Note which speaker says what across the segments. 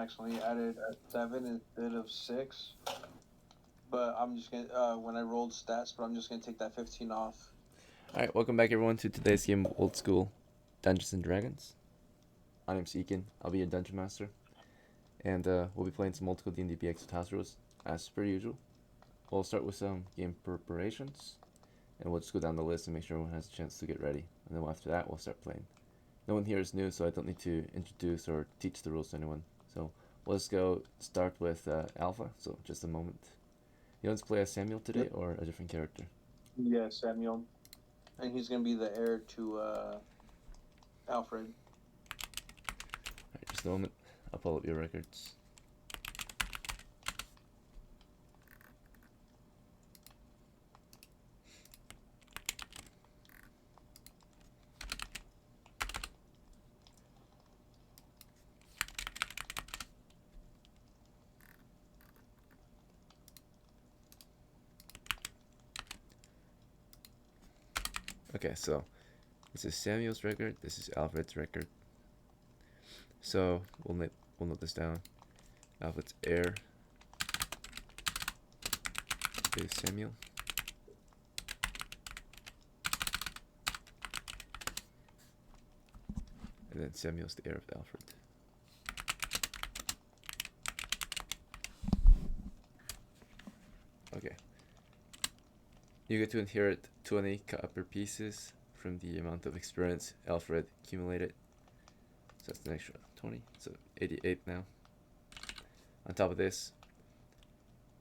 Speaker 1: actually added at 7 instead of 6. But I'm just gonna when I rolled stats, but I'm just gonna take that 15 off.
Speaker 2: Alright, welcome back everyone to today's game of Old School Dungeons and Dragons. My name's Eakin, I'll be your Dungeon Master. And we'll be playing some multiple D&D BX with house rules, as per usual. We'll start with some game preparations, and we'll just go down the list and make sure everyone has a chance to get ready. And then after that, we'll start playing. No one here is new, so I don't need to introduce or teach the rules to anyone. So let's go start with Alpha, so just a moment. You want to play as Samuel today, or a different character?
Speaker 1: Yeah, Samuel. And he's gonna be the heir to Alfred.
Speaker 2: Alright, just a moment. I'll pull up your records. Okay, so this is Samuel's record. This is Alfred's record. So we'll note this down. Alfred's heir is Samuel. And then Samuel's the heir of Alfred. Okay. You get to inherit 20 copper pieces from the amount of experience Alfred accumulated. So that's an extra 20, so 88 now. On top of this,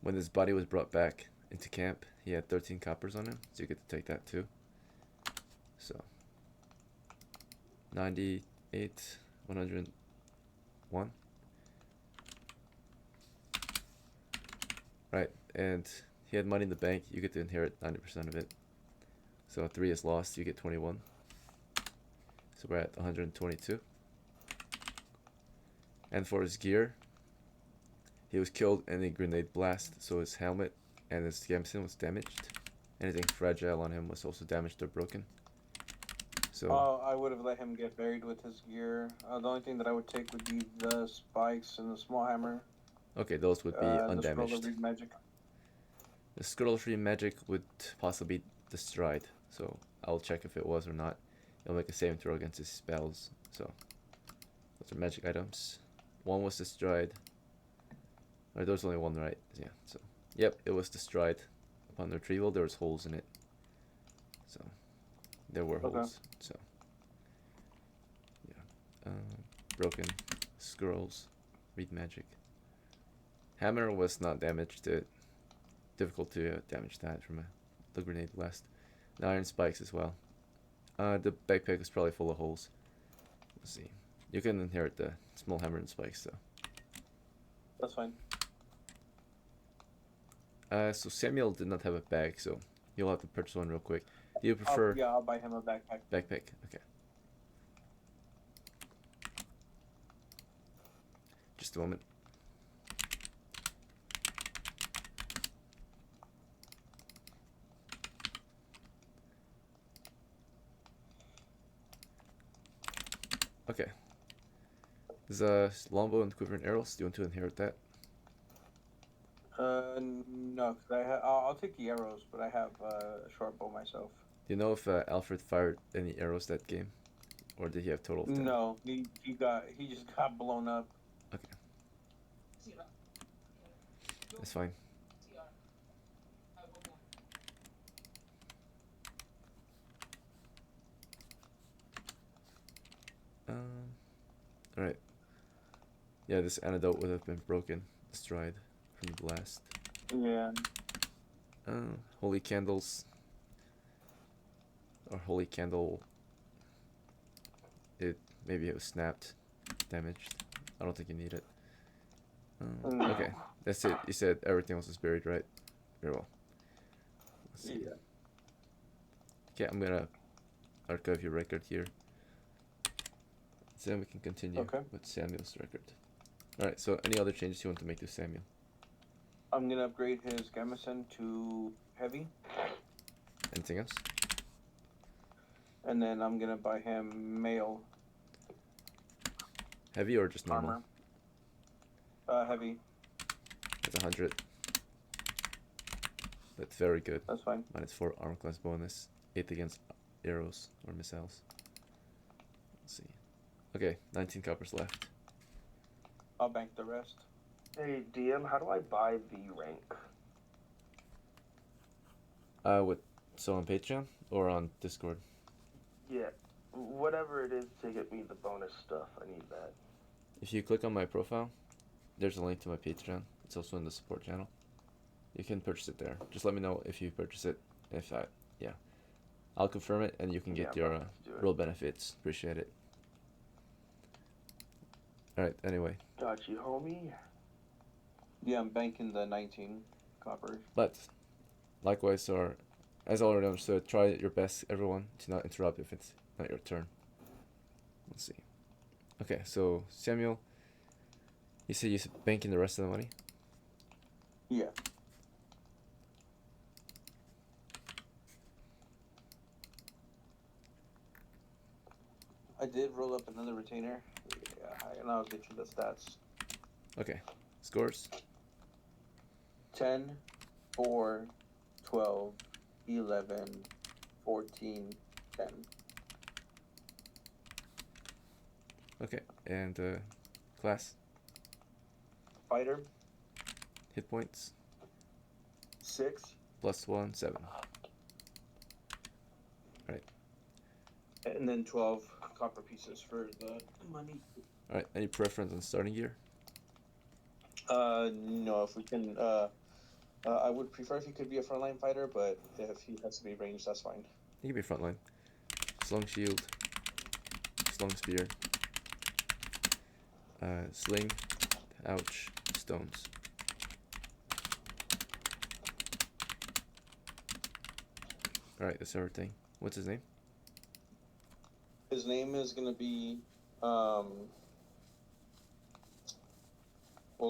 Speaker 2: when his body was brought back into camp, he had 13 coppers on him, so you get to take that too. So 98, 101. Right, and he had money in the bank, you get to inherit 90% of it. So 3 is lost, you get 21. So we're at 122. And for his gear, he was killed in a grenade blast, so his helmet and his gambeson was damaged. Anything fragile on him was also damaged or broken. So
Speaker 1: I would have let him get buried with his gear. The only thing that I would take would be the spikes and the small hammer.
Speaker 2: okay, those would be
Speaker 1: The scroll of
Speaker 2: undamaged.
Speaker 1: read magic.
Speaker 2: The scroll of free magic would possibly be destroyed, so I'll check if it was or not. It'll make a saving throw against his spells. So those are magic items. One was destroyed. Or there was only one, right? Yeah. So yep, it was destroyed. Upon retrieval, there was holes in it. So there were holes. So yeah, broken scrolls, read magic. Hammer was not damaged. Difficult to damage that from the grenade blast. The iron spikes as well. The backpack is probably full of holes. Let's see. You can inherit the small hammer and spikes though.
Speaker 1: That's fine.
Speaker 2: So Samuel did not have a bag, so you'll have to purchase one real quick. Do you prefer?
Speaker 1: Yeah, I'll buy him a backpack.
Speaker 2: Backpack. Okay. Just a moment. Okay. There's a longbow and quiver and arrows. Do you want to inherit that?
Speaker 1: No, cause I'll take the arrows, but I have a short bow myself.
Speaker 2: Do you know if Alfred fired any arrows that game, or did he have total of 10?
Speaker 1: No, he just got blown up.
Speaker 2: Okay. That's fine. Alright. Yeah, this antidote would have been broken, destroyed from the blast.
Speaker 1: Yeah.
Speaker 2: Holy candles. Or holy candle. Maybe it was snapped, damaged. I don't think you need it. Okay, that's it. You said everything else is buried, right? Very well. Let's see.
Speaker 1: Yeah.
Speaker 2: Okay, I'm gonna archive your record here. So then we can continue with Samuel's record. Alright, so any other changes you want to make to Samuel?
Speaker 1: I'm gonna upgrade his gambeson to heavy.
Speaker 2: Anything else?
Speaker 1: And then I'm gonna buy him mail.
Speaker 2: Heavy or just normal?
Speaker 1: Armor. Heavy.
Speaker 2: It's 100. That's very good.
Speaker 1: That's fine.
Speaker 2: -4 armor class bonus. 8 against arrows or missiles. Let's see. Okay, 19 coppers left.
Speaker 1: I'll bank the rest.
Speaker 3: Hey, DM, how do I buy V rank?
Speaker 2: So on Patreon or on Discord?
Speaker 3: Yeah, whatever it is to get me the bonus stuff, I need that.
Speaker 2: If you click on my profile, there's a link to my Patreon. It's also in the support channel. You can purchase it there. Just let me know if you purchase it. If I, yeah, I'll confirm it, and you can get your real benefits. Appreciate it. All right. Anyway.
Speaker 3: Got you, homie.
Speaker 1: Yeah, I'm banking the 19 copper.
Speaker 2: But likewise, or as already understood, try your best, everyone, to not interrupt if it's not your turn. Let's see. Okay, so Samuel, you said you're banking the rest of the money?
Speaker 1: Yeah. I did roll up another retainer. Yeah, and I'll get you the stats.
Speaker 2: Okay. Scores?
Speaker 1: 10, 4, 12, 11, 14, 10.
Speaker 2: Okay, and class?
Speaker 1: Fighter,
Speaker 2: Hit points?
Speaker 1: 6.
Speaker 2: +1, 7. Right.
Speaker 1: And then 12 copper pieces for the money.
Speaker 2: Alright, any preference on starting gear?
Speaker 1: No, if we can, I would prefer if he could be a frontline fighter, but if he has to be ranged, that's fine.
Speaker 2: He can be frontline. Slung shield, slung spear, sling, ouch, stones. Alright, that's everything. What's his name?
Speaker 1: His name is gonna be, we'll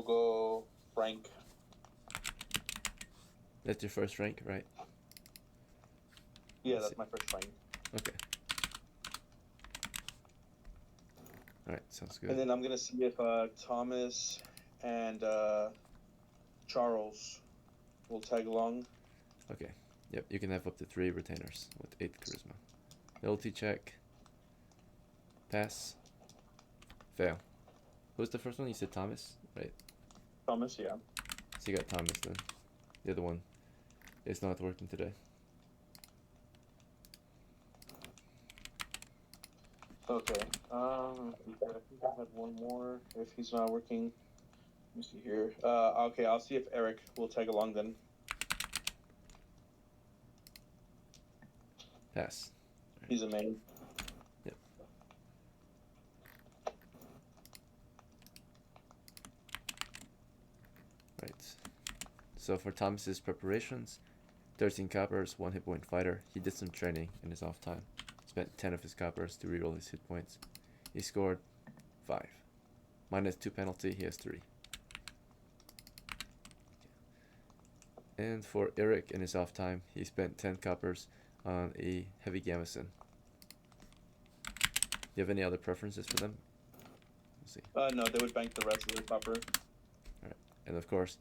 Speaker 1: go Frank.
Speaker 2: That's your first rank, right?
Speaker 1: Yeah, that's my first Frank.
Speaker 2: Okay. Alright, sounds good.
Speaker 1: And then I'm gonna see if Thomas and Charles will tag along.
Speaker 2: Okay. Yep, you can have up to 3 retainers with 8 charisma. Ability check. Pass. Fail. Who's the first one? You said Thomas, right?
Speaker 1: Thomas, yeah.
Speaker 2: So you got Thomas then. The other one is not working today.
Speaker 1: Okay. I think I had one more. If he's not working, let me see here. Okay, I'll see if Eric will tag along then.
Speaker 2: Pass.
Speaker 1: He's a main.
Speaker 2: Yep. Right. So for Thomas's preparations, 13 coppers, 1 hit point fighter. He did some training in his off time. Spent 10 of his coppers to reroll his hit points. He scored 5. -2 penalty, he has 3. And for Eric in his off time, he spent 10 coppers on a heavy gamison. You have any other preferences for them? Let's see.
Speaker 1: No, they would bank the rest of the copper.
Speaker 2: Alright. And of course,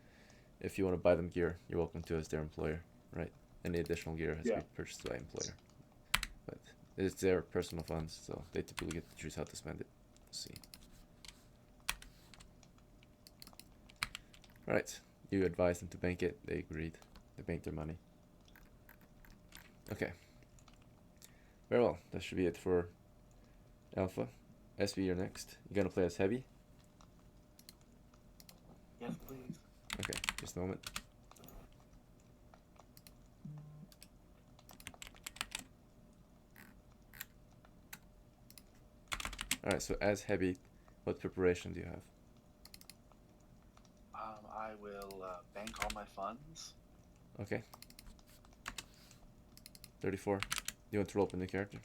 Speaker 2: if you want to buy them gear, you're welcome to as their employer, right? Any additional gear has to be purchased by employer. But it's their personal funds, so they typically get to choose how to spend it. Let's see. Alright. You advised them to bank it, they agreed. They banked their money. Okay. Very well. That should be it for Alpha. SV, you're next. You gonna play as heavy?
Speaker 3: Yes, please.
Speaker 2: Okay, just a moment. Alright, so as heavy, what preparation do you have?
Speaker 4: I will bank all my funds.
Speaker 2: Okay. 34. You want to roll up a new character?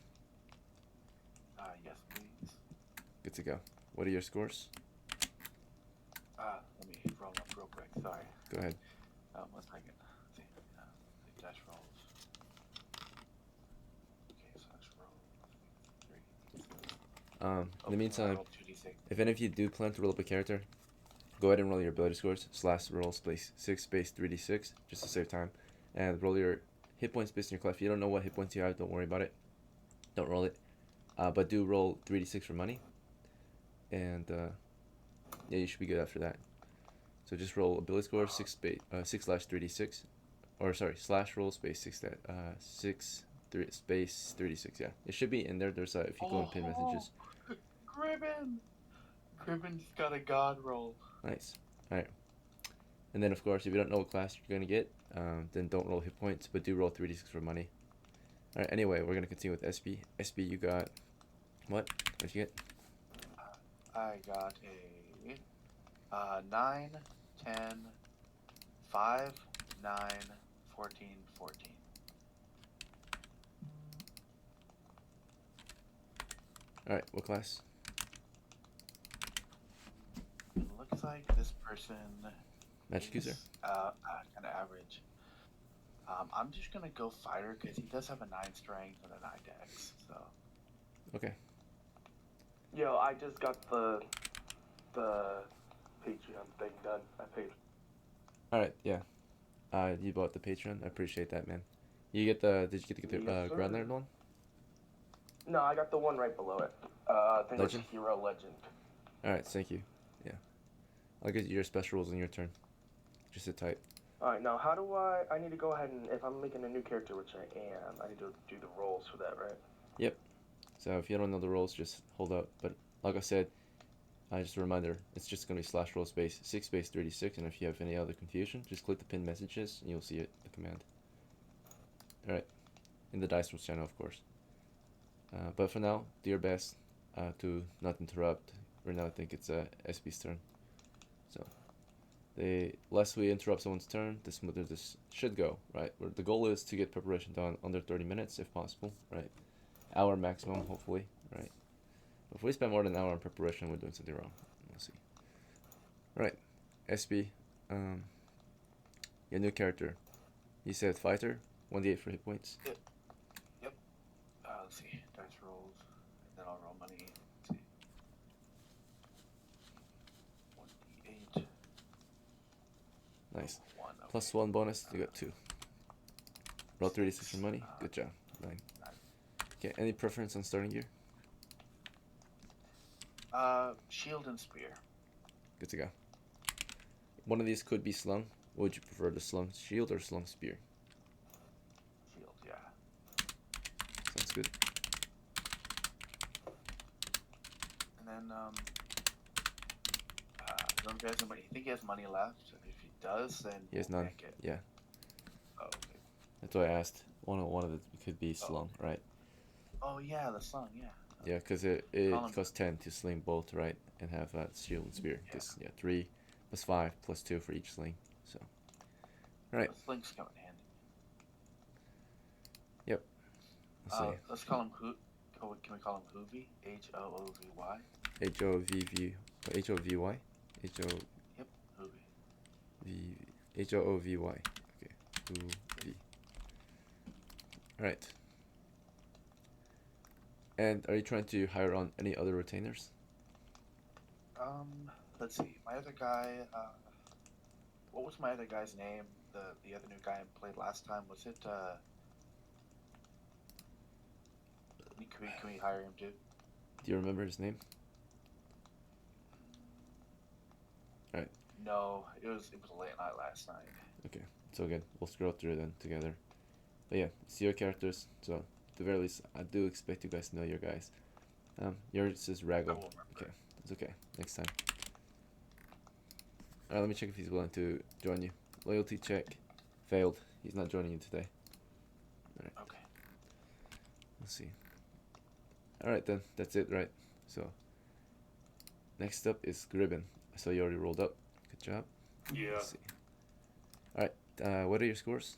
Speaker 4: Yes, please.
Speaker 2: Good to go. What are your scores?
Speaker 4: Let me roll up real quick. Sorry.
Speaker 2: Go ahead.
Speaker 4: 1 second. See, the dash rolls. Okay, so let's roll 3.
Speaker 2: In the meantime,
Speaker 4: 2d6.
Speaker 2: if any of you do plan to roll up a character, go ahead and roll your ability scores / roll space 6 space 3d6 just to save time, and roll your hit points based on your class. If you don't know what hit points you have, don't worry about it. Don't roll it, but do roll 3d6 for money, and yeah, you should be good after that. So just roll ability score 6 / 3d6, or sorry, / roll space 6 3 space 3d6. Yeah, it should be in there. There's if you go in pin messages.
Speaker 4: Gribben's got a god roll.
Speaker 2: Nice. All right. And then of course, if you don't know what class you're gonna get, then don't roll hit points, but do roll 3d6 for money. All right. Anyway, we're gonna continue with SB. SB, you got what? What'd you get?
Speaker 4: I got a 9, 10, 5, 9, 14, 14.
Speaker 2: All right. What class?
Speaker 4: It looks like this person
Speaker 2: Magic user.
Speaker 4: Kind of average. I'm just gonna go fighter because he does have a 9 strength and a 9 dex. So.
Speaker 2: Okay.
Speaker 3: Yo, I just got the Patreon thing done. I paid.
Speaker 2: All right. Yeah. You bought the Patreon. I appreciate that, man. You get the? Did you get the
Speaker 3: Yes, sir.
Speaker 2: Grand Laird one?
Speaker 3: No, I got the one right below it. I think
Speaker 2: Legend?
Speaker 3: it's Hero Legend.
Speaker 2: All right. Thank you. Yeah. I'll get your special rules on your turn. Just sit tight.
Speaker 3: Alright, now how do I need to go ahead and, if I'm making a new character, which I am, I need to do the rolls for that, right?
Speaker 2: Yep. So if you don't know the rolls, just hold up. But like I said, just a reminder, it's just going to be / roll space 6 space 3d6, and if you have any other confusion, just click the pinned messages and you'll see it, the command. Alright. In the Dice Rolls channel, of course. But for now, do your best to not interrupt. Right now I think it's SB's turn. So the less we interrupt someone's turn, the smoother this should go, right? Where the goal is to get preparation done under 30 minutes if possible, right? Hour maximum, hopefully, right? If we spend more than an hour on preparation, we're doing something wrong. We'll see. Right, SB, your new character. You said fighter, 1d8 for hit points.
Speaker 4: Yep. Let's see. Dice rolls, and then I'll roll money. Let's see. 1d8.
Speaker 2: Nice.
Speaker 4: 1. Okay.
Speaker 2: Plus 1 bonus, you got 2. Roll 3d6 for money. Good job. 9. Okay, any preference on starting gear?
Speaker 4: Shield and spear.
Speaker 2: Good to go. One of these could be slung. Would you prefer the slung shield or slung spear?
Speaker 4: Shield, yeah.
Speaker 2: Sounds good.
Speaker 4: And then, don't you guys think he has money left? If he does, then
Speaker 2: He has
Speaker 4: we'll
Speaker 2: none.
Speaker 4: make it.
Speaker 2: Yeah,
Speaker 4: Oh, okay.
Speaker 2: that's why I asked. One of it could be slung, right?
Speaker 4: Oh yeah, the song, yeah.
Speaker 2: Yeah, because it costs 10 to sling both, right? And have shield and spear. Because, yeah, 3 plus 5 plus 2 for each sling. So, alright.
Speaker 4: The slings come in handy.
Speaker 2: Yep. Let's see.
Speaker 4: Let's call him Can we call him Hoovy? Hoovy.
Speaker 2: H-O-V-V... H-O-V-Y? H-O...
Speaker 4: Yep, Hoovy.
Speaker 2: V... H-O-O-V-Y. Okay. Hoovy. Alright. And are you trying to hire on any other retainers?
Speaker 4: Let's see. My other guy, what was my other guy's name? The other new guy I played last time, was it, can we hire him too?
Speaker 2: Do you remember his name? Alright.
Speaker 4: No, it was a late night last night.
Speaker 2: Okay, it's all good. We'll scroll through them together. But yeah, see your characters. So, at the very least, I do expect you guys to know your guys. Yours is
Speaker 4: I
Speaker 2: Rago.
Speaker 4: won't remember.
Speaker 2: Okay, it's okay. Next time. Alright, let me check if he's willing to join you. Loyalty check. Failed. He's not joining you today. Alright,
Speaker 4: Okay.
Speaker 2: let's see. Alright then, that's it, right? So, next up is Gribben. So you already rolled up. Good job.
Speaker 5: Yeah.
Speaker 2: Let's see. Alright, what are your scores?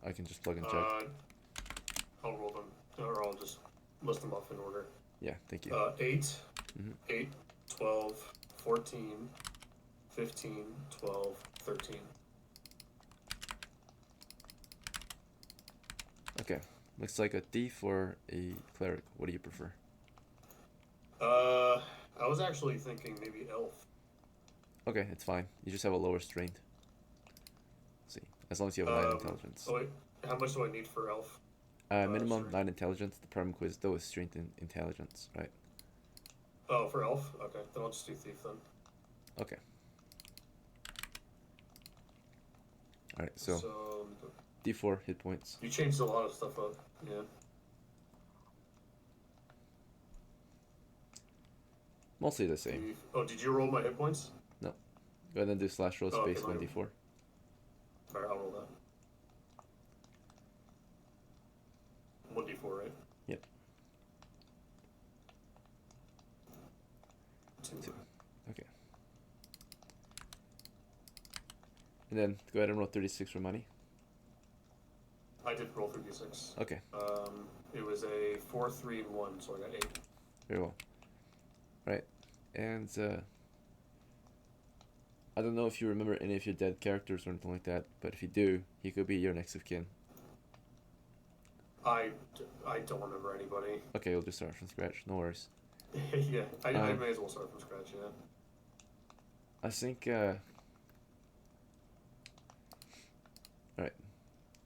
Speaker 2: I can just plug and check.
Speaker 5: I'll roll them, or I'll just list them off in order.
Speaker 2: Yeah, thank you.
Speaker 5: 8,
Speaker 2: Mhm.
Speaker 5: 8, 12, 14, 15, 12, 13.
Speaker 2: Okay, looks like a thief or a cleric. What do you prefer?
Speaker 5: I was actually thinking maybe elf.
Speaker 2: Okay, it's fine. You just have a lower strength. Let's see, as long as you have 9 intelligence.
Speaker 5: Oh wait, how much do I need for elf?
Speaker 2: Minimum
Speaker 5: strength.
Speaker 2: 9 intelligence. The perm quiz though is strength and intelligence, right?
Speaker 5: Oh, for elf? Okay, then I'll just do thief then.
Speaker 2: Okay. Alright, so D4 hit points.
Speaker 5: you changed a lot of stuff up. Yeah.
Speaker 2: Mostly the same.
Speaker 5: Thief. Oh, did you roll my hit points?
Speaker 2: No. Go ahead and do slash roll
Speaker 5: Oh, okay,
Speaker 2: space 1d4.
Speaker 5: Alright, I'll roll that. 1d4, right?
Speaker 2: Yep.
Speaker 5: 2.
Speaker 2: Okay. And then go ahead and roll 36 for money.
Speaker 5: I did roll 36.
Speaker 2: Okay,
Speaker 5: It was a 4, 3, and 1, so I got 8.
Speaker 2: very well. Right, and I don't know if you remember any of your dead characters or anything like that, but if you do, he could be your next of kin.
Speaker 5: I don't remember anybody.
Speaker 2: Okay, you'll just start from scratch, no worries.
Speaker 5: Yeah, I may as well start from scratch, yeah.
Speaker 2: I think, alright,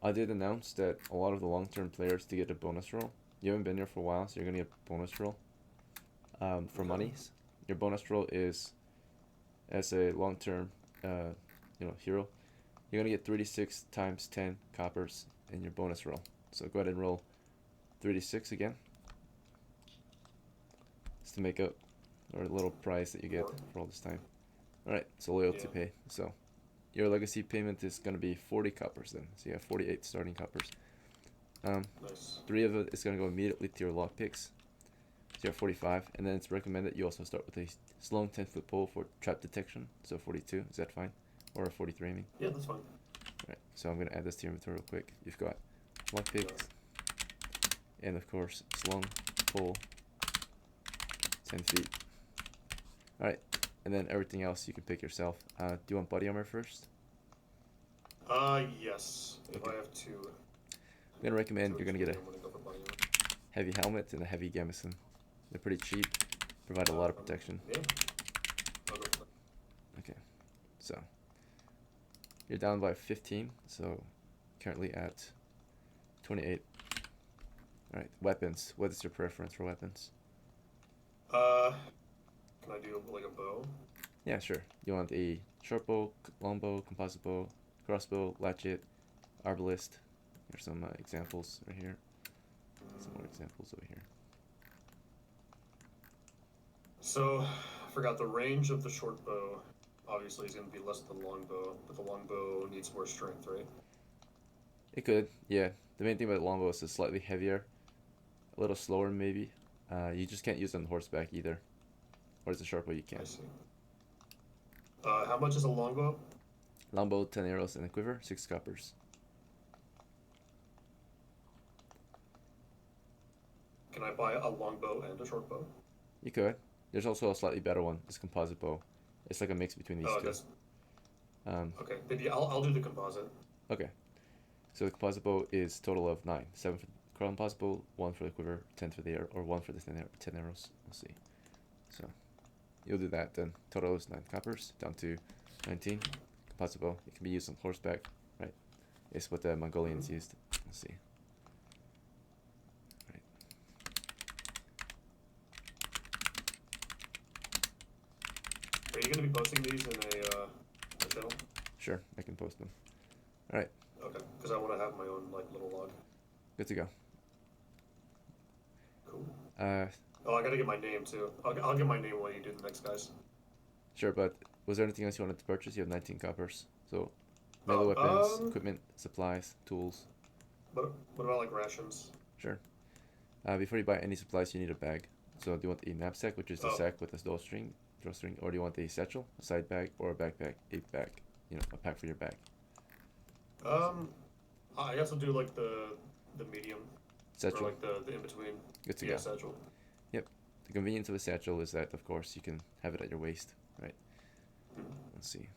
Speaker 2: I did announce that a lot of the long-term players to get a bonus roll. You haven't been here for a while, so you're gonna get a bonus roll. For monies, your bonus roll is, as a long-term, hero, you're gonna get 36 times 10 coppers in your bonus roll. So go ahead and roll 36 again. Just to make up or a little prize that you get for all this time. Alright, so loyalty pay. So your legacy payment is gonna be 40 coppers then. So you have 48 starting coppers.
Speaker 5: Nice.
Speaker 2: 3 of it is gonna go immediately to your lock picks. So you have 45, and then it's recommended you also start with a Sloan 10-foot pole for trap detection. So 42, is that fine? Or a 43, I mean.
Speaker 5: Yeah, that's fine.
Speaker 2: Alright, so I'm gonna add this to your inventory real quick. You've got lock picks, and of course Sloan pole 10 feet. Alright, and then everything else you can pick yourself. Do you want body armor first?
Speaker 5: Yes. If
Speaker 2: Okay.
Speaker 5: I have 2.
Speaker 2: I'm gonna recommend you're gonna get a
Speaker 5: I'm gonna go for body armor.
Speaker 2: heavy helmet and a heavy gambeson. They're pretty cheap, provide a lot of protection.
Speaker 5: Yeah. I'll go for that.
Speaker 2: Okay, so you're down by 15, so currently at 28. Alright, weapons. What is your preference for weapons?
Speaker 5: Can I do like a bow?
Speaker 2: Yeah, sure. You want a short bow, long bow, composite bow, crossbow, latchet, arbalist. Here's some examples right here. Some more examples over here.
Speaker 5: So, I forgot the range of the short bow. Obviously, is going to be less than the long bow, but the long bow needs more strength, right?
Speaker 2: It could, yeah. The main thing about the longbow is it's slightly heavier, a little slower maybe. You just can't use it on horseback either. Or as a short bow you can.
Speaker 5: I see. How much is a longbow?
Speaker 2: Longbow, 10 arrows and a quiver, 6 coppers.
Speaker 5: Can I buy a longbow and a short bow?
Speaker 2: You could. There's also a slightly better one, this composite bow. It's like a mix between these two.
Speaker 5: That's... okay, maybe I'll do the composite.
Speaker 2: Okay. So the composite bow is total of 9. 7 for the composite bow, 1 for the quiver, 10 for the arrow, or 1 for the 10 arrows. We'll see. So you'll do that then. Total is 9 coppers, down to 19. Composite bow, it can be used on horseback, right? It's what the Mongolians used. Let's see. Right.
Speaker 5: Are you going to be posting these in a channel?
Speaker 2: Sure, I can post them. Alright,
Speaker 5: Okay, because I want to have my own like little log.
Speaker 2: good to go.
Speaker 5: Cool.
Speaker 2: Oh,
Speaker 5: I gotta get my name too. I'll get my name while you do the next guys.
Speaker 2: Sure, but was there anything else you wanted to purchase? You have 19 coppers. So, melee weapons, equipment, supplies, tools.
Speaker 5: What about like rations?
Speaker 2: Sure. Before you buy any supplies, you need a bag. So, do you want a knapsack, which is the sack with a drawstring, or do you want a satchel, a side bag, or a backpack, a bag, a pack for your bag?
Speaker 5: I guess I'll do like the medium.
Speaker 2: Satchel.
Speaker 5: Or like the in between.
Speaker 2: Good to
Speaker 5: yeah,
Speaker 2: go.
Speaker 5: Satchel.
Speaker 2: Yep. The convenience of a satchel is that, of course, you can have it at your waist, right? Let's see.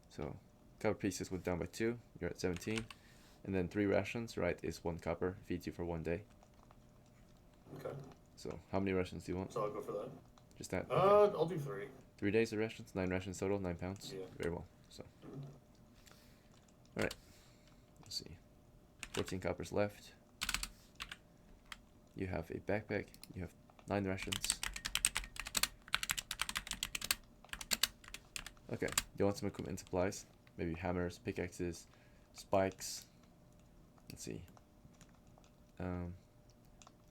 Speaker 2: So, copper pieces went down by 2. You're at 17. And then 3 rations, right, is 1 copper. Feeds you for 1 day.
Speaker 5: Okay.
Speaker 2: So, how many rations do you want?
Speaker 5: So I'll go for that.
Speaker 2: Just that? Okay.
Speaker 5: I'll do 3.
Speaker 2: 3 days of rations, 9 rations total, 9 pounds.
Speaker 5: Yeah.
Speaker 2: Very well. So, alright. Let's see. 14 coppers left. You have a backpack. You have 9 rations. Okay. Do you want some equipment and supplies? Maybe hammers, pickaxes, spikes. Let's see.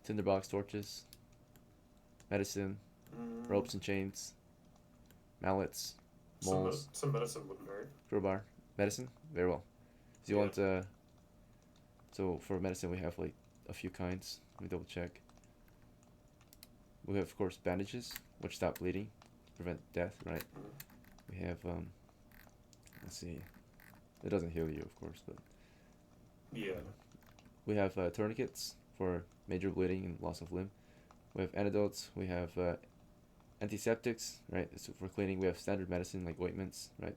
Speaker 2: Tinderbox, torches, medicine, ropes and chains, mallets, moles,
Speaker 5: Some medicine wouldn't hurt.
Speaker 2: crowbar, medicine. Very well. Do you want so for medicine we have like a few kinds. Let me double check. We have of course bandages, which stop bleeding, prevent death. Right. We have let's see. It doesn't heal you, of course, but
Speaker 5: Yeah.
Speaker 2: we have tourniquets for major bleeding and loss of limb. We have antidotes. We have antiseptics, right? So for cleaning, we have standard medicine like ointments, right?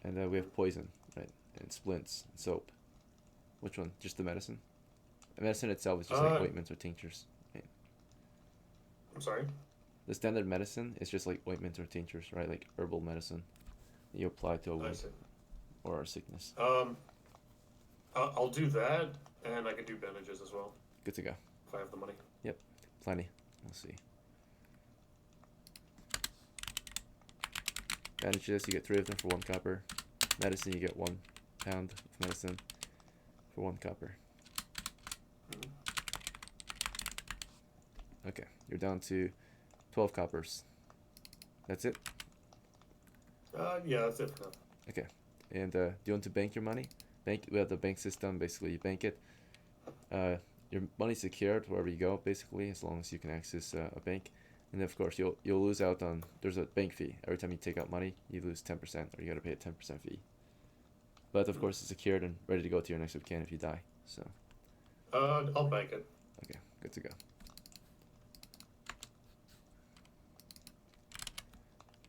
Speaker 2: And we have poison, right? And splints, and soap. Which one? Just the medicine? The medicine itself is just like ointments or tinctures. Right?
Speaker 5: I'm sorry?
Speaker 2: The standard medicine is just like ointments or tinctures, right? Like herbal medicine that you apply to a
Speaker 5: I
Speaker 2: wound
Speaker 5: see.
Speaker 2: or a sickness.
Speaker 5: I'll do that, and I can do bandages as well,
Speaker 2: Good to go.
Speaker 5: if I have the money.
Speaker 2: Yep, plenty. Let's see. Bandages, you get 3 of them for 1 copper. Medicine, you get 1 pound of medicine for 1 copper. Okay, you're down to 12 coppers. That's it?
Speaker 5: Yeah, that's it for now.
Speaker 2: Okay. And do you want to bank your money? We have the bank system. Basically, you bank it. Your money's secured wherever you go, basically, as long as you can access a bank. And then, of course, you'll lose out on. There's a bank fee every time you take out money. You lose 10%, or you gotta pay a 10% fee. But of course, it's secured and ready to go to your next of kin if you die. So.
Speaker 5: I'll bank it.
Speaker 2: Okay, good to go.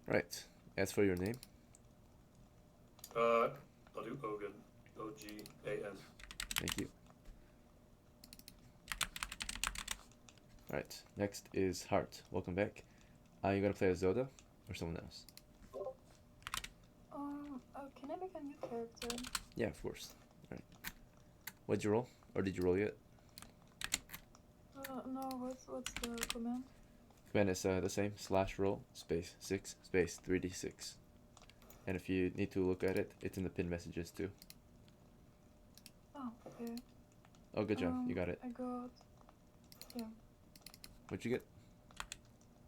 Speaker 2: Right. As for your name.
Speaker 5: I'll do OGAN. OGAN.
Speaker 2: Thank you. Alright, next is Hart. Welcome back. You gonna play as Zoda or someone else?
Speaker 6: Can I make a new character?
Speaker 2: Yeah, of course. Alright. What'd you roll? Or did you roll yet?
Speaker 6: No, what's the command?
Speaker 2: Command is the same. /roll space 6 space 3d6. And if you need to look at it, it's in the pinned messages too.
Speaker 6: Oh, okay.
Speaker 2: Oh, good job. You got it.
Speaker 6: I got... Yeah.
Speaker 2: What'd you get?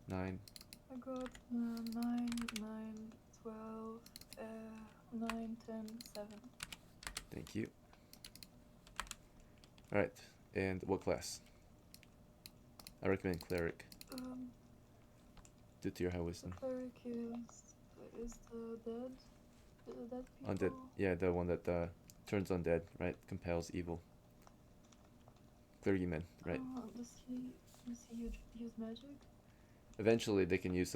Speaker 2: 9.
Speaker 6: I got 9, 9, 12, 9, 10, 7.
Speaker 2: Thank you. Alright, and what class? I recommend Cleric. Due to your high wisdom.
Speaker 6: Cleric is the dead? The dead people?
Speaker 2: Undead. Yeah, the one that turns undead, right? Compels evil. Clergyman, right?
Speaker 6: Does he use magic?
Speaker 2: Eventually they can use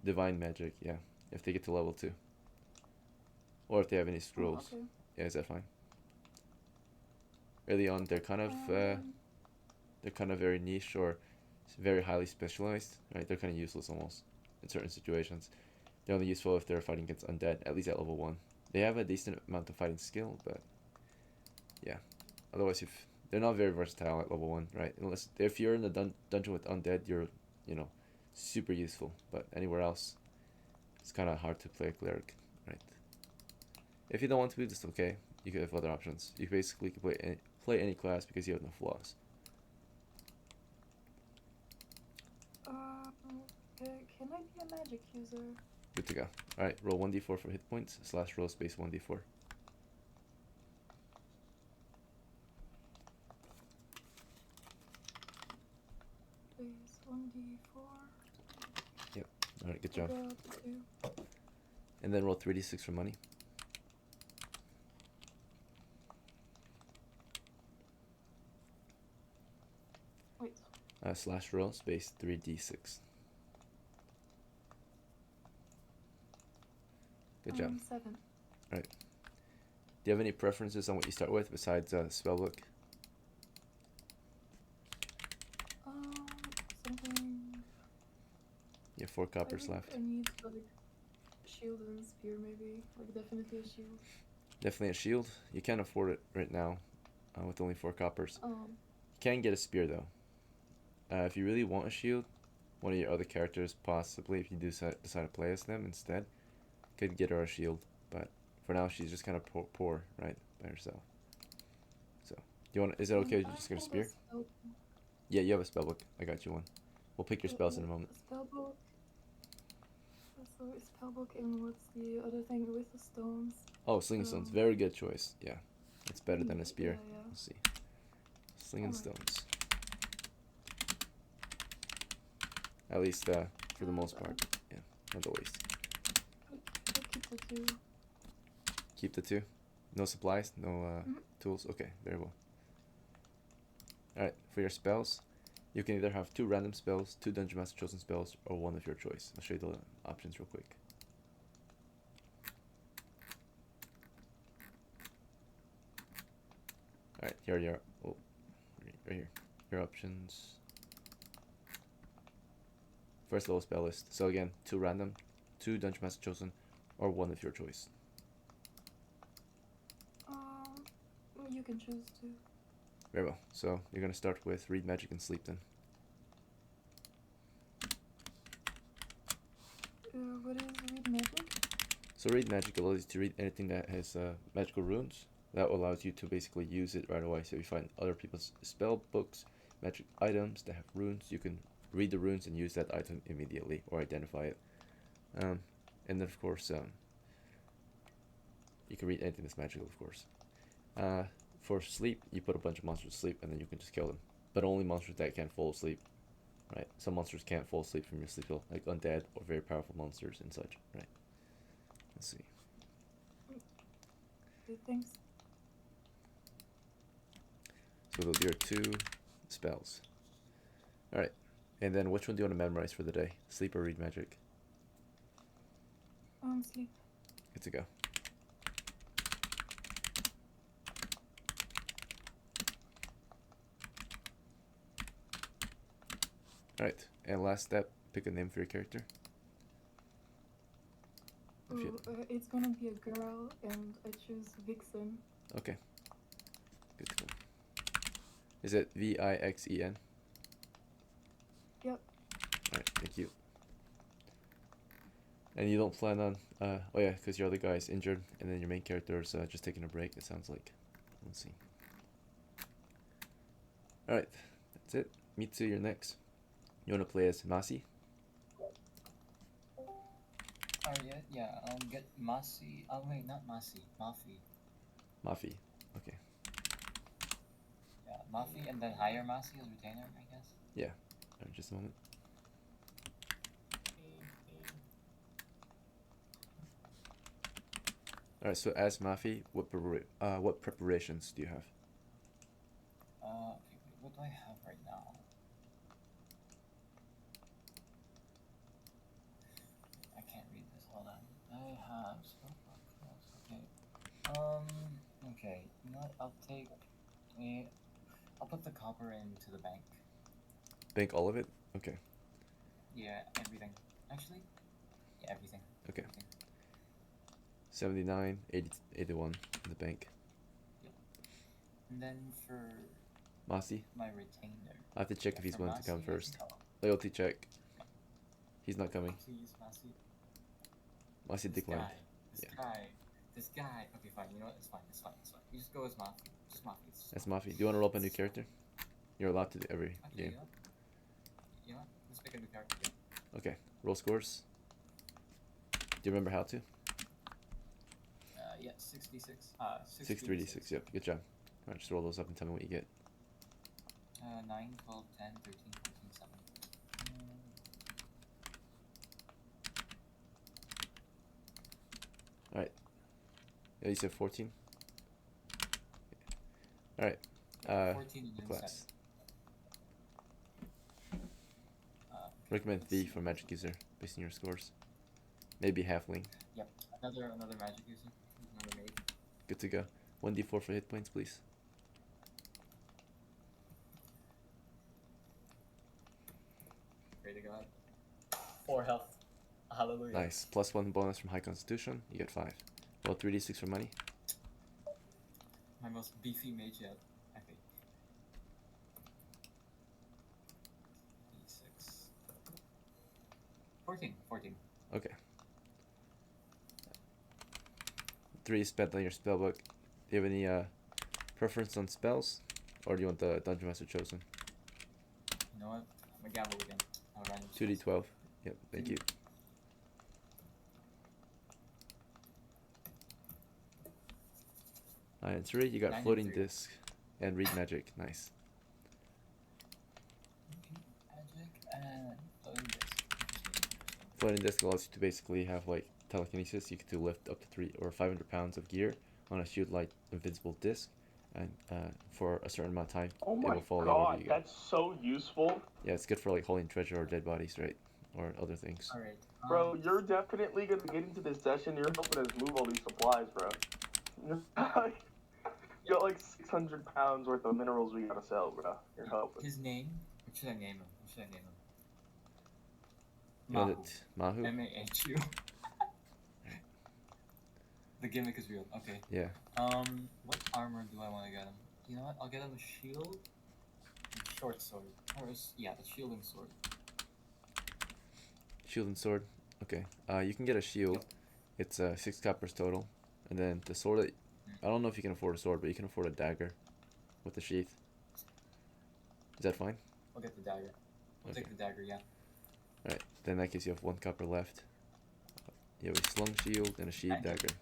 Speaker 2: divine magic, yeah. If they get to level 2. Or if they have any scrolls.
Speaker 6: Okay.
Speaker 2: Yeah, is that fine? Early on they're kind of very niche or very highly specialized, right? They're kind of useless almost in certain situations. They're only useful if they're fighting against undead, at least at level 1. They have a decent amount of fighting skill, but yeah. Otherwise, if they're not very versatile at level 1, right? Unless if you're in the dungeon with undead, you're super useful. But anywhere else, it's kind of hard to play a cleric, right? If you don't want to be, that's okay. You could have other options. You basically can play any class because you have no flaws.
Speaker 6: Can I be a magic user?
Speaker 2: Good to go. Alright, roll 1d4 for hit points, /roll space 1d4.
Speaker 6: Please, 1d4.
Speaker 2: Yep. Alright, good job.
Speaker 6: I got 2.
Speaker 2: And then roll 3d6 for money.
Speaker 6: Wait.
Speaker 2: /roll space 3d6. Good job.
Speaker 6: 7.
Speaker 2: Alright. Do you have any preferences on what you start with besides spellbook?
Speaker 6: Something.
Speaker 2: You have 4 coppers left.
Speaker 6: I need like shield and spear maybe. Like definitely a shield.
Speaker 2: Definitely a shield. You can't afford it right now with only 4 coppers.
Speaker 6: Um.
Speaker 2: You can get a spear though. If you really want a shield, one of your other characters, possibly if you do decide to play as them instead, could get her a shield. But for now, she's just kind of poor, right, by herself. So, do you want? Is it okay if you just get a spear? Yeah, you have a spellbook. I got you one. We'll pick your spells in a moment.
Speaker 6: Spellbook. So spellbook and what's the other thing with the stones?
Speaker 2: Oh, sling and stones. Very good choice. Yeah, it's better than a spear.
Speaker 6: Yeah.
Speaker 2: Let's see. Sling and stones. At least for the most part. Yeah, not always.
Speaker 6: I'll keep the 2.
Speaker 2: Keep the 2. No supplies, no tools. Okay, very well. Alright, for your spells, you can either have 2 random spells, 2 Dungeon Master chosen spells, or 1 of your choice. I'll show you the options real quick. Alright, here are your, oh, right here, your options. First level spell list. So again, 2 random, 2 Dungeon Master chosen, or 1 of your choice.
Speaker 6: You can choose 2.
Speaker 2: Very well. So you're gonna start with read magic and sleep then.
Speaker 6: What is read magic?
Speaker 2: So read magic allows you to read anything that has magical runes. That allows you to basically use it right away. So if you find other people's spell books, magic items that have runes, you can read the runes and use that item immediately or identify it. And then of course, you can read anything that's magical, of course. For sleep, you put a bunch of monsters to sleep and then you can just kill them. But only monsters that can't fall asleep, right? Some monsters can't fall asleep from your sleep hill, like undead or very powerful monsters and such, right? Let's see.
Speaker 6: Okay, thanks.
Speaker 2: So those are your 2 spells. Alright, and then which one do you want to memorize for the day? Sleep or read magic?
Speaker 6: Sleep.
Speaker 2: Good to go. Alright, and last step, pick a name for your character.
Speaker 6: It's gonna be a girl, and I choose Vixen.
Speaker 2: Okay. Good to go. Is it VIXEN?
Speaker 6: Yep.
Speaker 2: Alright, thank you. And you don't plan on, oh yeah, because your other guy is injured, and then your main character is just taking a break, it sounds like. Let's see. Alright, that's it. Mitsu, you're next. You want to play as Masi?
Speaker 7: Yeah, get Masi. Oh wait, not Masi, Mafi.
Speaker 2: Mafi, okay.
Speaker 7: Yeah, Mafi, and then hire Masi as retainer, I guess.
Speaker 2: Yeah, alright, just a moment. Alright, so as Mafi, what preparations do you have?
Speaker 7: Okay, wait, what do I have right now? I can't read this, hold on. I have okay. Okay, you know what, I'll put the copper into the bank.
Speaker 2: Bank all of it? Okay.
Speaker 7: Yeah, everything. Actually, yeah, everything.
Speaker 2: Okay.
Speaker 7: Everything.
Speaker 2: 79, 80, 81 in the bank.
Speaker 7: Yep. And then for
Speaker 2: Masi?
Speaker 7: my retainer.
Speaker 2: I have to check if he's
Speaker 7: for
Speaker 2: willing to come
Speaker 7: Masi,
Speaker 2: first.
Speaker 7: oh,
Speaker 2: Loyalty check. He's not coming.
Speaker 7: please, Masi.
Speaker 2: Masi
Speaker 7: This
Speaker 2: declined.
Speaker 7: guy. This guy. Okay, fine. You know what? It's fine. You just go as Mafi. Just Mafi.
Speaker 2: That's Mafi. Do you want to roll up a new character? You're allowed to do every
Speaker 7: Actually,
Speaker 2: game.
Speaker 7: you know what? Let's pick a new character. Yeah.
Speaker 2: Okay. Roll scores. Do you remember how to?
Speaker 7: Yeah, 66.
Speaker 2: 6, 3d6. Yep. Good job. Alright, just roll those up and tell me what you get.
Speaker 7: 9, 12, 10, 13, 14, 7.
Speaker 2: Alright. Yeah, you said 14? Alright.
Speaker 7: 14 and then
Speaker 2: Class.
Speaker 7: 7.
Speaker 2: Recommend V for magic user based on your scores. Maybe halfling.
Speaker 7: Yep. Another magic user. Another maid.
Speaker 2: Good to go. 1d4 for hit points, please.
Speaker 7: Pray to God. 4 health. Hallelujah.
Speaker 2: Nice. +1 bonus from high constitution. You get 5. Roll 3d6 for money.
Speaker 7: My most beefy mage yet. Okay. D6. 14.
Speaker 2: Okay. 3 spent on your spellbook. Do you have any preference on spells? Or do you want the Dungeon Master chosen?
Speaker 7: You know what? I'm gonna gamble again. I'll random
Speaker 2: 2d12. Yep, thank you. And 3, you got
Speaker 7: 9 and
Speaker 2: floating
Speaker 7: 3.
Speaker 2: disc and read magic. Nice.
Speaker 7: Magic and floating disc.
Speaker 2: Floating disc allows you to basically have like telekinesis. You can do lift up to 3 or 500 pounds of gear on a shield like invincible disc, and for a certain amount of time,
Speaker 3: Oh
Speaker 2: it
Speaker 3: my
Speaker 2: will fall
Speaker 3: god,
Speaker 2: wherever you go.
Speaker 3: that's so useful.
Speaker 2: Yeah, it's good for like holding treasure or dead bodies, right? Or other things.
Speaker 7: Alright.
Speaker 3: Bro, you're definitely gonna get into this session. You're helping us move all these supplies, bro. You got like 600 pounds worth of minerals we gotta sell, bro. You're helping.
Speaker 7: His name? What should I name him?
Speaker 2: You want it Mahu?
Speaker 7: M-A-H-U. The gimmick is real. Okay.
Speaker 2: Yeah.
Speaker 7: What armor do I want to get him? You know what? I'll get him a shield and short sword. Yeah, the shield and sword.
Speaker 2: Shield and sword. Okay. You can get a shield.
Speaker 7: Yep.
Speaker 2: It's 6 coppers total, and then the sword. That, I don't know if you can afford a sword, but you can afford a dagger with the sheath. Is that fine?
Speaker 7: I'll get the dagger. I'll
Speaker 2: Okay.
Speaker 7: take the dagger, yeah.
Speaker 2: Alright, then in that case you have 1 copper left. You have a slung shield and a sheath
Speaker 7: Bank it.
Speaker 2: dagger.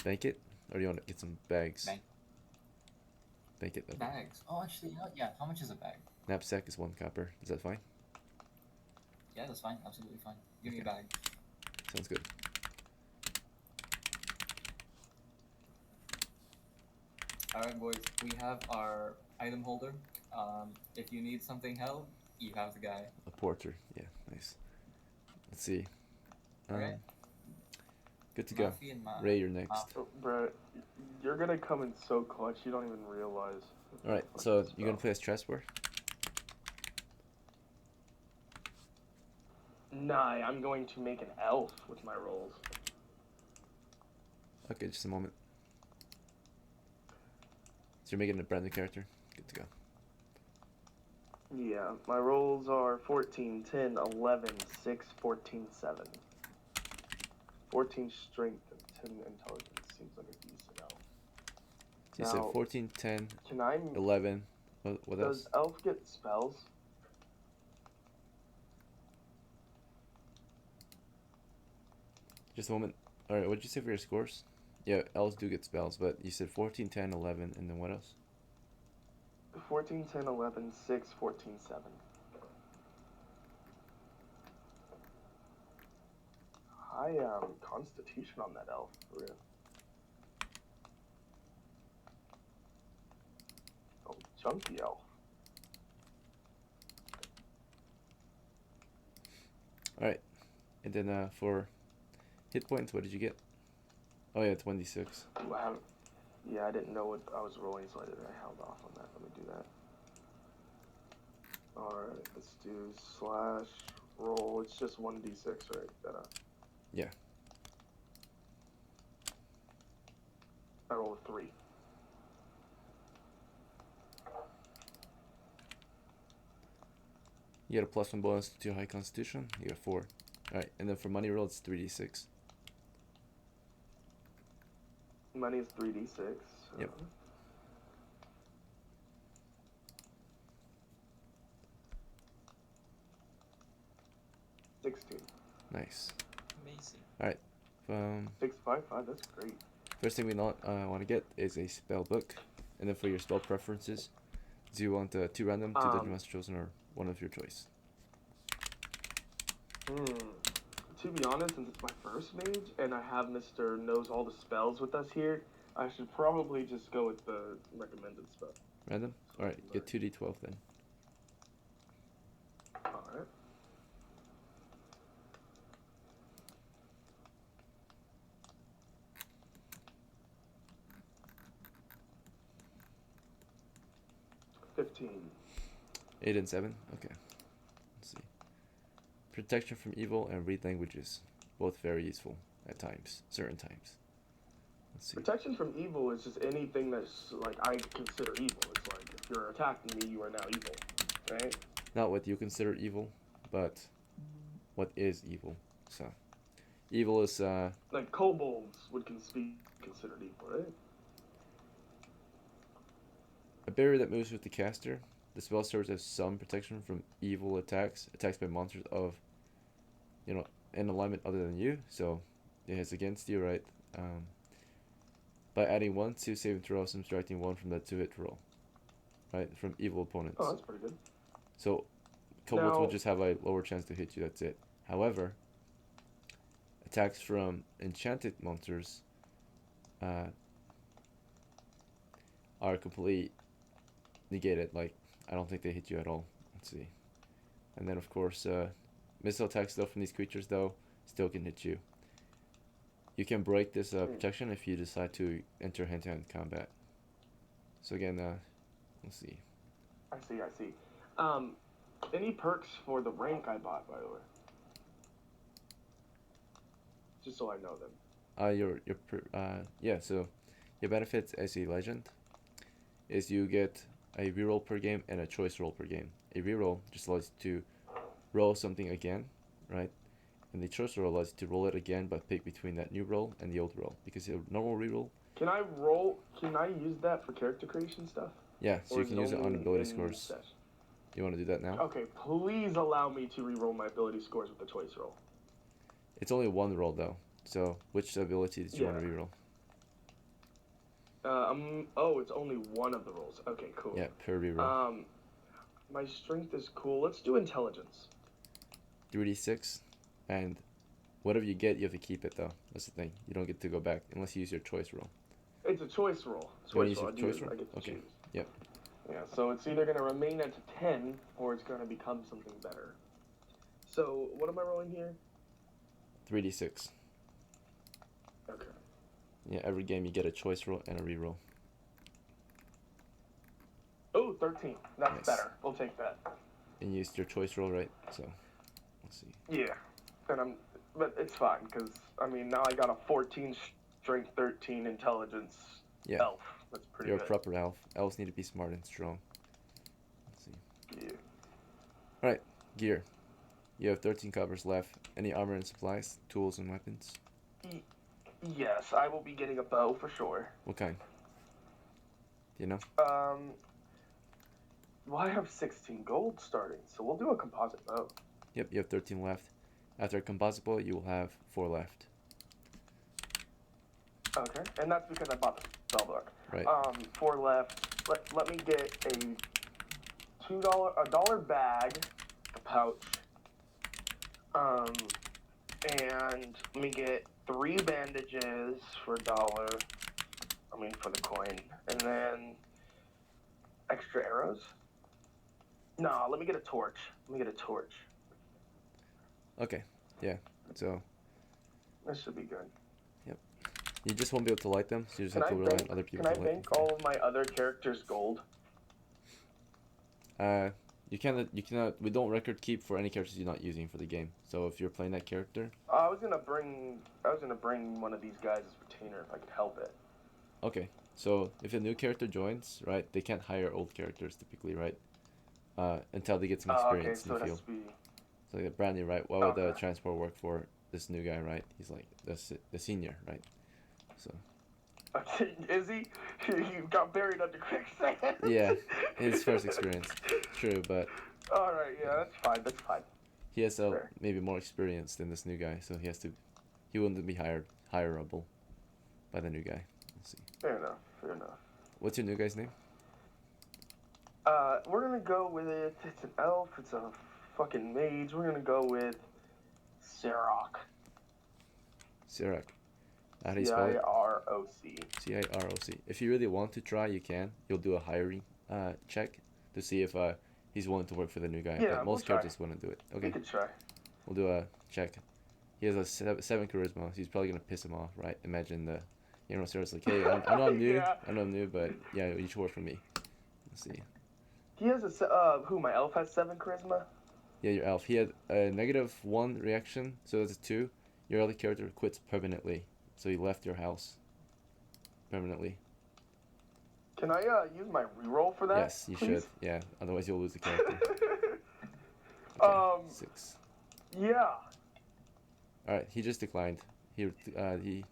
Speaker 2: Bank it? Or do you want to get some bags?
Speaker 7: Bank.
Speaker 2: Bank it. Okay.
Speaker 7: Bags. Oh, actually, you know what? Yeah, how much is a bag?
Speaker 2: Knapsack is 1 copper. Is that fine?
Speaker 7: Yeah, that's fine. Absolutely fine. Give me a
Speaker 2: Okay.
Speaker 7: bag.
Speaker 2: Sounds good.
Speaker 7: Alright, boys. We have our item holder. If you need something held, you have the guy.
Speaker 2: A porter. Yeah, nice. Let's see.
Speaker 7: Alright.
Speaker 2: Good to go.
Speaker 7: MAFI and MAHU.
Speaker 2: Ray, you're next.
Speaker 3: Oh, bro, you're gonna come in so clutch, you don't even realize.
Speaker 2: Alright, so you're gonna play as Trespor?
Speaker 3: Nah, I'm going to make an elf with my rolls.
Speaker 2: Okay, just a moment. So you're making a brand new character? Good to go.
Speaker 3: Yeah, my rolls are 14, 10, 11, 6, 14, 7. 14 strength and 10 intelligence seems like a decent elf.
Speaker 2: So you said 14, 10,
Speaker 3: Can I...
Speaker 2: 11. What else?
Speaker 3: Does elf get spells?
Speaker 2: Just a moment. Alright, what did you say for your scores? Yeah, elves do get spells, but you said 14, 10, 11, and then what else?
Speaker 3: 14, 10, 11, 6, 14, 7. High constitution on that elf, for real. Oh, chunky elf.
Speaker 2: Alright. And then for hit points, what did you get? Oh yeah, 26.
Speaker 3: Wow. Yeah, I didn't know what I was rolling, so I held off on that. Let me do that. Alright, let's do slash roll. It's just 1d6, right?
Speaker 2: Yeah.
Speaker 3: I roll a 3.
Speaker 2: You get a +1 bonus to your high constitution. You got 4. Alright, and then for money roll, it's 3d6.
Speaker 3: Money is 3d6.
Speaker 2: Yep.
Speaker 3: 16.
Speaker 2: Nice.
Speaker 7: Amazing.
Speaker 2: Alright.
Speaker 3: 655, that's great.
Speaker 2: First thing we want to get is a spell book. And then for your spell preferences, do you want 2 random, 2 Dungeon Master chosen, or one of your choice?
Speaker 3: To be honest, since it's my first mage, and I have Mr. Knows all the spells with us here, I should probably just go with the recommended spell.
Speaker 2: Random? Alright, get 2d12 then.
Speaker 3: Alright. $15.
Speaker 2: 8 and 7? Okay. Let's see. protection from evil, and read languages. Both very useful at times, certain times. Let's see.
Speaker 3: Protection from evil is just anything that's like I consider evil. It's like if you're attacking me, you are now evil, right?
Speaker 2: Not what you consider evil, but what is evil. So, evil is
Speaker 3: like kobolds would be considered evil, right?
Speaker 2: a barrier that moves with the caster. The spell serves as some protection from evil attacks by monsters of, in alignment other than you. So, it is against you, right? By adding 1 to saving throw, subtracting 1 from that 2-hit roll, right? From evil opponents.
Speaker 3: Oh, that's pretty good.
Speaker 2: So, kobolds will
Speaker 3: Now-
Speaker 2: just have a lower chance to hit you. That's it. However, attacks from enchanted monsters are completely negated. Like, I don't think they hit you at all. Let's see. And then, of course, missile attacks though from these creatures though still can hit you. You can break this protection if you decide to enter hand-to-hand combat. So again, let's see.
Speaker 3: I see. Any perks for the rank I bought, by the way? Just so I know them.
Speaker 2: Yeah. So your benefits as a legend is you get a reroll per game and a choice roll per game. A reroll just allows you to roll something again, right? And the choice roll allows you to roll it again, but pick between that new roll and the old roll. Because a normal reroll.
Speaker 3: Can I use that for character creation stuff?
Speaker 2: Yeah, so
Speaker 3: Or
Speaker 2: you
Speaker 3: is
Speaker 2: can
Speaker 3: it
Speaker 2: use it on
Speaker 3: only
Speaker 2: ability
Speaker 3: in
Speaker 2: scores.
Speaker 3: session?
Speaker 2: You want to do that now?
Speaker 3: Okay, please allow me to reroll my ability scores with the choice roll.
Speaker 2: It's only one roll though. So which ability did you want to reroll?
Speaker 3: Oh, it's only one of the rolls. Okay, cool.
Speaker 2: Yeah, per reroll.
Speaker 3: My strength is cool. Let's do intelligence.
Speaker 2: 3d6, and whatever you get, you have to keep it though. That's the thing. You don't get to go back unless you use your choice roll.
Speaker 3: It's a choice roll.
Speaker 2: You wanna use your choice roll?
Speaker 3: I get to
Speaker 2: Okay.
Speaker 3: choose.
Speaker 2: Yep.
Speaker 3: Yeah, so it's either going to remain at 10 or it's going to become something better. So, what am I rolling here?
Speaker 2: 3d6.
Speaker 3: Okay.
Speaker 2: Yeah, every game you get a choice roll and a reroll.
Speaker 3: Oh, 13. That's
Speaker 2: Nice.
Speaker 3: better. We'll take that.
Speaker 2: And you used your choice roll, right? So, let's see.
Speaker 3: Yeah. But it's fine, because, now I got a 14 strength, 13 intelligence
Speaker 2: Yeah.
Speaker 3: elf. That's pretty
Speaker 2: You're a
Speaker 3: good.
Speaker 2: proper elf. Elves need to be smart and strong. Let's see.
Speaker 3: Yeah.
Speaker 2: Alright, gear. You have 13 coppers left. Any armor and supplies, tools and weapons?
Speaker 3: Yes, I will be getting a bow for sure.
Speaker 2: What kind? Do you know?
Speaker 3: Well, I have 16 gold starting, so we'll do a composite bow.
Speaker 2: Yep, you have 13 left. After a composite bow, you will have 4 left.
Speaker 3: Okay, and that's because I bought the spellbook.
Speaker 2: Right.
Speaker 3: 4 left. Let me get a $1 bag, a pouch. And let me get 3 bandages for $1. For the coin, and then extra arrows. No, let me get a torch.
Speaker 2: Okay, yeah. So,
Speaker 3: This should be good.
Speaker 2: you just won't be able to light them, so you just
Speaker 3: Can
Speaker 2: have
Speaker 3: I
Speaker 2: to rely
Speaker 3: bank?
Speaker 2: on other people
Speaker 3: Can I
Speaker 2: to light them.
Speaker 3: bank all of my other characters' gold?
Speaker 2: You cannot, we don't record keep for any characters you're not using for the game. So if you're playing that character.
Speaker 3: I was gonna bring one of these guys as retainer if I could help it.
Speaker 2: Okay, so if a new character joins, right, they can't hire old characters typically, right? Until they get some experience
Speaker 3: so
Speaker 2: in the
Speaker 3: it
Speaker 2: field.
Speaker 3: has to be.
Speaker 2: So like brand new, right? Why would the
Speaker 3: Okay.
Speaker 2: transport work for this new guy, right? He's like the senior, right? So
Speaker 3: Is he? He got buried under quicksand.
Speaker 2: yeah, his first experience. True, but
Speaker 3: All right, yeah, that's fine.
Speaker 2: he has
Speaker 3: Fair.
Speaker 2: maybe more experience than this new guy, so he wouldn't be hireable by the new guy. Let's see.
Speaker 3: Fair enough.
Speaker 2: What's your new guy's name?
Speaker 3: We're gonna go with it. It's an elf. It's a fucking mage. We're gonna go with CIROC.
Speaker 2: CIROC. How do you spell it?
Speaker 3: CIROC.
Speaker 2: CIROC. If you really want to try, you can. You'll do a hiring check to see if he's willing to work for the new guy.
Speaker 3: Yeah,
Speaker 2: But
Speaker 3: we'll
Speaker 2: most
Speaker 3: try.
Speaker 2: characters wouldn't do it.
Speaker 3: We
Speaker 2: Okay,
Speaker 3: could try.
Speaker 2: we'll do a check. He has a 7 charisma. So he's probably gonna piss him off, right? Imagine CIROC's like, hey, I know I'm new.
Speaker 3: Yeah.
Speaker 2: I know I'm new, but yeah, you should work for me. Let's see.
Speaker 3: He has my elf has 7 charisma.
Speaker 2: Yeah, your elf. He had a -1 reaction, so that's a 2. Your other character quits permanently, so he left your house permanently.
Speaker 3: Can I use my reroll for that?
Speaker 2: Yes, you
Speaker 3: please?
Speaker 2: should. Yeah, otherwise you'll lose the character. Okay, 6.
Speaker 3: Yeah.
Speaker 2: All right, he just declined. He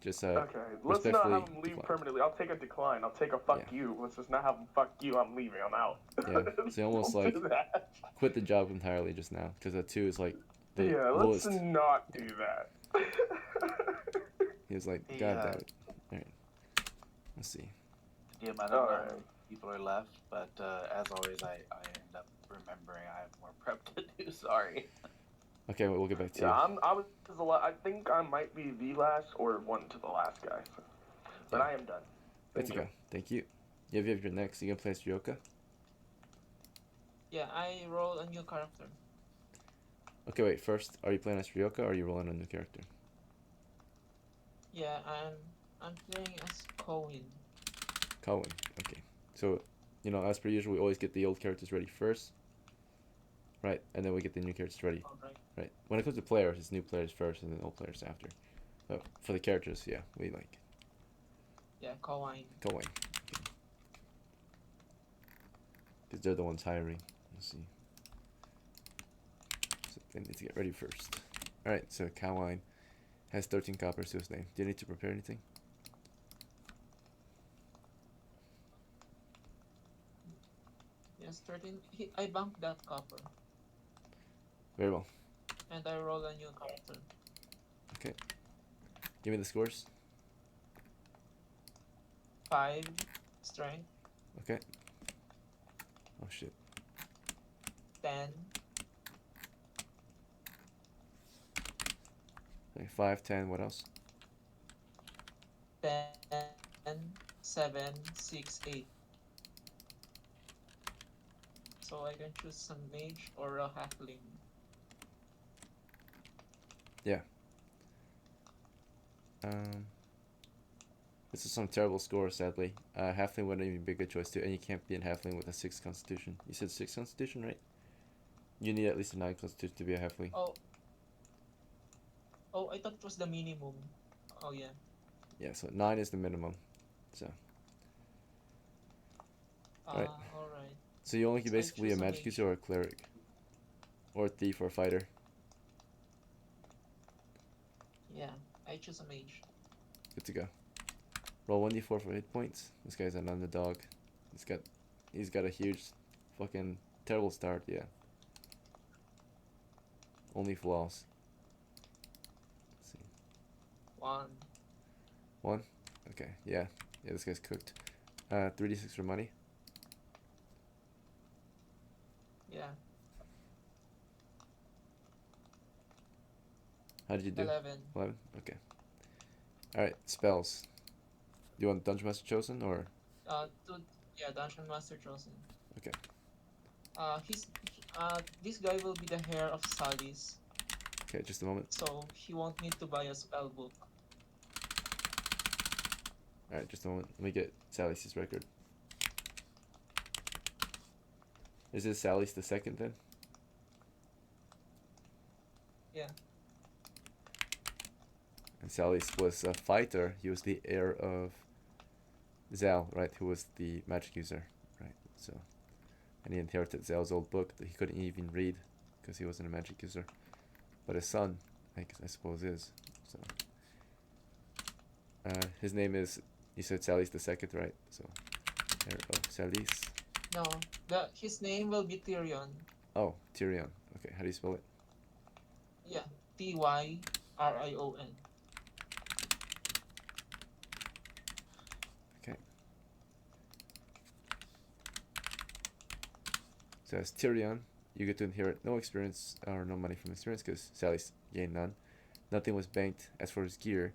Speaker 2: just
Speaker 3: Okay, let's not
Speaker 2: respectfully
Speaker 3: have him leave
Speaker 2: declined.
Speaker 3: permanently. I'll take a decline. I'll take a fuck
Speaker 2: Yeah.
Speaker 3: you. Let's just not have him fuck you. I'm leaving. I'm out.
Speaker 2: Yeah, so he almost
Speaker 3: Don't
Speaker 2: like
Speaker 3: do that.
Speaker 2: quit the job entirely just now because a 2 is like the
Speaker 3: Yeah,
Speaker 2: lowest.
Speaker 3: let's not do that.
Speaker 2: He was like,
Speaker 4: Hey,
Speaker 2: God damn it. All right, let's see.
Speaker 4: Yeah, I don't know how
Speaker 3: Alright.
Speaker 4: many people are left, but as always, I end up remembering I have more prep to do. Sorry.
Speaker 2: Okay, we'll get back to you.
Speaker 3: I think I might be the last or one to the last guy. But
Speaker 2: Yeah.
Speaker 3: I am done.
Speaker 2: Good to go. Thank you. If you have your next, you can play as Ryoka.
Speaker 8: Yeah, I roll a new character.
Speaker 2: Okay, wait. First, are you playing as Ryoka or are you rolling a new character?
Speaker 8: Yeah, I'm playing as CAUWINE.
Speaker 2: CAUWINE. Okay. So, you know, as per usual, we always get the old characters ready first. Right, and then we get the new characters ready.
Speaker 8: Alright.
Speaker 2: Right. When it comes to players, it's new players first and then old players after. But for the characters, yeah, we like
Speaker 8: Yeah, CAUWINE.
Speaker 2: CAUWINE. Because they're the ones hiring. Let's see. So they need to get ready first. Alright, so CAUWINE has 13 coppers to his name. Do you need to prepare anything?
Speaker 8: Yes, 13. I banked that copper.
Speaker 2: Very well.
Speaker 8: And I roll a new character.
Speaker 2: Okay. Give me the scores.
Speaker 8: 5 strength,
Speaker 2: Okay. Oh shit.
Speaker 8: 10,
Speaker 2: Okay, 5, 10, what else?
Speaker 8: 10, 7, 6, 8. So I can choose some mage or a halfling.
Speaker 2: Yeah. This is some terrible score, sadly. Halfling wouldn't even be a good choice too, and you can't be a halfling with a 6 constitution. You said 6 constitution, right? You need at least a 9 constitution to be a halfling.
Speaker 8: Oh, I thought it was the minimum. Oh yeah.
Speaker 2: Yeah, so 9 is the minimum. So. Alright.
Speaker 8: Alright.
Speaker 2: So you only
Speaker 8: So I
Speaker 2: basically a
Speaker 8: choose a
Speaker 2: magic
Speaker 8: mage.
Speaker 2: user or a cleric. Or a thief or a fighter.
Speaker 8: Yeah, I choose a mage.
Speaker 2: Good to go. Roll 1d4 for hit points. This guy's an underdog. He's got a huge fucking terrible start, yeah. Only flaws. Let's see.
Speaker 8: 1.
Speaker 2: 1? Okay, yeah. Yeah, this guy's cooked. 3d6 for money.
Speaker 8: Yeah.
Speaker 2: How did you do?
Speaker 8: 11.
Speaker 2: 11? Okay. Alright, spells. Do you want Dungeon Master Chosen or?
Speaker 8: Yeah, Dungeon Master Chosen.
Speaker 2: Okay.
Speaker 8: This guy will be the heir of Salis,
Speaker 2: Okay, just a moment.
Speaker 8: so he won't need to buy a spell book.
Speaker 2: Alright, just a moment. Let me get Sally's record. Is this Sally's the second then?
Speaker 8: Yeah.
Speaker 2: And Sally's was a fighter. He was the heir of Zal, right? Who was the magic user, right? So, and he inherited Zal's old book that he couldn't even read because he wasn't a magic user. But his son, I suppose, is. So, his name is. You said Sally's the second, right? So, heir of Sally's.
Speaker 8: No, his name will be TYRION.
Speaker 2: Oh, Tyrion. Okay, how do you spell it?
Speaker 8: Yeah, TYRION.
Speaker 2: Okay. So as Tyrion, you get to inherit no experience or no money from experience because Sally's gained none. Nothing was banked. As for his gear,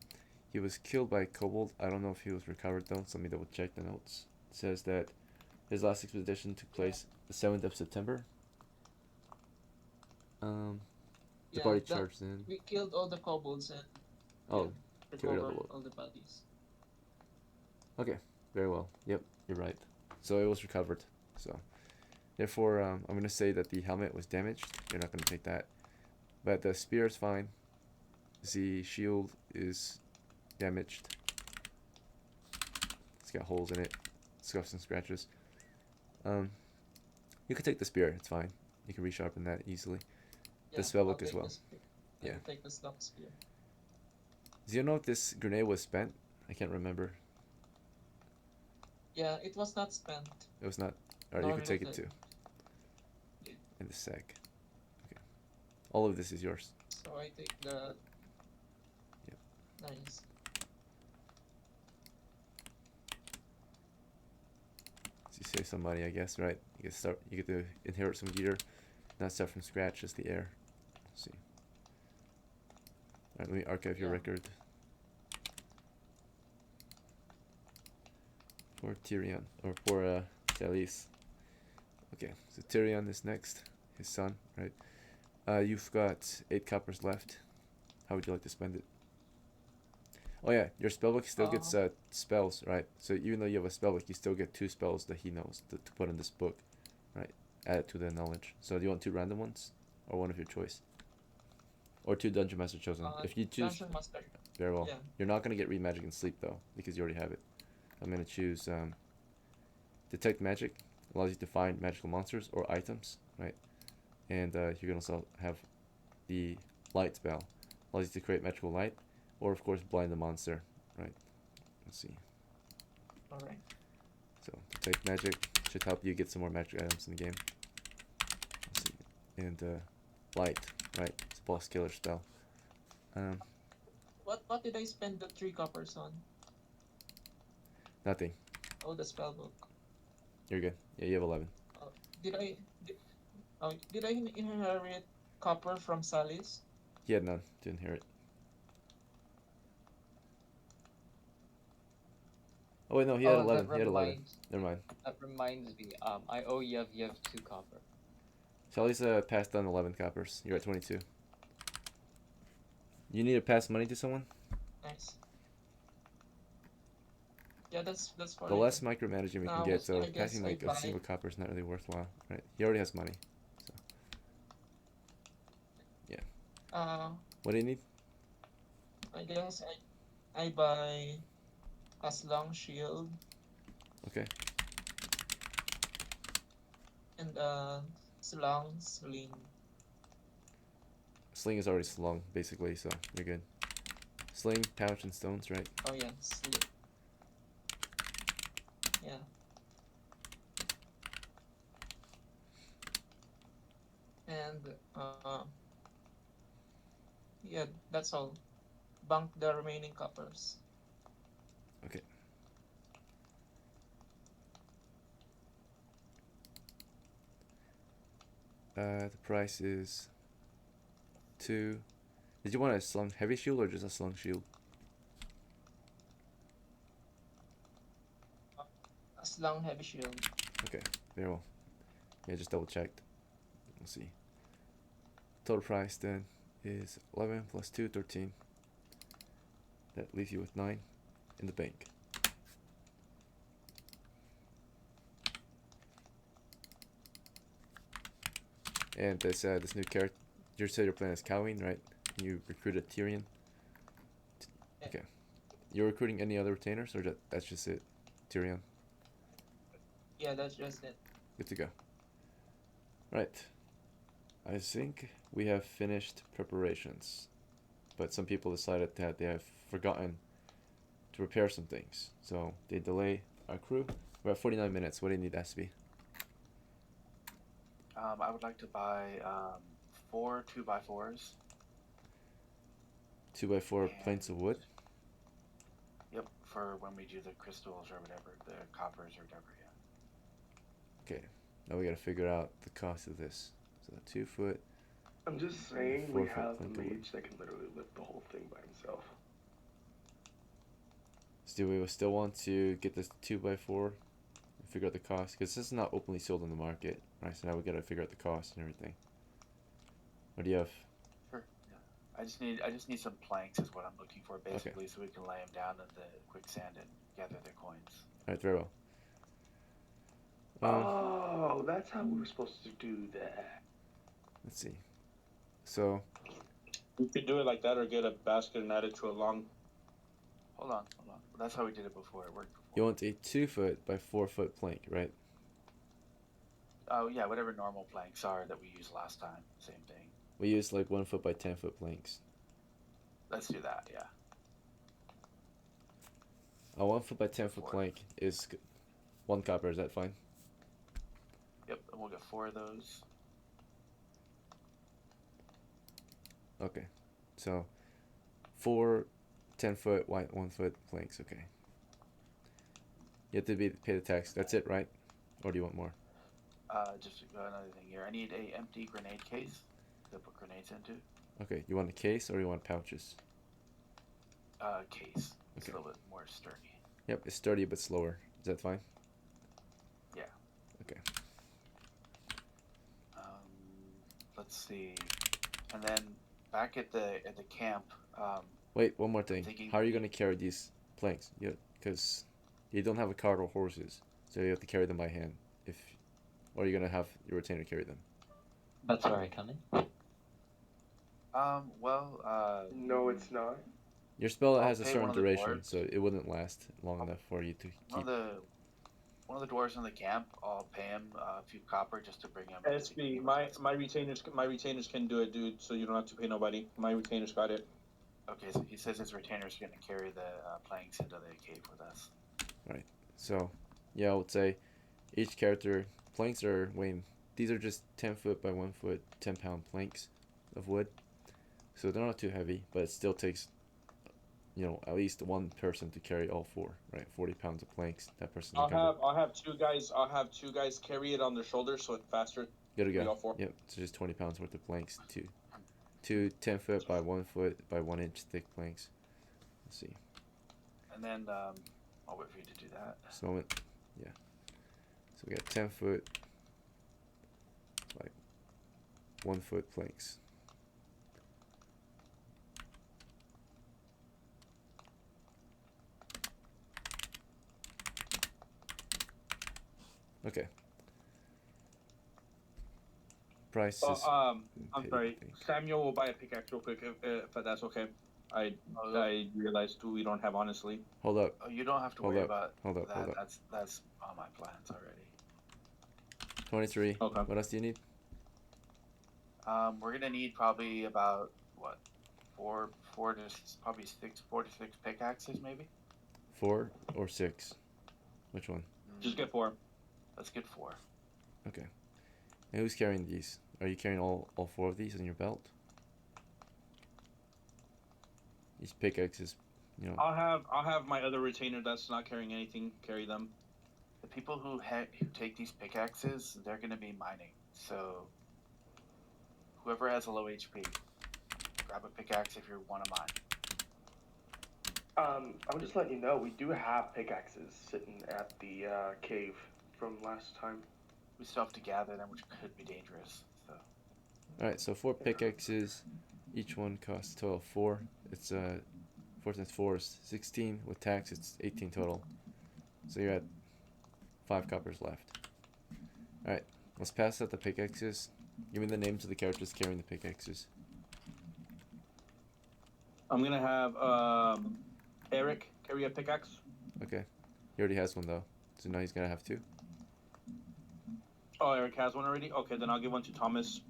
Speaker 2: he was killed by a kobold. I don't know if he was recovered though, so let me double check the notes. It says that his last expedition took place the 7th of September. The party charged in.
Speaker 8: We killed all the kobolds and
Speaker 2: Oh, killed all
Speaker 8: recovered
Speaker 2: the-
Speaker 8: all the bodies.
Speaker 2: Okay, very well. Yep, you're right. So it was recovered. So Therefore, I'm going to say that the helmet was damaged. You're not going to take that. But the spear is fine. The shield is damaged. It's got holes in it. Scuffs and scratches. You can take the spear. It's fine. You can resharpen that easily. The spellbook as well. Yeah.
Speaker 8: I'll take the stock spear.
Speaker 2: Do you know if this grenade was spent? I can't remember.
Speaker 8: Yeah, it was not spent.
Speaker 2: It was not. Alright, you
Speaker 8: Nor
Speaker 2: can take it
Speaker 8: looted.
Speaker 2: too. In the sack. Okay. All of this is yours.
Speaker 8: So I take the.
Speaker 2: Yep.
Speaker 8: Nice.
Speaker 2: So you save some money, I guess, right? You get to inherit some gear, not start from scratch, just the air. Let's see. Alright, let me archive your
Speaker 8: Yeah.
Speaker 2: record. For TYRION, or for Talis. Okay, so TYRION is next. His son, right? You've got 8 coppers left. How would you like to spend it? Oh yeah, your spellbook still gets spells, right? So even though you have a spellbook, you still get 2 spells that he knows to put in this book, right? Add it to the knowledge. So do you want 2 random ones, or one of your choice, or 2 dungeon master chosen? If you choose,
Speaker 8: Dungeon Master.
Speaker 2: very well.
Speaker 8: Yeah.
Speaker 2: You're not gonna get read magic and sleep though, because you already have it. I'm gonna choose detect magic. Allows you to find magical monsters or items, right? And you're gonna also have the light spell. Allows you to create magical light, or of course blind the monster, right? Let's see.
Speaker 8: Alright.
Speaker 2: So detect magic should help you get some more magic items in the game. Let's see. And light, right? It's a boss killer spell.
Speaker 8: What did I spend the 3 coppers on?
Speaker 2: Nothing.
Speaker 8: Oh, the spellbook.
Speaker 2: You're good. Yeah, you have 11.
Speaker 8: Did I inherit copper from Salis?
Speaker 2: He had none to inherit. Oh wait, no, he had 11. He had 11. Never mind.
Speaker 7: That reminds me. I owe Yev 2 copper.
Speaker 2: Sally's passed on 11 coppers. You're at 22. You need to pass money to someone?
Speaker 8: Nice. Yeah, that's fine.
Speaker 2: The less micromanaging we can get, so
Speaker 8: I guess
Speaker 2: passing
Speaker 8: I
Speaker 2: like a
Speaker 8: buy-
Speaker 2: single copper is not really worthwhile, right? He already has money. So what do you need?
Speaker 8: I guess I buy a slung shield
Speaker 2: Okay.
Speaker 8: and a slung sling.
Speaker 2: Sling is already slung, basically, so you're good. Sling, pouch, and stones, right?
Speaker 8: Oh yeah, sling. Yeah. And yeah, that's all. Bank the remaining coppers.
Speaker 2: Okay. The price is 2. Did you want a slung heavy shield or just a slung shield?
Speaker 8: A slung heavy shield.
Speaker 2: Okay, very well. Yeah, just double checked. Let's see. Total price then is 11 plus 2, 13. That leaves you with 9 in the bank. And this new character, you said you're playing as CAUWINE, right? You recruited TYRION. Okay. You're recruiting any other retainers, or that's just it? TYRION.
Speaker 8: Yeah, that's just it.
Speaker 2: Good to go. Right. I think we have finished preparations, but some people decided that they have forgotten to prepare some things, so they delay our crew. We're at 49 minutes. What do you need, SB?
Speaker 4: I would like to buy 4 2x4s.
Speaker 2: 2x4
Speaker 4: And-
Speaker 2: planks of wood.
Speaker 4: Yep, for when we do the crystals or whatever, the coppers or whatever. Yeah.
Speaker 2: Okay. Now we gotta figure out the cost of this. So 2 foot.
Speaker 3: I'm just saying
Speaker 2: 4
Speaker 3: we
Speaker 2: foot
Speaker 3: have a
Speaker 2: plank of wood.
Speaker 3: mage that can literally lift the whole thing by himself.
Speaker 2: So do we still want to get this 2x4 and figure out the cost? Because this is not openly sold in the market, right? So now we gotta figure out the cost and everything. What do you have?
Speaker 4: Sure. Yeah. I just need some planks is what I'm looking for basically, so we can lay them down in the quicksand and gather their coins.
Speaker 2: Alright, very well.
Speaker 3: Oh, that's how we were supposed to do that.
Speaker 2: Let's see. So
Speaker 1: You could do it like that, or get a basket and add it to a long.
Speaker 4: Hold on. That's how we did it before. It worked before.
Speaker 2: you want a 2-foot by 4-foot plank, right?
Speaker 4: Oh yeah, whatever normal planks are that we used last time. Same thing.
Speaker 2: We use like 1-foot by 10-foot planks.
Speaker 4: Let's do that. Yeah.
Speaker 2: A 1-foot by 10-foot plank is 1 copper. Is that fine?
Speaker 4: Yep. And we'll get 4 of those.
Speaker 2: Okay. So 4 10-foot 1-foot planks. Okay. You have to pay the tax. That's it, right? Or do you want more?
Speaker 4: Just another thing here. I need a empty grenade case to put grenades into.
Speaker 2: Okay. You want a case or you want pouches?
Speaker 4: Case. It's
Speaker 2: Okay.
Speaker 4: a little bit more sturdy.
Speaker 2: Yep. It's sturdy but slower. Is that fine?
Speaker 4: Yeah.
Speaker 2: Okay.
Speaker 4: Let's see. And then back at the camp.
Speaker 2: Wait. One more thing.
Speaker 4: Thinking-
Speaker 2: How are you gonna carry these planks? Yeah. Because you don't have a cart or horses, so you have to carry them by hand. Or you're gonna have your retainer carry them.
Speaker 7: That's where I come in.
Speaker 4: Well.
Speaker 3: No, it's not.
Speaker 2: Your spell
Speaker 4: I'll
Speaker 2: has a
Speaker 4: pay
Speaker 2: certain
Speaker 4: one of the
Speaker 2: duration,
Speaker 4: dwarves.
Speaker 2: so it wouldn't last long enough for you to keep.
Speaker 4: One of the dwarves in the camp. I'll pay him a few copper just to bring him.
Speaker 1: SB, my retainers can do it, dude. So you don't have to pay nobody. My retainers got it.
Speaker 4: Okay, so he says his retainer's going to carry the planks into the cave with us.
Speaker 2: So, yeah, I would say each character planks are weighing. These are just 10-foot by 1-foot, 10-pound planks of wood. So they're not too heavy, but it still takes, at least one person to carry all 4, right? 40 pounds of planks. That person.
Speaker 1: I'll have 2 guys. I'll have 2 guys carry it on their shoulders, so it's faster.
Speaker 2: Good to go.
Speaker 1: all 4.
Speaker 2: Yep. So just 20 pounds worth of planks. Two 10-foot by 1-foot by 1-inch thick planks. Let's see.
Speaker 4: And then I'll wait for you to do that.
Speaker 2: Just a moment. Yeah. So we got 10-foot by 1-foot planks. Okay. Price is.
Speaker 1: I'm
Speaker 2: paid,
Speaker 1: sorry.
Speaker 2: I think.
Speaker 1: Samuel will buy a pickaxe real quick if that's okay. I realized we don't have honestly.
Speaker 2: Hold up.
Speaker 4: Oh, you don't have to
Speaker 2: Hold
Speaker 4: worry
Speaker 2: up,
Speaker 4: about
Speaker 2: hold up,
Speaker 4: that.
Speaker 2: hold up.
Speaker 4: That's on my plans already.
Speaker 2: 23.
Speaker 1: Okay.
Speaker 2: What else do you need?
Speaker 4: We're gonna need probably about what, 4 to 6 pickaxes maybe.
Speaker 2: 4 or 6? Which one?
Speaker 1: Just get 4.
Speaker 4: Let's get 4.
Speaker 2: Okay. And who's carrying these? Are you carrying all 4 of these in your belt? These pickaxes,
Speaker 1: I'll have my other retainer that's not carrying anything carry them.
Speaker 4: The people who take these pickaxes, they're gonna be mining. So whoever has a low HP, grab a pickaxe if you're one of mine.
Speaker 3: I'm just letting you know, we do have pickaxes sitting at the cave from last time.
Speaker 4: We still have to gather them, which could be dangerous. So
Speaker 2: Alright, so 4 pickaxes. Each one costs a total of 4. It's 4 times 4 is 16. With tax, it's 18 total. So you're at 5 coppers left. Alright, let's pass out the pickaxes. Give me the names of the characters carrying the pickaxes.
Speaker 1: I'm gonna have Eric carry a pickaxe.
Speaker 2: Okay. He already has one though. So now he's gonna have 2.
Speaker 1: Oh, Eric has one already? Okay, then I'll give one to Thomas.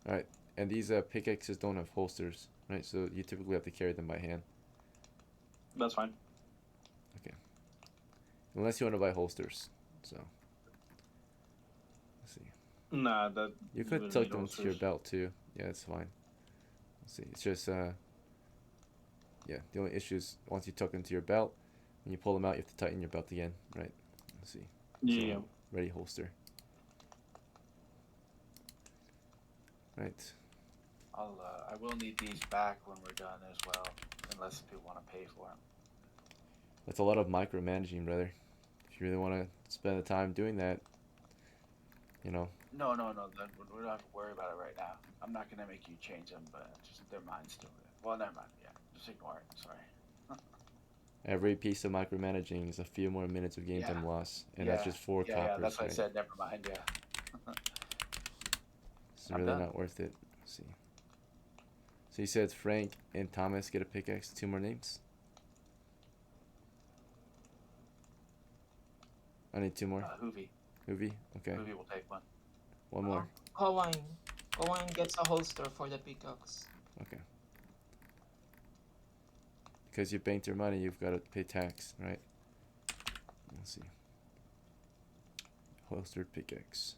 Speaker 2: Alright, and these pickaxes don't have holsters, right? So you typically have to carry them by hand.
Speaker 1: That's fine.
Speaker 2: Unless you want to buy holsters. So, let's see.
Speaker 1: Nah, that
Speaker 2: You could tuck them to your belt too. Yeah, it's fine. Let's see. It's just, yeah, the only issue is once you tuck them to your belt, when you pull them out, you have to tighten your belt again, right? Let's see.
Speaker 1: Yeah.
Speaker 2: So, ready holster. Right.
Speaker 4: I will need these back when we're done as well, unless people want to pay for them.
Speaker 2: That's a lot of micromanaging, brother. If you really want to spend the time doing that,
Speaker 4: No, we don't have to worry about it right now. I'm not gonna make you change them, but just their mind's still there. Well, never mind. Yeah, just ignore it. Sorry.
Speaker 2: Every piece of micromanaging is a few more minutes of game
Speaker 4: Yeah.
Speaker 2: time loss, and that's just 4
Speaker 4: Yeah,
Speaker 2: coppers.
Speaker 4: that's what I
Speaker 2: right?
Speaker 4: said. Never mind. Yeah.
Speaker 2: It's
Speaker 4: I'm
Speaker 2: really
Speaker 4: done.
Speaker 2: not worth it. Let's see. So you said Frank and Thomas get a pickaxe. 2 more names. I need 2 more.
Speaker 4: Hoovy.
Speaker 2: Hoovy. Okay.
Speaker 4: Hoovy will take one.
Speaker 2: 1 more.
Speaker 8: KOWINE. KOWINE gets a holster for the pickaxe.
Speaker 2: Okay. Because you banked your money, you've got to pay tax, right? Let's see. Holstered pickaxe.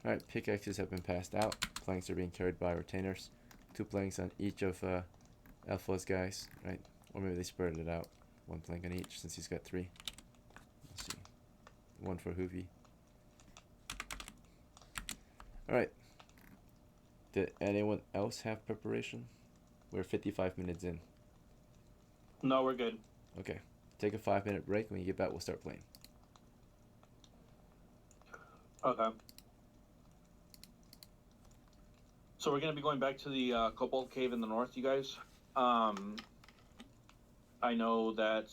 Speaker 2: Alright, pickaxes have been passed out. Planks are being carried by retainers. 2 planks on each of Alpha's guys, right? Or maybe they spread it out. 1 plank on each since he's got 3. Let's see. 1 for Hoovy. Alright. Did anyone else have preparation? We're 55 minutes in.
Speaker 1: No, we're good.
Speaker 2: Okay. Take a 5-minute break. When you get back, we'll start playing.
Speaker 1: Okay. So we're gonna be going back to the Kobold Cave in the north, you guys. I know that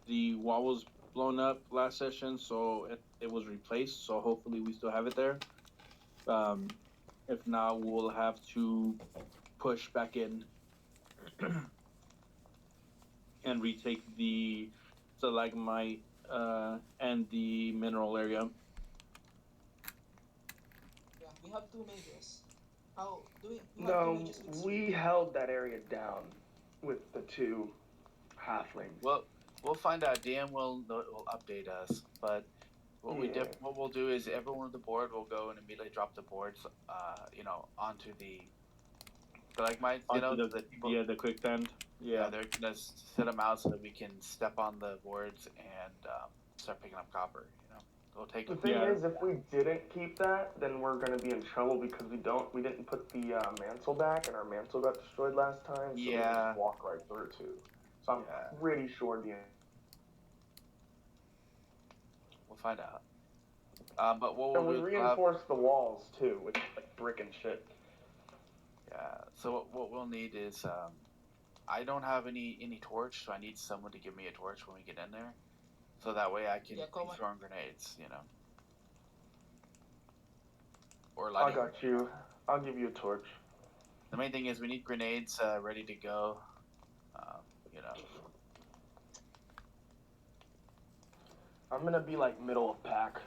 Speaker 1: the wall was blown up last session, so it was replaced. So hopefully we still have it there. If not, we'll have to push back in and retake the stalagmite and the mineral area.
Speaker 8: Yeah, we have 2 mages. How do we have 2
Speaker 3: No,
Speaker 8: mages with
Speaker 3: we
Speaker 8: sleep?
Speaker 3: held that area down with the 2 halflings.
Speaker 4: Well, we'll find out. DM will update us. But what what we'll do is everyone on the board will go and immediately drop the boards, onto the stalagmites.
Speaker 1: Onto
Speaker 4: the people.
Speaker 1: the quicksand.
Speaker 4: Yeah, they're gonna set them out so that we can step on the boards and start picking up copper. We'll take
Speaker 3: The
Speaker 4: it.
Speaker 3: thing is, if we didn't keep that, then we're gonna be in trouble because we didn't put the mantle back, and our mantle got destroyed last time. So we
Speaker 4: Yeah.
Speaker 3: just walk right through too. So I'm
Speaker 4: Yeah.
Speaker 3: pretty sure the.
Speaker 4: We'll find out. But what
Speaker 3: And we
Speaker 4: we'll do,
Speaker 3: reinforced the walls too with like brick and shit.
Speaker 4: yeah. So what we'll need is I don't have any torch, so I need someone to give me a torch when we get in there, so that way I can
Speaker 8: Yeah,
Speaker 4: be throwing grenades. Or
Speaker 3: I
Speaker 4: lighting.
Speaker 3: got you. I'll give you a torch.
Speaker 4: The main thing is we need grenades ready to go.
Speaker 3: I'm gonna be like middle of pack,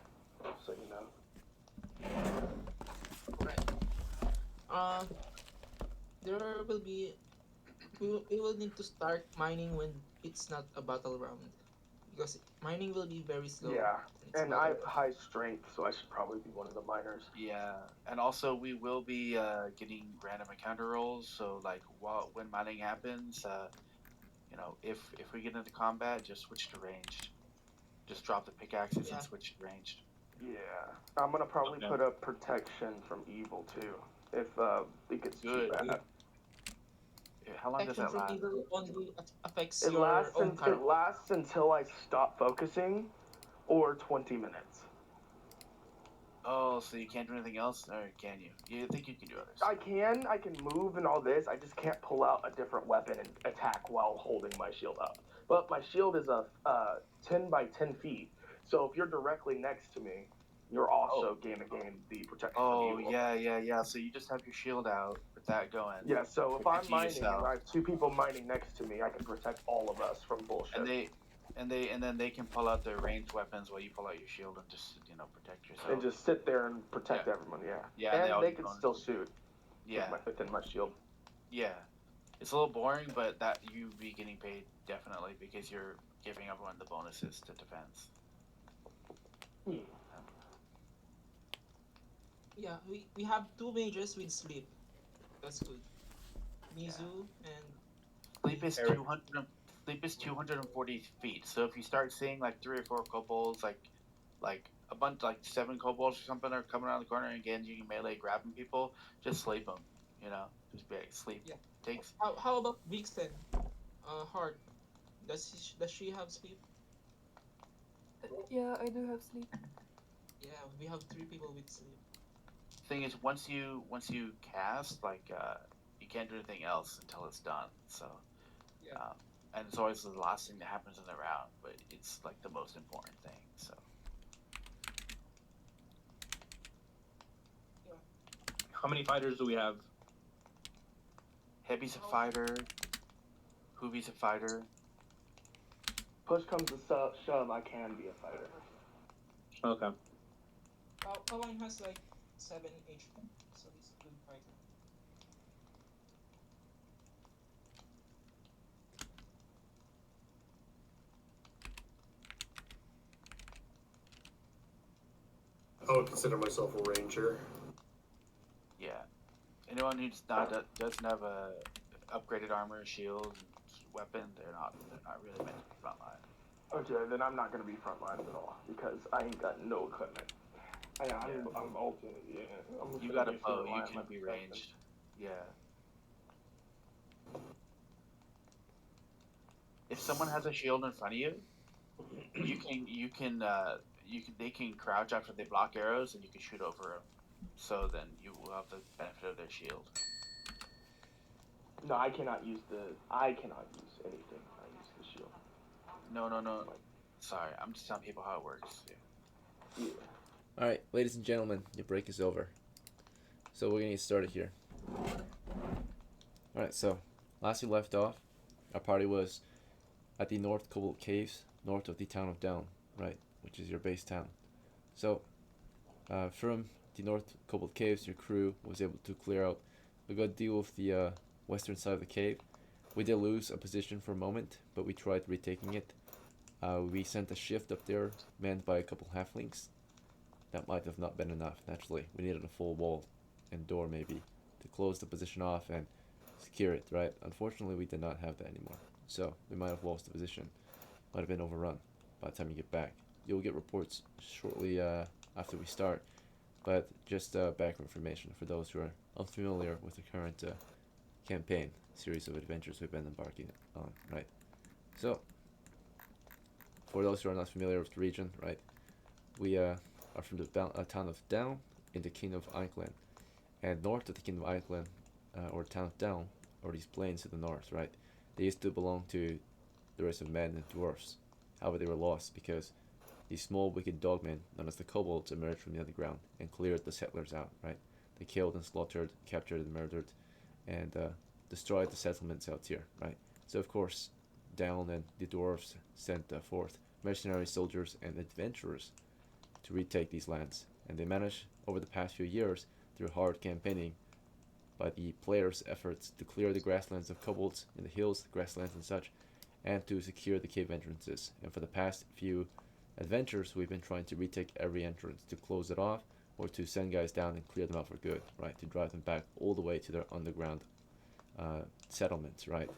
Speaker 3: so you know.
Speaker 8: Right. There will be. We will need to start mining when it's not a battle round, because mining will be very slow.
Speaker 3: Yeah,
Speaker 8: when it's
Speaker 3: and
Speaker 8: battle
Speaker 3: I have
Speaker 8: round.
Speaker 3: high strength, so I should probably be one of the miners.
Speaker 4: Yeah, and also we will be getting random encounter rolls. So like when mining happens, if we get into combat, just switch to ranged. Just drop the pickaxes
Speaker 8: Yeah.
Speaker 4: and switch to ranged.
Speaker 3: Yeah, I'm gonna probably
Speaker 1: Okay.
Speaker 3: put up protection from evil too, if it gets too
Speaker 4: Good.
Speaker 3: bad.
Speaker 4: Yeah, how long does
Speaker 8: Protection
Speaker 4: that
Speaker 8: from
Speaker 4: last?
Speaker 8: evil only affects
Speaker 3: It
Speaker 8: your
Speaker 3: lasts,
Speaker 8: own
Speaker 3: it
Speaker 8: character.
Speaker 3: lasts until I stop focusing, or 20 minutes.
Speaker 4: Oh, so you can't do anything else, or can you? You think you can do others?
Speaker 3: I can move and all this. I just can't pull out a different weapon and attack while holding my shield up. But my shield is a 10 by 10 feet, so if you're directly next to me, you're also gain the protection
Speaker 4: Oh
Speaker 3: from evil.
Speaker 4: yeah. So you just have your shield out with that going.
Speaker 3: Yeah, so if I'm
Speaker 4: Protecting
Speaker 3: mining and
Speaker 4: yourself.
Speaker 3: I have 2 people mining next to me, I can protect all of us from bullshit.
Speaker 4: And then they can pull out their ranged weapons while you pull out your shield and just protect yourself.
Speaker 3: And just sit there and protect everyone, yeah.
Speaker 4: Yeah, and they all
Speaker 3: they
Speaker 4: get
Speaker 3: can
Speaker 4: bonuses.
Speaker 3: still shoot
Speaker 4: Yeah,
Speaker 3: within my shield.
Speaker 4: yeah. It's a little boring, but that you be getting paid definitely because you're giving everyone the bonuses to defense.
Speaker 8: Yeah, we have 2 mages with sleep. That's good. Mizu and
Speaker 4: Sleep is
Speaker 1: Eric.
Speaker 4: 240 feet. So if you start seeing like 3 or 4 kobolds, like a bunch, like 7 kobolds or something are coming around the corner and again you can melee grabbing people, just sleep them. Just be like sleep.
Speaker 8: Yeah.
Speaker 4: Takes.
Speaker 8: how about VIXEN? Heart. Does she have sleep?
Speaker 6: Yeah, I do have sleep.
Speaker 8: Yeah, we have 3 people with sleep.
Speaker 4: thing is, once you cast, like, you can't do anything else until it's done. So,
Speaker 8: Yeah.
Speaker 4: and it's always the last thing that happens in the round, but it's like the most important thing. So,
Speaker 1: How many fighters do we have?
Speaker 4: HEBI's a fighter. HOOVY's a fighter.
Speaker 3: Push comes to shove, I can be a fighter.
Speaker 1: Okay.
Speaker 8: KOWINE has like 7 HP, so he's a good fighter.
Speaker 5: I would consider myself a ranger.
Speaker 4: Yeah. Anyone who doesn't have a upgraded armor, shield, weapon, they're not really meant to be frontline.
Speaker 3: Okay, then I'm not gonna be frontline at all because I ain't got no equipment. I'm alternate, yeah. I'm just
Speaker 4: You
Speaker 3: gonna
Speaker 4: got a
Speaker 3: be
Speaker 4: bow,
Speaker 3: frontline
Speaker 4: you can
Speaker 3: like
Speaker 4: be
Speaker 3: Justin.
Speaker 4: ranged. Yeah. If someone has a shield in front of you, they can crouch after they block arrows, and you can shoot over them. So then you will have the benefit of their shield.
Speaker 3: No, I cannot use anything. I use the shield.
Speaker 4: No. Sorry, I'm just telling people how it works. Yeah.
Speaker 3: Yeah.
Speaker 2: Alright, ladies and gentlemen, your break is over. So we're gonna get started here. Alright, so last we left off, our party was at the North Kobold Caves, north of the town of Down, right, which is your base town. So from the North Kobold Caves, your crew was able to clear out a good deal of the western side of the cave. We did lose a position for a moment, but we tried retaking it. We sent a shift up there, manned by a couple halflings. That might have not been enough, naturally. We needed a full wall and door, maybe, to close the position off and secure it, right? Unfortunately, we did not have that anymore. So, we might have lost the position. Might have been overrun by the time you get back. You'll get reports shortly after we start, but just background information for those who are unfamiliar with the current campaign series of adventures we've been embarking on, right? So, for those who are not familiar with the region, right, we are from the town of Down in the Kingdom of Eichland, and north of the Kingdom of Eichland, or town of Down, or these plains to the north, right, they used to belong to the race of men and dwarfs. However, they were lost because these small wicked dogmen, known as the kobolds, emerged from the underground and cleared the settlers out, right? They killed and slaughtered, captured and murdered, and destroyed the settlements out here, right? So of course, Down and the dwarves sent forth mercenary soldiers and adventurers to retake these lands, and they managed over the past few years through hard campaigning by the players' efforts to clear the grasslands of kobolds in the hills, grasslands and such, and to secure the cave entrances. And for the past few adventures, we've been trying to retake every entrance, to close it off, or to send guys down and clear them out for good, right? To drive them back all the way to their underground settlements, right?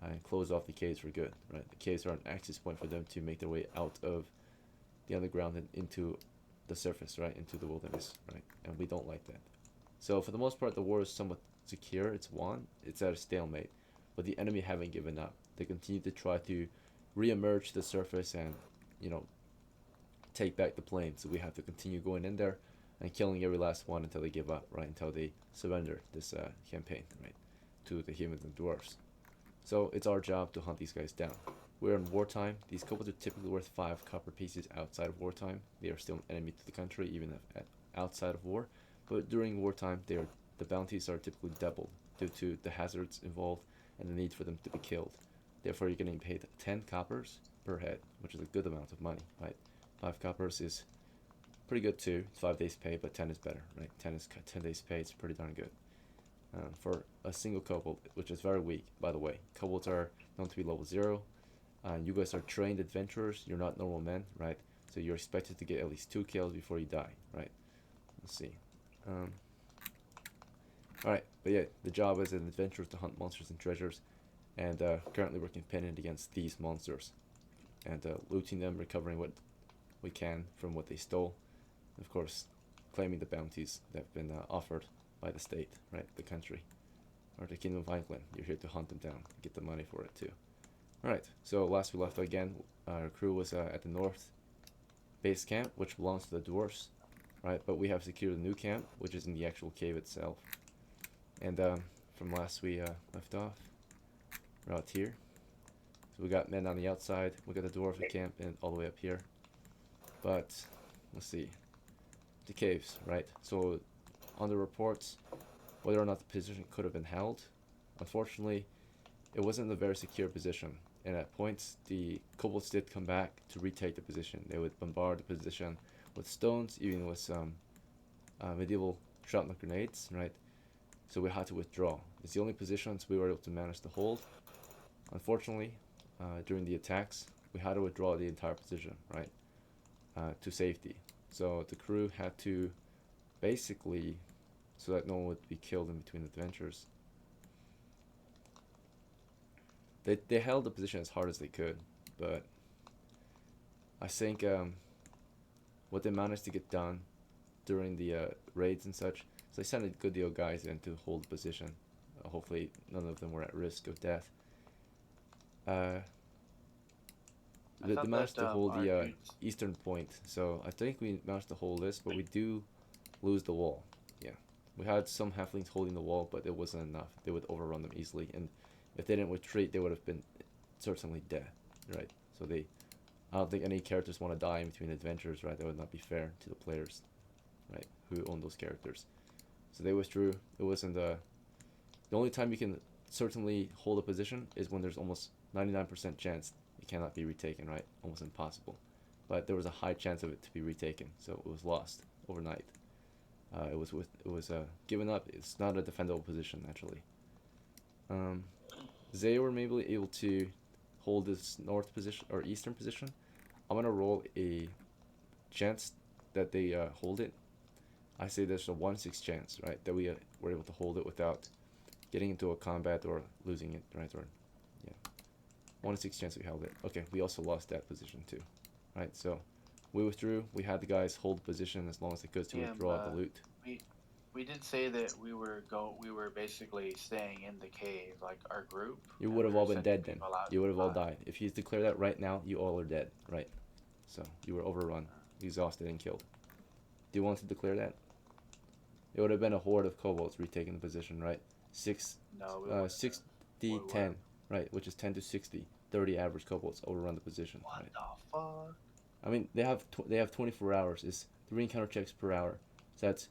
Speaker 2: And close off the caves for good, right? The caves are an access point for them to make their way out of the underground and into the surface, right? Into the wilderness, right? And we don't like that. So for the most part, the war is somewhat secure. It's won. It's at a stalemate. But the enemy haven't given up. They continue to try to re-emerge to the surface and, take back the plains. So we have to continue going in there and killing every last one until they give up, right? Until they surrender this campaign, right? To the humans and dwarves. So it's our job to hunt these guys down. We're in wartime. These kobolds are typically worth 5 copper pieces outside of wartime. They are still an enemy to the country, even if outside of war. But during wartime, the bounties are typically doubled due to the hazards involved and the need for them to be killed. Therefore, you're getting paid 10 coppers per head, which is a good amount of money, right? 5 coppers is pretty good too. It's 5 days pay, but 10 is better, right? 10 days pay. It's pretty darn good. For a single kobold, which is very weak, by the way. Kobolds are known to be level 0. You guys are trained adventurers. You're not normal men, right? So you're expected to get at least 2 kills before you die, right? Let's see. Alright, but yeah, the job as an adventurer is to hunt monsters and treasures, and currently we're contending against these monsters, and looting them, recovering what we can from what they stole, of course, claiming the bounties that have been offered by the state, right, the country, or the Kingdom of Eichland. You're here to hunt them down, get the money for it too. Alright, so last we left again, our crew was at the north base camp, which belongs to the dwarves, right? But we have secured a new camp, which is in the actual cave itself. And from last we left off, we're out here. So we got men on the outside, we got the door of the camp, and all the way up here. But let's see, the caves, right? So on the reports, whether or not the position could have been held, unfortunately, it wasn't a very secure position. And at points, the kobolds did come back to retake the position. They would bombard the position with stones, even with some medieval shrapnel grenades, right? So we had to withdraw. It's the only positions we were able to manage to hold. Unfortunately, during the attacks, we had to withdraw the entire position, right, to safety. So the crew had to basically, so that no one would be killed in between adventures, they held the position as hard as they could, but I think what they managed to get done during the raids and such, so they sent a good deal of guys in to hold the position. Hopefully none of them were at risk of death. They managed to hold the eastern point, so I think we managed to hold this, but we do lose the wall. Yeah, we had some halflings holding the wall, but it wasn't enough. They would overrun them easily, and if they didn't retreat, they would have been certainly dead, right? So I don't think any characters want to die in between adventures, right? That would not be fair to the players, right, who own those characters. So they withdrew. It wasn't the only time you can certainly hold a position is when there's almost 99% chance it cannot be retaken, right? Almost impossible. But there was a high chance of it to be retaken, so it was lost overnight. It was given up. It's not a defendable position actually. They were maybe able to hold this north position or eastern position. I'm gonna roll a chance that they hold it. I say there's a 1/6 chance, right, that we were able to hold it without getting into a combat or losing it, right? Or yeah, 1/6 chance we held it. Okay, we also lost that position too, right? So we withdrew. We had the guys hold the position as long as they could to withdraw the loot.
Speaker 4: We did say that we were basically staying in the cave, like our group.
Speaker 2: You would have all been dead then. You would have all died. If you declare that right now, you all are dead, right? So you were overrun, exhausted, and killed. Do you want to declare that? It would have been a horde of kobolds retaking the position, right? 60-10, right? Which is 10 to 60, 30 average kobolds overrun the position.
Speaker 4: What
Speaker 2: right?
Speaker 4: the fuck?
Speaker 2: I mean, they have 24 hours. It's 3 encounter checks per hour. So that's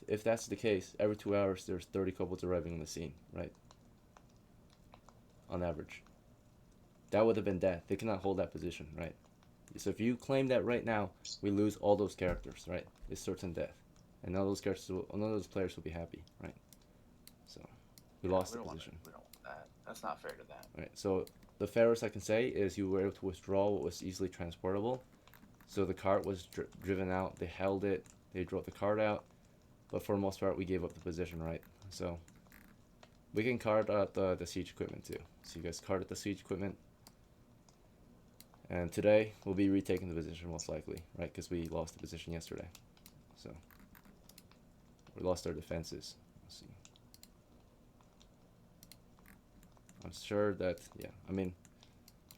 Speaker 2: if that's the case, every 2 hours there's 30 kobolds arriving on the scene, right? On average. That would have been death. They cannot hold that position, right? So if you claim that right now, we lose all those characters, right? It's certain death. And none of those players will be happy, right? So we lost the position.
Speaker 4: We don't want that. That's not fair to them.
Speaker 2: Right. So the fairest I can say is you were able to withdraw what was easily transportable. So the cart was driven out. They held it. They drove the cart out. But for the most part, we gave up the position, right? So we can cart out the siege equipment too. So you guys carted the siege equipment. And today we'll be retaking the position most likely, right? Because we lost the position yesterday. So we lost our defenses. Let's see. I'm sure that, yeah, I mean,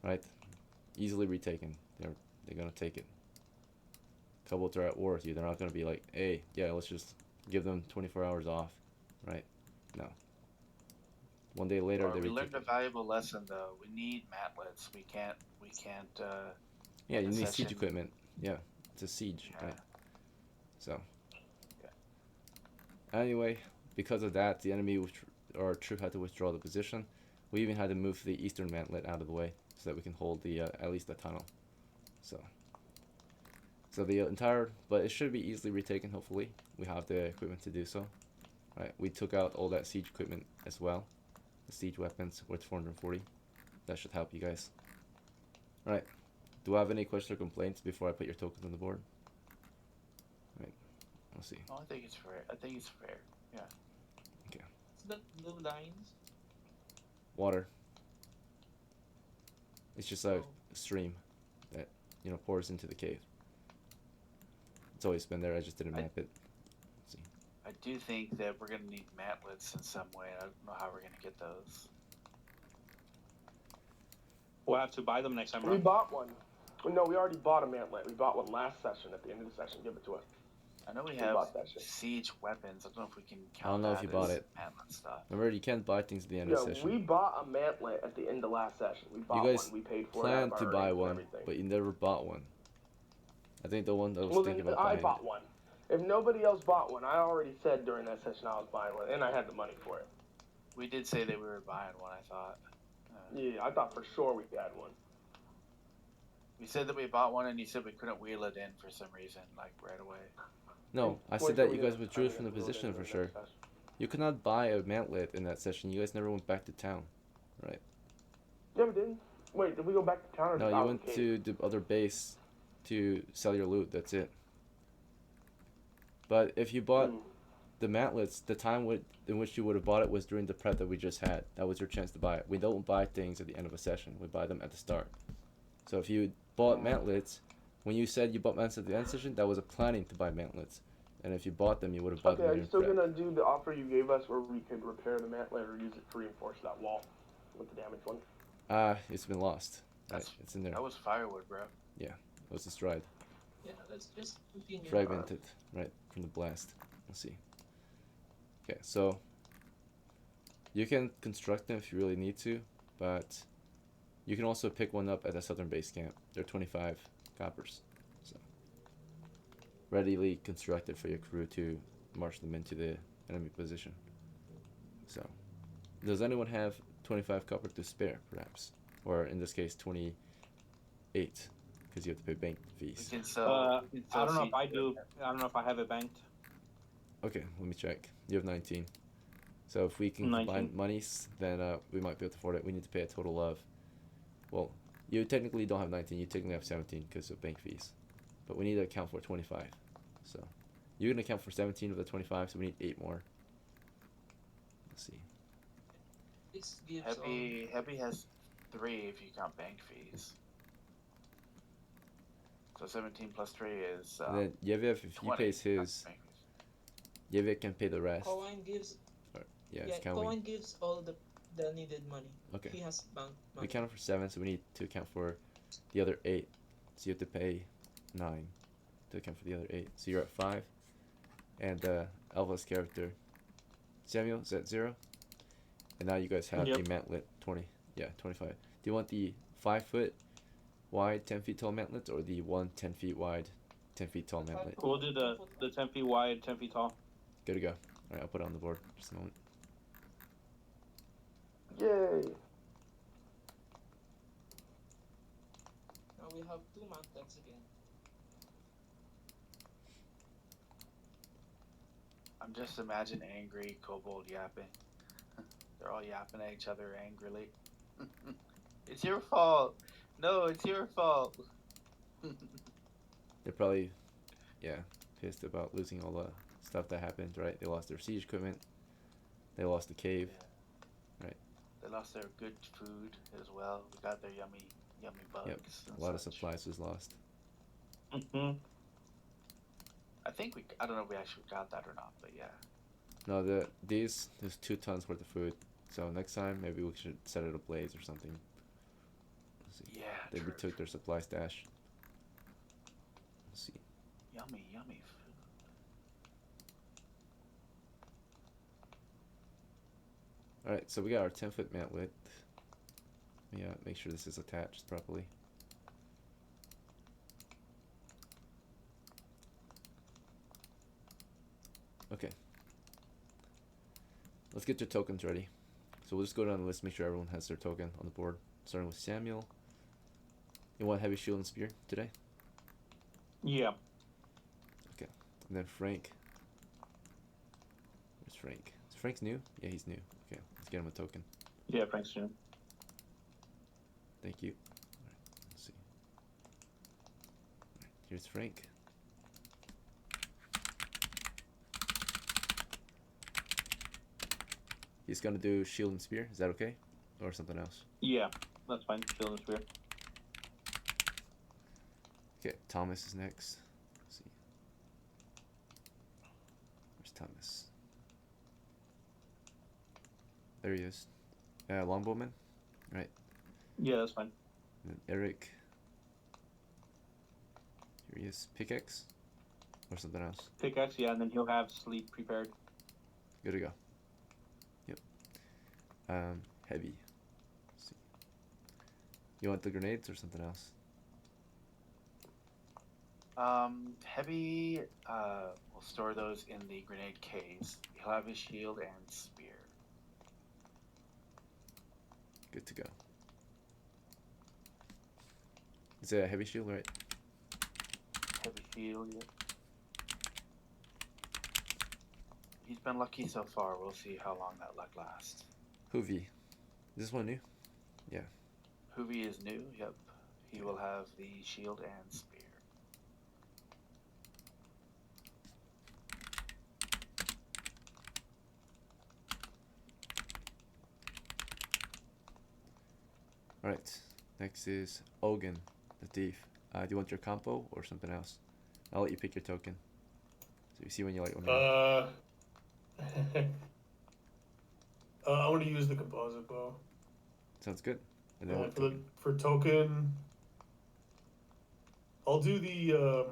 Speaker 2: right, easily retaken. They're gonna take it. Kobolds are at war with you. They're not gonna be like, hey, yeah, let's just give them 24 hours off, right? No. One day later, they
Speaker 4: we
Speaker 2: retake
Speaker 4: learned a valuable lesson though. We need mantlets. We can't.
Speaker 2: Yeah, you need siege
Speaker 4: session.
Speaker 2: equipment. Yeah, it's a siege,
Speaker 4: Yeah.
Speaker 2: right? So. Anyway, because of that, the enemy our troop had to withdraw the position. We even had to move the eastern mantlet out of the way so that we can hold the at least the tunnel. So the entire, but it should be easily retaken. Hopefully, we have the equipment to do so. Right, we took out all that siege equipment as well, the siege weapons worth 440. That should help you guys. All right, do I have any questions or complaints before I put your tokens on the board? Right, let's see.
Speaker 4: No, I think it's fair. Yeah.
Speaker 2: Okay.
Speaker 8: Is that blue lines?
Speaker 2: Water. It's just a stream that, you know, pours into the cave. It's always been there. I just didn't map it. Let's see.
Speaker 4: I do think that we're gonna need mantlets in some way. I don't know how we're gonna get those.
Speaker 1: We'll have to buy them next time
Speaker 3: We
Speaker 1: around.
Speaker 3: bought one. No, we already bought a mantlet. We bought one last session at the end of the session. Give it to us.
Speaker 4: I know we
Speaker 3: We
Speaker 4: have
Speaker 3: bought that shit.
Speaker 4: siege weapons. I don't know if we can count
Speaker 2: I don't know if
Speaker 4: that
Speaker 2: you bought
Speaker 4: as
Speaker 2: it.
Speaker 4: Mantlet stuff.
Speaker 2: Remember, you can't buy things at the end
Speaker 3: Yeah,
Speaker 2: of the session.
Speaker 3: we bought a mantlet at the end of last session. We bought
Speaker 2: guys
Speaker 3: one. We paid for it out
Speaker 2: planned
Speaker 3: of
Speaker 2: to
Speaker 3: our
Speaker 2: buy
Speaker 3: earnings and
Speaker 2: one,
Speaker 3: everything.
Speaker 2: but you never bought one. I think the one that was
Speaker 3: Well,
Speaker 2: thinking
Speaker 3: then
Speaker 2: about
Speaker 3: I
Speaker 2: buying.
Speaker 3: bought one. If nobody else bought one, I already said during that session I was buying one, and I had the money for it.
Speaker 4: We did say that we were buying one, I thought.
Speaker 3: Yeah, I thought for sure we had one.
Speaker 4: We said that we bought one, and you said we couldn't wheel it in for some reason, like right away.
Speaker 2: No, I
Speaker 3: Well,
Speaker 2: said
Speaker 3: so
Speaker 2: that
Speaker 3: we
Speaker 2: you guys
Speaker 3: didn't
Speaker 2: withdrew
Speaker 3: have
Speaker 2: from the
Speaker 3: time to get
Speaker 2: position
Speaker 3: into
Speaker 2: for
Speaker 3: the
Speaker 2: sure.
Speaker 3: next session.
Speaker 2: You could not buy a mantlet in that session. You guys never went back to town, right?
Speaker 3: Yeah, we didn't. Wait, did we go back to town or
Speaker 2: No,
Speaker 3: did
Speaker 2: you
Speaker 3: we
Speaker 2: went to the other base to sell your loot. That's it. But if you bought the mantlets, the time in which you would have bought it was during the prep that we just had. That was your chance to buy it. We don't buy things at the end of a session. We buy them at the start. So if you bought mantlets, when you said you bought mantlets at the end of the session, that was a planning to buy mantlets. And if you bought them, you would have bought
Speaker 3: Okay,
Speaker 2: them
Speaker 3: are
Speaker 2: in
Speaker 3: you
Speaker 2: your
Speaker 3: still
Speaker 2: prep.
Speaker 3: gonna do the offer you gave us where we could repair the mantlet or use it to reinforce that wall with the damaged one?
Speaker 2: It's been lost. Right,
Speaker 4: That's-
Speaker 2: it's in there.
Speaker 4: That was firewood, bro.
Speaker 2: It was destroyed.
Speaker 8: Yeah, let's just continue.
Speaker 2: Fragmented, right, from the blast. Let's see. Okay, so you can construct them if you really need to, but you can also pick one up at the southern base camp. They're 25 coppers, so readily constructed for your crew to march them into the enemy position. So, does anyone have 25 copper to spare, perhaps, or in this case 28, because you have to pay bank
Speaker 4: We
Speaker 2: fees?
Speaker 4: can sell. we can
Speaker 1: I
Speaker 4: sell
Speaker 1: don't know
Speaker 4: siege
Speaker 1: if I do.
Speaker 4: equipment.
Speaker 1: I don't know if I have it banked.
Speaker 2: Okay, let me check. You have 19. So if we can
Speaker 1: 19.
Speaker 2: combine monies, then we might be able to afford it. We need to pay a total of, well, you technically don't have 19. You technically have 17 because of bank fees. But we need to account for 25. So you can account for 17 of the 25, so we need 8 more. Let's see.
Speaker 8: This gives
Speaker 4: HEBI has 3 if you count bank fees. So 17 plus 3 is.
Speaker 2: And then Yevev, if he
Speaker 4: 20
Speaker 2: pays his,
Speaker 4: bank fees.
Speaker 2: Yevev can pay the rest.
Speaker 8: CAUWINE gives
Speaker 2: Yeah,
Speaker 8: yeah,
Speaker 2: it's counting.
Speaker 8: CAUWINE gives all the needed money.
Speaker 2: Okay.
Speaker 8: He has bank
Speaker 2: We
Speaker 8: money.
Speaker 2: counted for 7, so we need to account for the other 8. So you have to pay 9 to account for the other 8. So you're at 5. And Elva's character, Samuel, is at 0. And now you guys have
Speaker 1: Yep.
Speaker 2: the mantlet 20. Yeah, 25. Do you want the 5 foot wide, 10 feet tall mantlet, or the 10 feet wide, 10 feet tall mantlet?
Speaker 1: We'll do the 10 feet wide, 10 feet tall.
Speaker 2: Good to go. Alright, I'll put it on the board. Just a moment.
Speaker 3: Yay!
Speaker 8: Now we have 2 mantlets again.
Speaker 4: I'm just imagine angry kobold yapping. They're all yapping at each other angrily. It's your fault. No, it's your fault.
Speaker 2: They're probably, yeah, pissed about losing all the stuff that happened, right? They lost their siege equipment. They lost the cave.
Speaker 4: They lost their good food as well. We got their yummy bugs.
Speaker 2: Yep,
Speaker 4: and
Speaker 2: a lot of
Speaker 4: such.
Speaker 2: supplies was lost.
Speaker 1: Mm-hmm.
Speaker 4: I think I don't know if we actually got that or not, but yeah.
Speaker 2: No, there's 2 tons worth of food. So next time, maybe we should set it ablaze or something. Let's see.
Speaker 4: Yeah,
Speaker 2: They
Speaker 4: true.
Speaker 2: took their supply stash. Let's see.
Speaker 4: Yummy food.
Speaker 2: Alright, so we got our 10-foot mantlet. Yeah, make sure this is attached properly. Okay. Let's get your tokens ready. So we'll just go down the list, make sure everyone has their token on the board. Starting with Samuel. You want heavy shield and spear today?
Speaker 1: Yeah.
Speaker 2: And then Frank. Where's Frank? Is Frank's new? Yeah, he's new. Okay, let's get him a token.
Speaker 1: Yeah, thanks, Jim.
Speaker 2: Thank you. Alright, let's see. Alright, here's Frank. He's gonna do shield and spear. Is that okay? Or something else?
Speaker 1: Yeah, that's fine. Shield and spear.
Speaker 2: Okay, Thomas is next. Let's see. Where's Thomas? There he is. Longbowman. Right.
Speaker 1: Yeah, that's fine.
Speaker 2: And then Eric. Here he is. Pickaxe. or something else?
Speaker 1: Pickaxe, yeah, and then he'll have sleep prepared.
Speaker 2: Good to go. Yep. Heavy. Let's see. You want the grenades or something else?
Speaker 4: Heavy, we'll store those in the grenade case. He'll have his shield and spear.
Speaker 2: Good to go. Is it a heavy shield, right?
Speaker 4: Heavy shield, yep. He's been lucky so far. We'll see how long that luck lasts.
Speaker 2: HOOVY. Is this one new? Yeah.
Speaker 4: HOOVY is new, yep. He will have the shield and spear.
Speaker 2: Alright. Next is OGAN, the thief. Do you want your compo or something else? I'll let you pick your token. So you see when you like one.
Speaker 5: I want to use the composite bow.
Speaker 2: Sounds good. And then what
Speaker 5: For,
Speaker 2: token?
Speaker 5: for token, I'll do the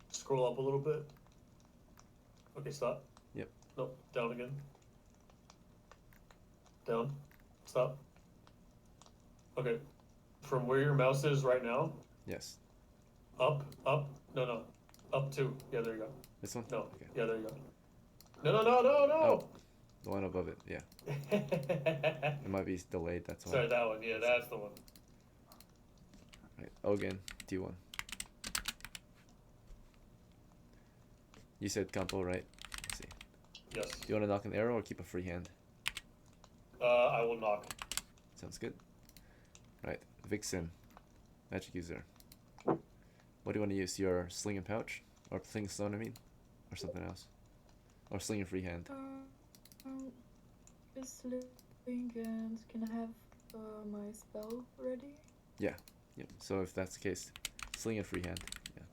Speaker 5: scroll up a little bit. Okay, stop.
Speaker 2: Yep.
Speaker 5: Nope, down again. Down. Stop. Okay. From where your mouse is right now,
Speaker 2: Yes.
Speaker 5: up, no, up 2. Yeah, there you go.
Speaker 2: This one?
Speaker 5: No,
Speaker 2: Okay.
Speaker 5: yeah, there you go. No.
Speaker 2: Oh. The one above it, yeah. It might be delayed, that's why.
Speaker 5: Sorry, that one. Yeah, that's the one.
Speaker 2: Right. OGAN, D1. You said compo, right? Let's see.
Speaker 5: Yes.
Speaker 2: Do you want to knock an arrow or keep a free hand?
Speaker 5: I will knock.
Speaker 2: Sounds good. Right. VIXEN. Magic user. What do you want to use? Your sling and pouch? Or sling stone, I mean? Or something else? Or sling and free hand?
Speaker 6: Is living and can I have my spell ready?
Speaker 2: Yep. So if that's the case, sling and free hand. Yeah.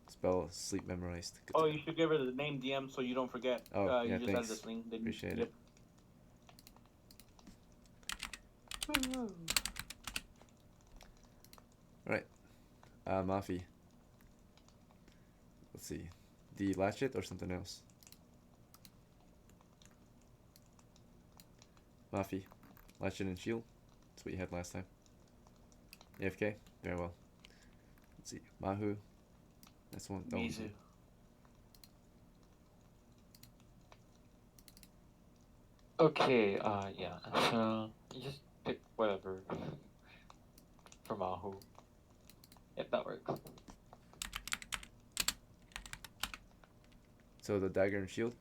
Speaker 2: Spell sleep memorized. Good
Speaker 1: Oh,
Speaker 2: to
Speaker 1: you should give her the name DM so you don't forget.
Speaker 2: Oh, yeah,
Speaker 1: you just
Speaker 2: thanks.
Speaker 1: added the sling. Then,
Speaker 2: Appreciate
Speaker 1: yep.
Speaker 2: it. Right. MAFI. Let's see. The latchet or something else? MAFI. Latchet and shield. That's what you had last time. AFK. Very well. Let's see. MAHU. That's one. That one's
Speaker 4: Mizu.
Speaker 2: one.
Speaker 9: Okay, yeah, so you just pick whatever for Mahu. If that works.
Speaker 2: So the dagger and shield?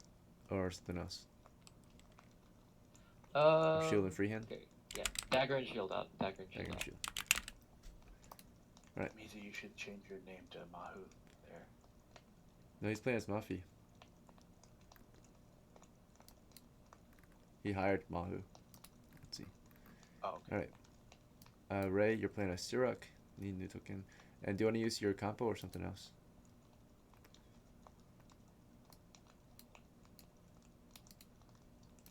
Speaker 2: Or something else? Or shield and free hand?
Speaker 9: Okay, yeah, dagger and shield out. Dagger and shield
Speaker 2: Dagger and
Speaker 9: out.
Speaker 2: shield. Right.
Speaker 4: Mizu, you should change your name to Mahu there.
Speaker 2: No, he's playing as MAFI. He hired MAHU. Let's see.
Speaker 4: Oh, okay.
Speaker 2: Alright. Ray, you're playing as CIROC. Need a new token. And do you want to use your compo or something else?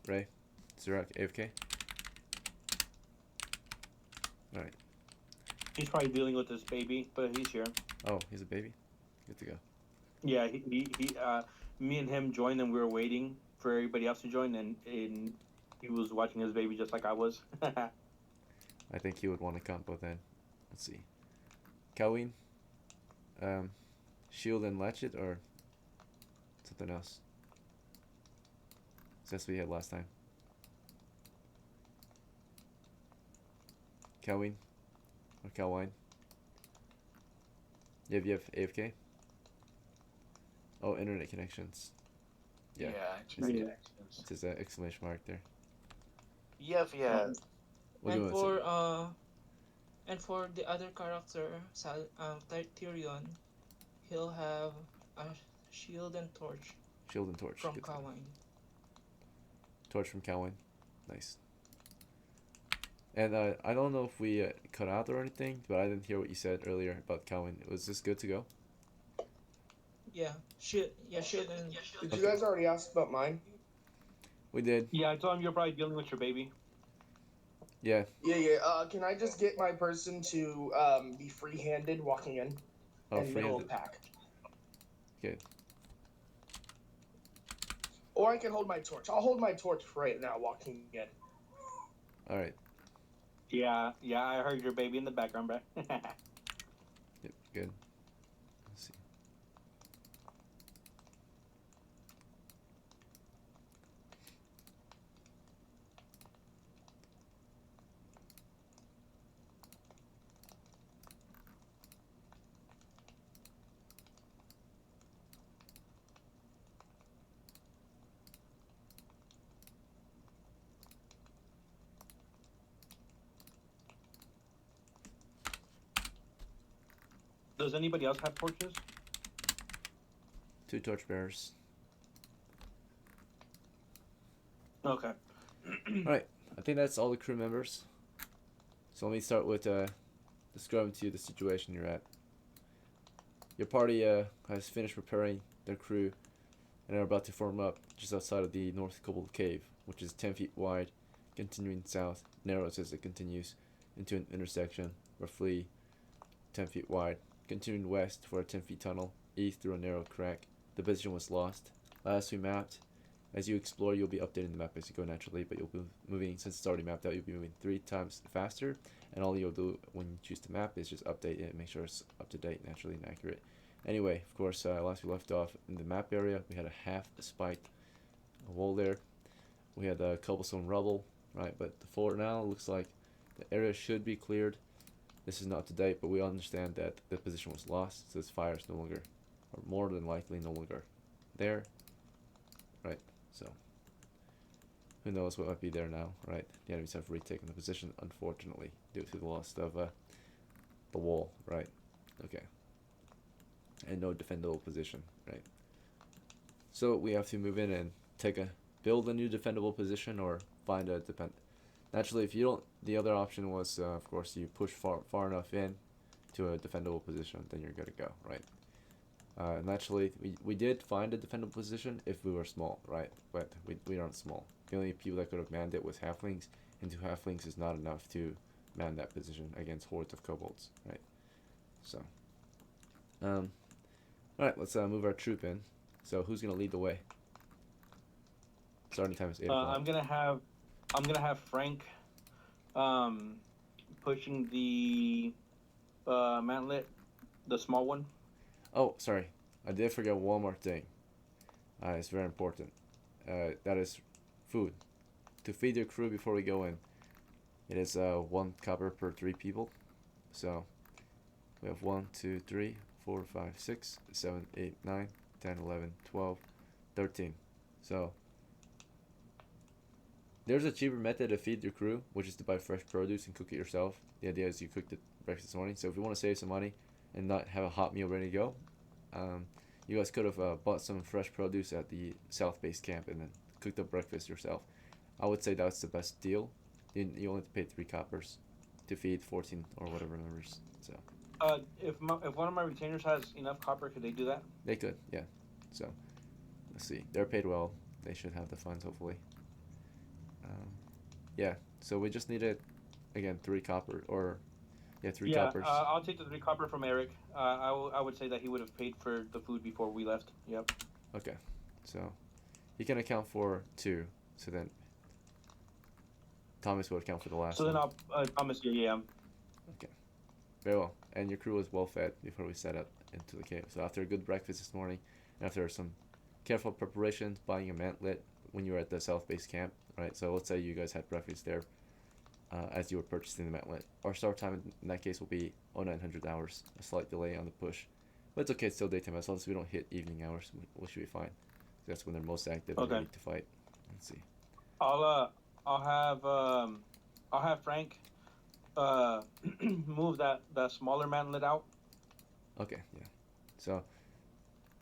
Speaker 2: Ray, CIROC, AFK. Alright.
Speaker 1: He's probably dealing with this baby, but he's here.
Speaker 2: Oh, he's a baby? Good to go.
Speaker 1: Yeah, me and him joined and we were waiting for everybody else to join, and he was watching his baby just like I was.
Speaker 2: I think he would want a compo then. Let's see. CAUWINE. Shield and latchet or something else? That's what we had last time. CAUWINE or CAUWINE. You have AFK? Oh, internet connections. Yeah.
Speaker 4: Internet
Speaker 1: Yeah.
Speaker 4: connections.
Speaker 2: It says an exclamation mark there.
Speaker 4: Yes, yeah.
Speaker 2: What do you
Speaker 8: And
Speaker 2: want to say?
Speaker 8: for and for the other character, TYRION, he'll have a shield and torch
Speaker 2: Shield and torch.
Speaker 8: from
Speaker 2: Good to know.
Speaker 8: KAUWINE.
Speaker 2: Torch from CAUWINE. Nice. And I don't know if we cut out or anything, but I didn't hear what you said earlier about KAUWINE. Was this good to go?
Speaker 8: Yeah, shield and
Speaker 3: Did you guys already ask about mine?
Speaker 2: We did.
Speaker 1: Yeah, I told him you're probably dealing with your baby.
Speaker 2: Yeah.
Speaker 3: Yeah. Can I just get my person to be free-handed walking in?
Speaker 2: Oh,
Speaker 3: and middle
Speaker 2: 300.
Speaker 3: of pack.
Speaker 2: Okay.
Speaker 3: Or I can hold my torch. I'll hold my torch right now walking in.
Speaker 2: All right.
Speaker 1: Yeah, I heard your baby in the background, bro.
Speaker 2: Yep. Good. Let's see.
Speaker 1: Does anybody else have torches?
Speaker 2: 2 torch bearers.
Speaker 1: Okay.
Speaker 2: All right. I think that's all the crew members. So let me start with describing to you the situation you're at. Your party has finished preparing their crew and are about to form up just outside of the North Kobold Cave, which is 10 feet wide, continuing south, narrows as it continues into an intersection, roughly 10 feet wide, continuing west for a 10 feet tunnel, east through a narrow crack. The position was lost. Last we mapped. As you explore, you'll be updating the map as you go naturally, but you'll be moving, since it's already mapped out, you'll be moving 3 times faster, and all you'll do when you choose to map is just update it, make sure it's up to date, naturally, and accurate. Anyway, of course, last we left off in the map area, we had a half spiked wall there. We had cobblestone rubble, right, but for now, it looks like the area should be cleared. This is not up to date, but we understand that the position was lost, so this fire is no longer, or more than likely no longer there, right? So, who knows what might be there now, right? The enemies have retaken the position, unfortunately, due to the loss of the wall, right? Okay. And no defendable position, right? So we have to move in and build a new defendable position, or find a Naturally, if you don't, the other option was, of course, you push far enough in to a defendable position, then you're good to go, right? Naturally, we did find a defendable position if we were small, right? But we aren't small. The only people that could have manned it was halflings, and 2 halflings is not enough to man that position against hordes of kobolds, right? So, alright, let's move our troop in. So, who's gonna lead the way? Starting time is 8 o'clock.
Speaker 1: I'm gonna have Frank pushing the mantlet, the small one.
Speaker 2: Oh, sorry. I did forget one more thing. It's very important. That is food. To feed your crew before we go in, it is 1 copper per 3 people. So, we have 1, 2, 3, 4, 5, 6, 7, 8, 9, 10, 11, 12, 13. So, there's a cheaper method to feed your crew, which is to buy fresh produce and cook it yourself. The idea is you cooked it breakfast this morning. So if you want to save some money and not have a hot meal ready to go, you guys could have bought some fresh produce at the South Base camp and then cooked up breakfast yourself. I would say that's the best deal. You only have to pay 3 coppers to feed 14 or whatever members. So
Speaker 1: If one of my retainers has enough copper, could they do that?
Speaker 2: they could, yeah. So let's see. They're paid well. They should have the funds, hopefully. Yeah. So we just needed, again, 3 copper, or 3 coppers.
Speaker 1: I'll take the 3 copper from Eric. I would say that he would have paid for the food before we left. Yep.
Speaker 2: Okay. So he can account for 2. So then Thomas would account for the last one.
Speaker 1: So then I'll Thomas, yeah.
Speaker 2: Okay. Very well. And your crew was well fed before we set up into the cave. So after a good breakfast this morning, and after some careful preparations, buying a mantlet when you were at the South Base camp, right? So let's say you guys had breakfast there as you were purchasing the mantlet. Our start time in that case will be 0900 hours, a slight delay on the push. But it's okay, it's still daytime. As long as we don't hit evening hours, we should be fine. That's when they're most active and ready to fight. Let's see.
Speaker 1: I'll have Frank move that smaller mantlet out.
Speaker 2: Okay, yeah. So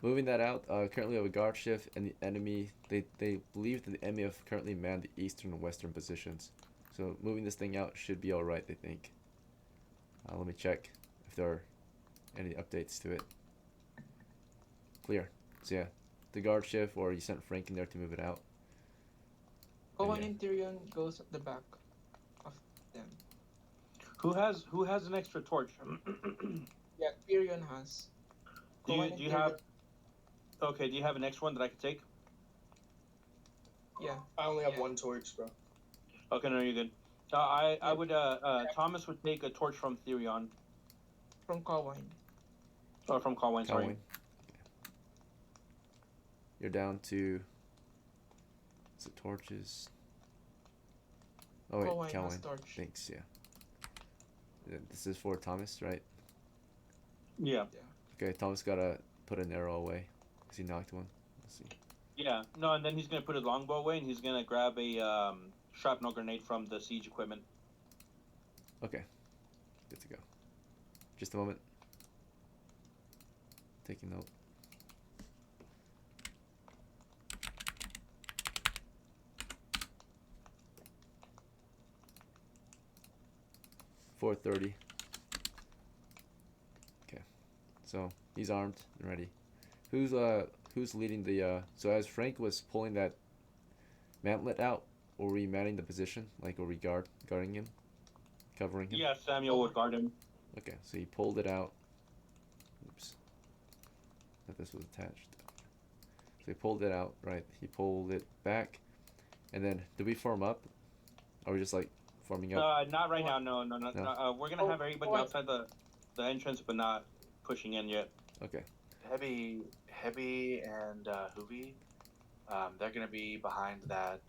Speaker 2: moving that out, currently we have a guard shift, and the enemy, they believe that the enemy have currently manned the eastern and western positions. So moving this thing out should be alright, they think. Let me check if there are any updates to it. Clear. So yeah, the guard shift, or you sent Frank in there to move it out.
Speaker 8: CAUWINE and TYRION goes at the back of them.
Speaker 1: Who has an extra torch?
Speaker 8: Yeah, TYRION has.
Speaker 1: Do you have? Okay. Do you have an extra one that I could take?
Speaker 8: Yeah.
Speaker 3: I only have
Speaker 8: Yeah.
Speaker 3: one torch, bro.
Speaker 1: Okay, no, you're good. I would. Thomas would take a torch from TYRION
Speaker 8: From CAUWINE.
Speaker 1: or from CAUWINE. Sorry.
Speaker 2: CAUWINE. You're down to. Is it torches? Oh wait,
Speaker 8: CAUWINE has
Speaker 2: CAUWINE.
Speaker 8: torch.
Speaker 2: Thanks. Yeah. This is for Thomas, right?
Speaker 1: Yeah.
Speaker 2: Okay, Thomas gotta put an arrow away because he knocked one. Let's see.
Speaker 1: Yeah. No, and then he's gonna put his longbow away, and he's gonna grab a shrapnel grenade from the siege equipment.
Speaker 2: Okay. Good to go. Just a moment. Taking note. .430. Okay. So he's armed and ready. Who's leading the so as Frank was pulling that mantlet out, were we manning the position? Like, were we guarding him? Covering him?
Speaker 1: Yeah, Samuel would guard him.
Speaker 2: Okay, so he pulled it out. Oops. Thought this was attached. So he pulled it out, right? He pulled it back. And then, did we form up? Or are we just like forming up?
Speaker 1: Not right now. No. We're gonna have everybody outside the entrance, but not pushing in yet.
Speaker 2: Okay.
Speaker 4: HEBI and HOOVY, they're gonna be behind that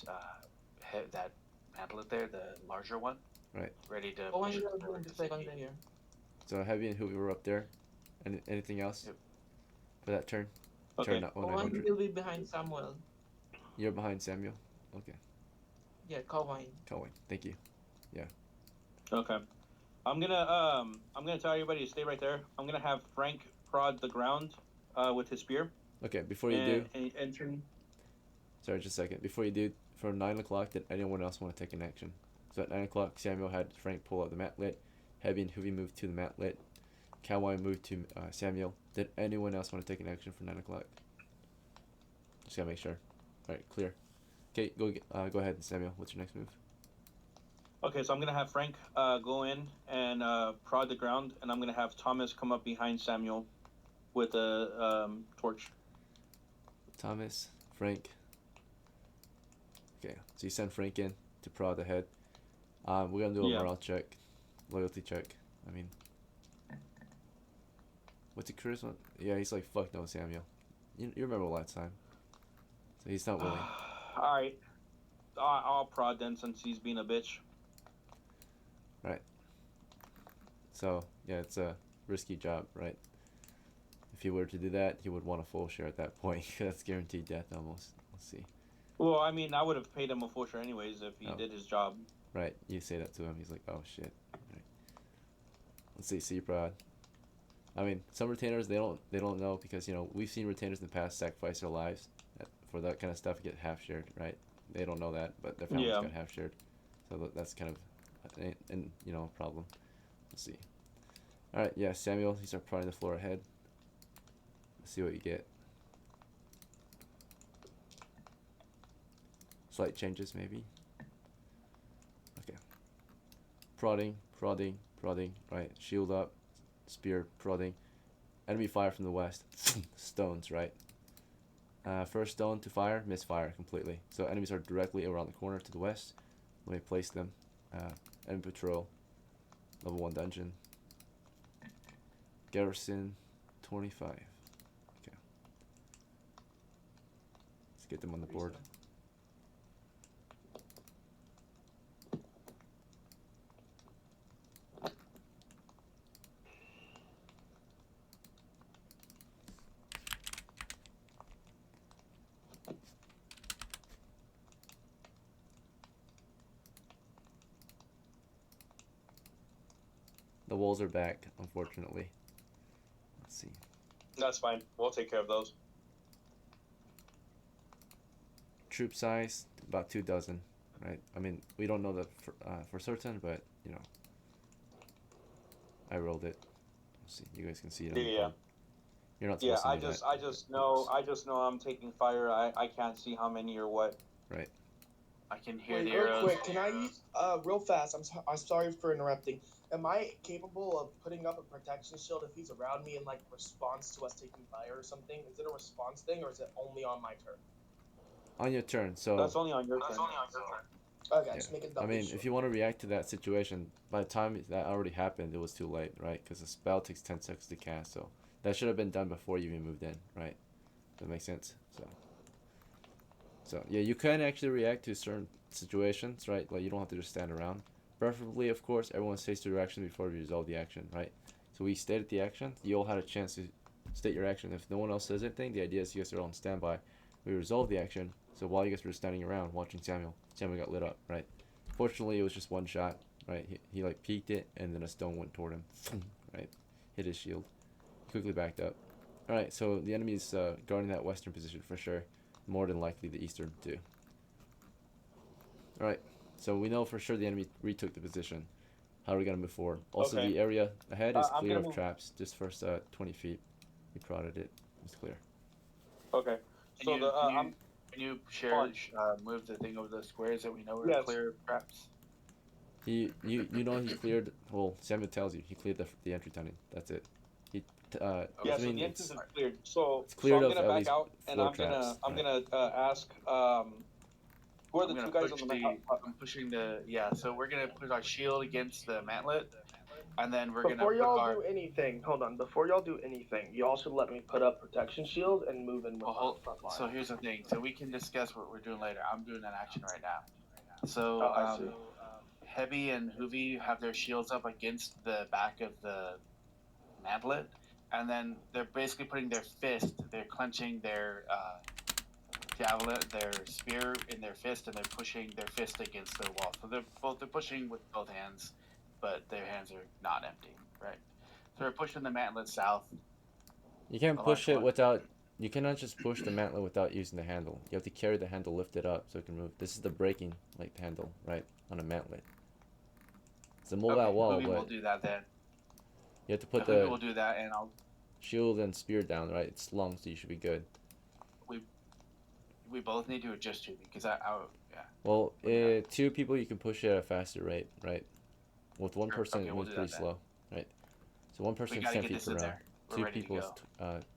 Speaker 4: that mantlet there, the larger one.
Speaker 2: Right.
Speaker 4: Ready to.
Speaker 8: CAUWINE
Speaker 4: push it
Speaker 8: will
Speaker 4: forward
Speaker 8: do
Speaker 4: to
Speaker 8: the second
Speaker 4: CP.
Speaker 8: layer.
Speaker 2: So HEBI and HOOVY were up there. Anything else?
Speaker 4: Yep.
Speaker 2: For that turn?
Speaker 1: Okay.
Speaker 2: Turn 900.
Speaker 8: CAUWINE will be behind Samuel.
Speaker 2: You're behind Samuel? Okay.
Speaker 8: Yeah, CAUWINE.
Speaker 2: CAUWINE. Thank you.
Speaker 1: Okay. I'm gonna tell everybody to stay right there. I'm gonna have Frank prod the ground with his spear.
Speaker 2: Okay, before you do,
Speaker 1: and turn.
Speaker 2: sorry, just a second. Before you do, for 9 o'clock, did anyone else want to take an action? So at 9 o'clock, Samuel had Frank pull out the mantlet. HEBI and HOOVY moved to the mantlet. CAUWINE moved to Samuel. Did anyone else want to take an action for 9 o'clock? Just gotta make sure. Alright, clear. Okay, go ahead, Samuel. What's your next move?
Speaker 1: Okay, so I'm gonna have Frank go in and prod the ground, and I'm gonna have Thomas come up behind Samuel with a torch.
Speaker 2: Thomas, Frank. Okay, so you send Frank in to prod ahead. We're gonna do a morale check, loyalty check. I mean, what's the charisma? Yeah, he's like, fuck no, Samuel. You remember last time. So he's not willing.
Speaker 1: Alright. I'll prod then since he's being a bitch.
Speaker 2: Right. So, yeah, it's a risky job, right? If he were to do that, he would want a full share at that point. That's guaranteed death almost. Let's see.
Speaker 1: Well, I mean, I would have paid him a full share anyways if he did his job.
Speaker 2: Right, you say that to him, he's like, oh shit. Right. Let's see, C prod. I mean, some retainers, they don't know because, you know, we've seen retainers in the past sacrifice their lives for that kind of stuff, get half shared, right? They don't know that, but their families got half shared. So that's kind of and you know, a problem. Let's see. Alright, yeah, Samuel, you start prodding the floor ahead. Let's see what you get. Slight changes maybe. Okay. Prodding, right, shield up, spear, prodding. Enemy fire from the west. Stones, right? First stone to fire, misfire completely. So enemies are directly around the corner to the west. Let me place them. Enemy patrol. Level 1 dungeon. Garrison 25. Okay. Let's get them on the board. The walls are back, unfortunately. Let's see.
Speaker 1: That's fine. We'll take care of those.
Speaker 2: Troop size, about 2 dozen, right? I mean, we don't know that for certain, but, you know. I rolled it. Let's see, you guys can see it on the board. You're not supposed to know that.
Speaker 1: I just know I'm taking fire. I can't see how many or what.
Speaker 2: Right.
Speaker 4: I can hear
Speaker 3: Wait,
Speaker 4: the
Speaker 3: real
Speaker 4: arrows.
Speaker 3: quick, can I use real fast? I'm sorry for interrupting. Am I capable of putting up a protection shield if he's around me in like response to us taking fire or something? Is it a response thing or is it only on my turn?
Speaker 2: On your turn. So
Speaker 1: That's only on your turn.
Speaker 3: Okay,
Speaker 2: yeah.
Speaker 3: just make it
Speaker 2: I
Speaker 3: double
Speaker 2: mean,
Speaker 3: sure.
Speaker 2: if you want to react to that situation, by the time that already happened, it was too late, right? Because the spell takes 10 seconds to cast, so that should have been done before you even moved in, right? That makes sense. So yeah, you can actually react to certain situations, right? Like you don't have to just stand around. Preferably, of course, everyone states their action before we resolve the action, right? So we stated the action. You all had a chance to state your action. If no one else says anything, the idea is you guys are all on standby. We resolve the action. So while you guys were standing around watching Samuel got lit up, right? Fortunately, it was just one shot, right? He like peeked it, and then a stone went toward him, right? Hit his shield. He quickly backed up. All right, so the enemy's guarding that western position for sure. More than likely the eastern too. All right, so we know for sure the enemy retook the position. How are we gonna move forward? Also,
Speaker 1: Okay.
Speaker 2: the area ahead is
Speaker 1: I'm
Speaker 2: clear
Speaker 1: gonna
Speaker 2: of
Speaker 1: move-
Speaker 2: traps. Just first 20 feet. We prodded it. It's clear.
Speaker 1: Okay. So
Speaker 4: Can you share move the thing over the squares that we know are
Speaker 1: Yes.
Speaker 4: clear traps?
Speaker 2: You know he cleared. Well, Samuel tells you he cleared the entry tunnel. That's it. He
Speaker 1: yeah.
Speaker 2: I
Speaker 1: So
Speaker 2: mean,
Speaker 1: the entrance is cleared. So
Speaker 2: it's cleared
Speaker 1: I'm
Speaker 2: of
Speaker 1: gonna
Speaker 2: at
Speaker 1: back
Speaker 2: least
Speaker 1: out and
Speaker 2: four
Speaker 1: I'm
Speaker 2: traps.
Speaker 1: gonna ask who are the two guys on the map?
Speaker 4: I'm pushing the So we're gonna put our shield against the mantlet, and then we're
Speaker 3: Before
Speaker 4: gonna put
Speaker 3: y'all
Speaker 4: our.
Speaker 3: do anything, hold on. Before y'all do anything, y'all should let me put up protection shield and move in with
Speaker 4: Well,
Speaker 3: the front line.
Speaker 4: so here's the thing. So we can discuss what we're doing later. I'm doing an action right now. So
Speaker 3: Oh, I see.
Speaker 4: HEBI and HOOVY have their shields up against the back of the mantlet, and then they're basically putting their fist. They're clenching their javelin, their spear in their fist, and they're pushing their fist against their wall. So they're pushing with both hands, but their hands are not empty, right? So they're pushing the mantlet south.
Speaker 2: You can't push it without. You cannot just push the mantlet without using the handle. You have to carry the handle lifted up so it can move. This is the breaking like handle, right, on a mantlet. It's a mobile wall,
Speaker 4: HOOVY
Speaker 2: but
Speaker 4: will do that then.
Speaker 2: you have to put
Speaker 4: HOOVY
Speaker 2: the
Speaker 4: will do that, and I'll.
Speaker 2: shield and spear down, right? It's long, so you should be good.
Speaker 4: We both need to adjust to because yeah.
Speaker 2: Well, two people you can push it at a faster rate, right? With one person it moves pretty slow, right? So one person is 10 feet per round. Two people is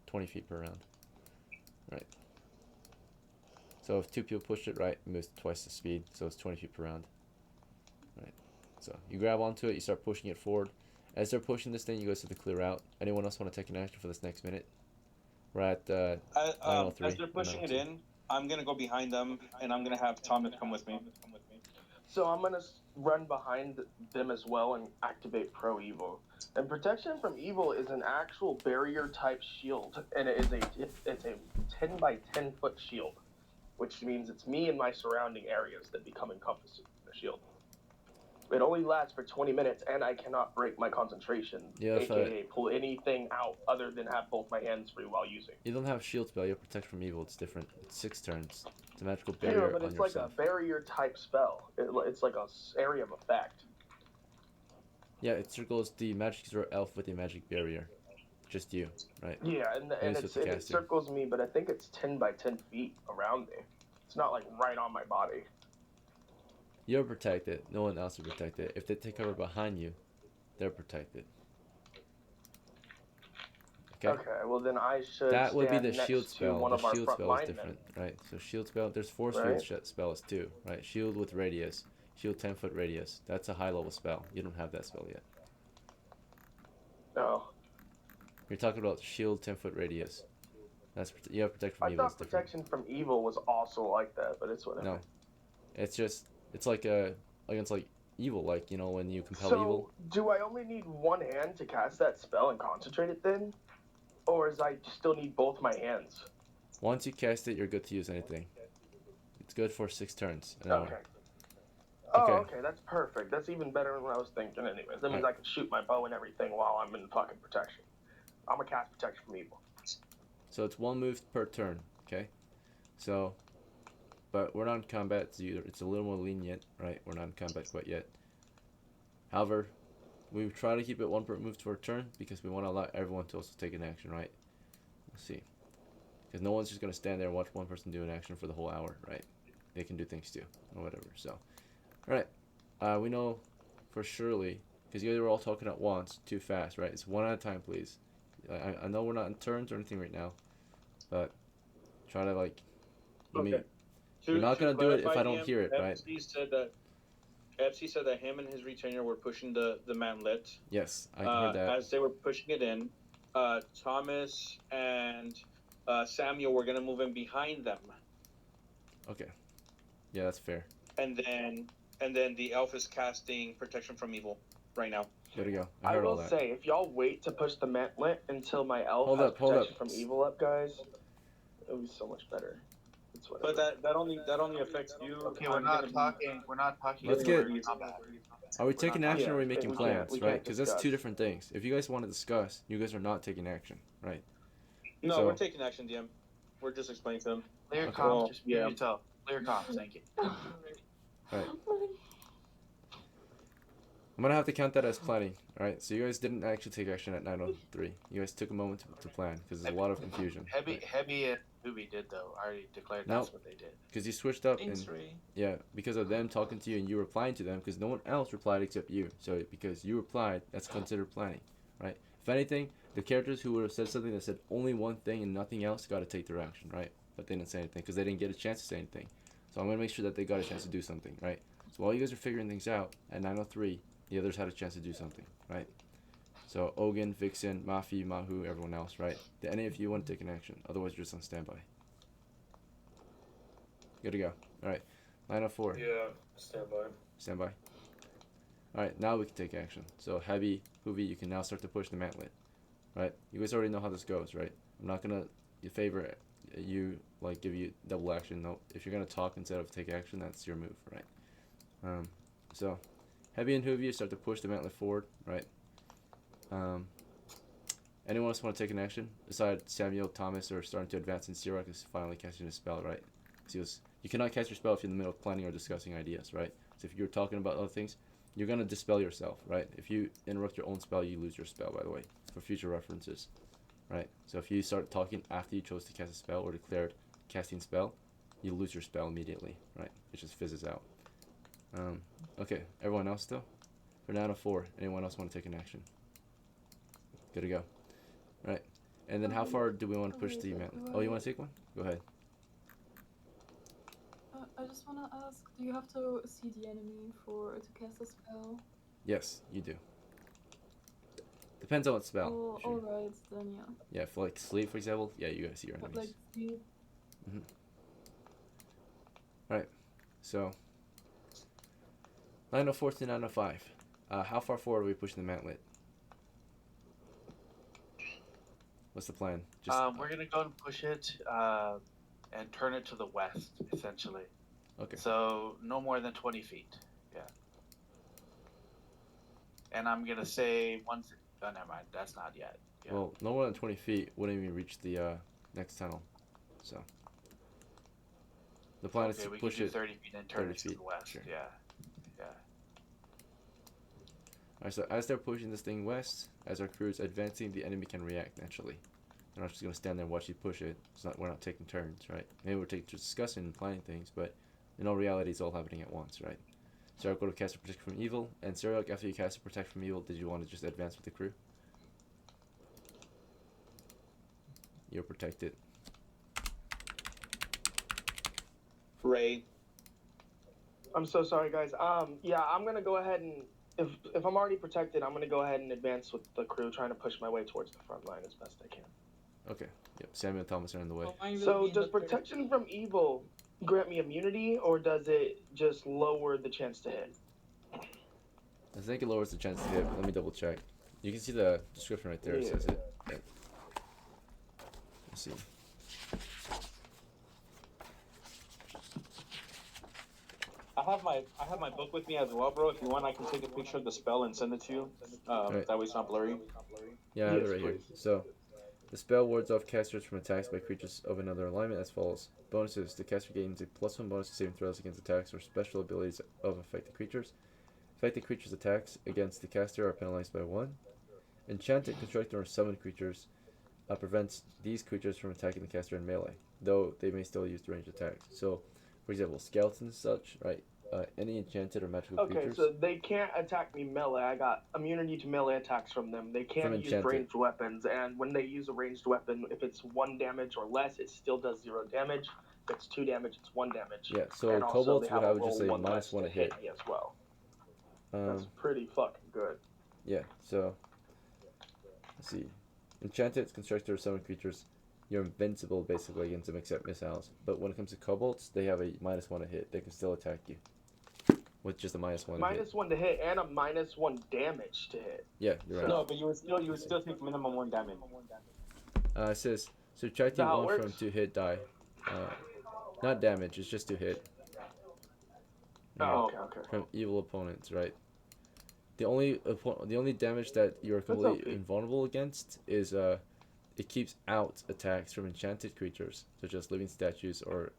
Speaker 2: 20 feet per round, right? So if two people push it right, it moves twice the speed, so it's 20 feet per round, right? So you grab onto it, you start pushing it forward. As they're pushing this thing, you guys have to clear out. Anyone else want to take an action for this next minute? We're at 9:03.
Speaker 1: As they're pushing it in, I'm gonna go behind them, and I'm gonna have Thomas come with me.
Speaker 3: So I'm gonna run behind them as well and activate Pro Evil. And protection from evil is an actual barrier type shield, and it's a 10 by 10 foot shield, which means it's me and my surrounding areas that become encompassed in the shield. It only lasts for 20 minutes, and I cannot break my concentration, aka pull anything out other than have both my hands free while using.
Speaker 2: You don't have shield spell, you have protect from evil, it's different. It's 6 turns. It's a magical barrier
Speaker 3: but it's
Speaker 2: on
Speaker 3: like
Speaker 2: yourself.
Speaker 3: a barrier type spell. It's like a area of effect.
Speaker 2: Yeah, it circles the magic user elf with a magic barrier. Just you, right?
Speaker 3: Yeah, and it circles me, but I think it's 10 by 10 feet around me. It's not like right on my body.
Speaker 2: You're protected. No one else is protected. If they take cover behind you, they're protected.
Speaker 3: Okay, well then I should.
Speaker 2: That would be the
Speaker 3: stand
Speaker 2: shield
Speaker 3: next to
Speaker 2: spell.
Speaker 3: one
Speaker 2: The
Speaker 3: of our
Speaker 2: shield
Speaker 3: front
Speaker 2: spell is
Speaker 3: linemen.
Speaker 2: different, right? So shield spell, there's 4
Speaker 3: Right.
Speaker 2: shield spells too, right? Shield with radius, shield 10-foot radius. That's a high level spell. You don't have that spell yet.
Speaker 3: No.
Speaker 2: You're talking about shield 10-foot radius. That's you have protection from
Speaker 3: I
Speaker 2: evil.
Speaker 3: thought protection from evil was also like that, but it's whatever.
Speaker 2: No, it's like against like evil, like, you know, when you compel
Speaker 3: So,
Speaker 2: evil.
Speaker 3: do I only need one hand to cast that spell and concentrate it then? Or is I still need both my hands?
Speaker 2: Once you cast it, you're good to use anything. It's good for 6 turns.
Speaker 3: Okay. Oh, okay, that's perfect. That's even better than what I was thinking anyways. That means I can shoot my bow and everything while I'm in fucking protection. I'm gonna cast protection from evil.
Speaker 2: So it's 1 move per turn, okay? So, but we're not in combat, so it's a little more lenient, right? We're not in combat quite yet. However, we try to keep it 1 per move per turn because we want to allow everyone to also take an action, right? Let's see. Because no one's just going to stand there and watch one person do an action for the whole hour, right? they can do things too, or whatever. So, all right, we know for surely, because you guys were all talking at once, too fast, right? It's one at a time, please. I know we're not in turns or anything right now, but try to like.
Speaker 1: Okay.
Speaker 2: You're not gonna do it if
Speaker 1: clarify,
Speaker 2: I don't
Speaker 1: DM,
Speaker 2: hear it, right?
Speaker 1: FC said that him and his retainer were pushing the mantlet.
Speaker 2: Yes, I heard that.
Speaker 1: As they were pushing it in, Thomas and Samuel were gonna move in behind them.
Speaker 2: Okay. Yeah, that's fair.
Speaker 1: And then the elf is casting protection from evil right now.
Speaker 2: There we go.
Speaker 3: I
Speaker 2: heard all
Speaker 3: will
Speaker 2: that.
Speaker 3: say, if y'all wait to push the mantlet until my elf
Speaker 2: Hold
Speaker 3: has
Speaker 2: up, hold
Speaker 3: protection
Speaker 2: up.
Speaker 3: from evil up, guys, it'll be so much better. It's whatever.
Speaker 1: But that only affects you.
Speaker 4: Okay, we're not talking. We're not talking.
Speaker 2: Let's get-
Speaker 4: in combat.
Speaker 2: Are we taking
Speaker 4: not-
Speaker 2: action or are we
Speaker 3: yeah,
Speaker 2: making
Speaker 3: we
Speaker 2: plans,
Speaker 3: can't
Speaker 2: right? Because that's
Speaker 3: discuss.
Speaker 2: two different things. If you guys want to discuss, you guys are not taking action, right?
Speaker 1: No,
Speaker 2: So-
Speaker 1: we're taking action, DM. We're just explaining to them.
Speaker 4: Clear
Speaker 2: Okay.
Speaker 4: comms.
Speaker 1: Well,
Speaker 4: Just mute
Speaker 1: yeah.
Speaker 4: yourself. Clear comms. Thank you.
Speaker 2: Right. I'm gonna have to count that as planning, alright? So you guys didn't actually take action at 9:03. You guys took a moment to plan, because there's a lot of confusion.
Speaker 4: HEBI and HOOVY did though. I already declared
Speaker 2: No.
Speaker 4: that's what they did.
Speaker 2: Because you switched up
Speaker 8: Thanks,
Speaker 2: and
Speaker 8: Ray.
Speaker 2: yeah, because of them talking to you and you replying to them, because no one else replied except you. So because you replied, that's considered planning, right? If anything, the characters who would have said something that said only one thing and nothing else got to take their action, right? But they didn't say anything because they didn't get a chance to say anything. So I'm gonna make sure that they got a chance to do something, right? So while you guys are figuring things out at 9:03, the others had a chance to do something, right? So OGAN, VIXEN, MAFI, MAHU, everyone else, right? Did any of you want to take an action? Otherwise, you're just on standby. Good to go. All right, 9:04.
Speaker 5: Yeah, standby.
Speaker 2: Standby. Alright, now we can take action. So HEBI, HOOVY, you can now start to push the mantlet. Right? You guys already know how this goes, right? I'm not gonna favor you, like, give you double action. No, if you're gonna talk instead of take action, that's your move, right? So HEBI and HOOVY start to push the mantlet forward, right? Anyone else want to take an action? Besides Samuel, Thomas are starting to advance, and CIROC is finally casting a spell, right? Because you cannot cast your spell if you're in the middle of planning or discussing ideas, right? So if you're talking about other things, you're gonna dispel yourself, right? If you interrupt your own spell, you lose your spell, by the way, for future references, right? So if you start talking after you chose to cast a spell or declared casting spell, you lose your spell immediately, right? It just fizzes out. Okay, everyone else still? For 9:04, anyone else want to take an action? Good to go. Right, and then how far do we want to push the mantlet? Oh, you want to take one? Go ahead.
Speaker 6: I just wanna ask, do you have to see the enemy to cast a spell?
Speaker 2: Yes, you do. Depends on what spell.
Speaker 6: Oh,
Speaker 2: Sure.
Speaker 6: alright, then yeah.
Speaker 2: Yeah, for like sleep, for example, yeah, you gotta see your
Speaker 6: But
Speaker 2: enemies.
Speaker 6: like, see,
Speaker 2: Right, so 9:04 to 9:05. How far forward are we pushing the mantlet? What's the plan?
Speaker 4: We're gonna go and push it and turn it to the west, essentially.
Speaker 2: Okay.
Speaker 4: So no more than 20 feet. Yeah. And I'm gonna say once. Oh, never mind. That's not yet. Yeah.
Speaker 2: Well, no more than 20 feet wouldn't even reach the next tunnel, so the plan is
Speaker 4: okay,
Speaker 2: to
Speaker 4: we
Speaker 2: push
Speaker 4: can do
Speaker 2: it.
Speaker 4: 30 feet and turn
Speaker 2: 30
Speaker 4: it to
Speaker 2: feet,
Speaker 4: the west.
Speaker 2: sure.
Speaker 4: Yeah. Yeah.
Speaker 2: Alright, so as they're pushing this thing west, as our crew is advancing, the enemy can react naturally. They're not just gonna stand there and watch you push it. We're not taking turns, right? Maybe we're discussing and planning things, but in all reality, it's all happening at once, right? CIROC would have cast a Protect from Evil, and CIROC, after you cast a Protect from Evil, did you want to just advance with the crew? You're protected.
Speaker 1: Ray.
Speaker 3: I'm so sorry, guys. Yeah, I'm gonna go ahead and if I'm already protected, I'm gonna go ahead and advance with the crew, trying to push my way towards the front line as best I can.
Speaker 2: Okay. Yep. Samuel and Thomas are in the way.
Speaker 8: Oh, mine will
Speaker 3: So
Speaker 8: be in
Speaker 3: does
Speaker 8: the third.
Speaker 3: protection from evil grant me immunity, or does it just lower the chance to hit?
Speaker 2: I think it lowers the chance to hit. Let me double check. You can see the description right there. It
Speaker 3: Yeah.
Speaker 2: says it. Yeah. Let's see.
Speaker 1: I have my book with me as well, bro. If you want, I can take a picture of the spell and send it to you.
Speaker 2: Right.
Speaker 1: That way it's not blurry.
Speaker 2: Yeah, I have it
Speaker 3: Yes,
Speaker 2: right here.
Speaker 3: please.
Speaker 2: So, the spell wards off casters from attacks by creatures of another alignment as follows. Bonuses: the caster gains a +1 bonus to saving throws against attacks or special abilities of affected creatures. Affected creatures' attacks against the caster are penalized by 1. Enchanted, constructed, or summoned creatures prevents these creatures from attacking the caster in melee, though they may still use the ranged attacks. So, for example, skeletons and such, right? Any enchanted or magical
Speaker 3: Okay,
Speaker 2: creatures
Speaker 3: so they can't attack me melee. I got immunity to melee attacks from them. They can't use
Speaker 2: enchanted.
Speaker 3: ranged weapons, and when they use a ranged weapon, if it's 1 damage or less, it still does 0 damage. If it's 2 damage, it's 1 damage.
Speaker 2: Yeah, so
Speaker 3: and also
Speaker 2: kobolds
Speaker 3: they
Speaker 2: would
Speaker 3: have
Speaker 2: have
Speaker 3: a
Speaker 2: just
Speaker 3: roll
Speaker 2: a
Speaker 3: one less
Speaker 2: -1
Speaker 3: to
Speaker 2: hit.
Speaker 3: me as well. That's
Speaker 2: Um,
Speaker 3: pretty fucking good.
Speaker 2: yeah, so let's see. Enchanted, constructor, or summon creatures, you're invincible basically against them except missiles. But when it comes to kobolds, they have a -1 to hit. They can still attack you with just a -1 to hit.
Speaker 3: -1 to hit and a -1 damage to hit.
Speaker 2: Yeah, you're right.
Speaker 10: No, but you would still take minimum 1 damage.
Speaker 2: It says subtracting
Speaker 3: How it
Speaker 2: 1 from
Speaker 3: works?
Speaker 2: 2 hit die. Not damage, it's just to hit.
Speaker 3: Oh, okay.
Speaker 2: From evil opponents, right? The only damage that you're completely
Speaker 3: okay.
Speaker 2: invulnerable against is it keeps out attacks from enchanted creatures such as living statues or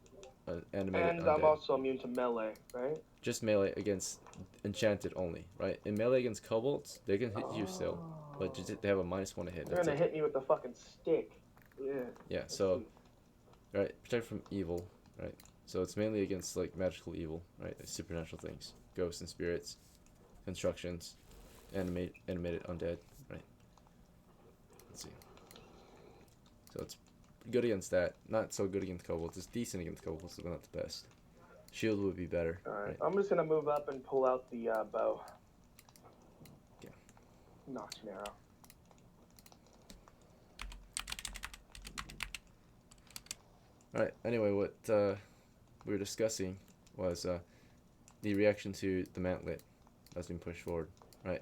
Speaker 2: animated
Speaker 3: And
Speaker 2: undead.
Speaker 3: I'm also immune to melee, right?
Speaker 2: Just melee against enchanted only, right? In melee against kobolds, they can hit you still, but just, they have a -1 to hit.
Speaker 3: They're
Speaker 2: That's
Speaker 3: gonna
Speaker 2: it.
Speaker 3: hit me with the fucking stick. Yeah.
Speaker 2: Yeah, so right, protect from evil, right? So it's mainly against like magical evil, right? Like supernatural things, ghosts and spirits, constructions, animated undead, right? Let's see. So it's good against that. Not so good against kobolds. It's decent against kobolds, but not the best. Shield would be better.
Speaker 3: Alright,
Speaker 2: Right?
Speaker 3: I'm just gonna move up and pull out the bow.
Speaker 2: Okay.
Speaker 3: Notch and arrow.
Speaker 2: Alright, anyway, what we were discussing was the reaction to the mantlet that's been pushed forward, right?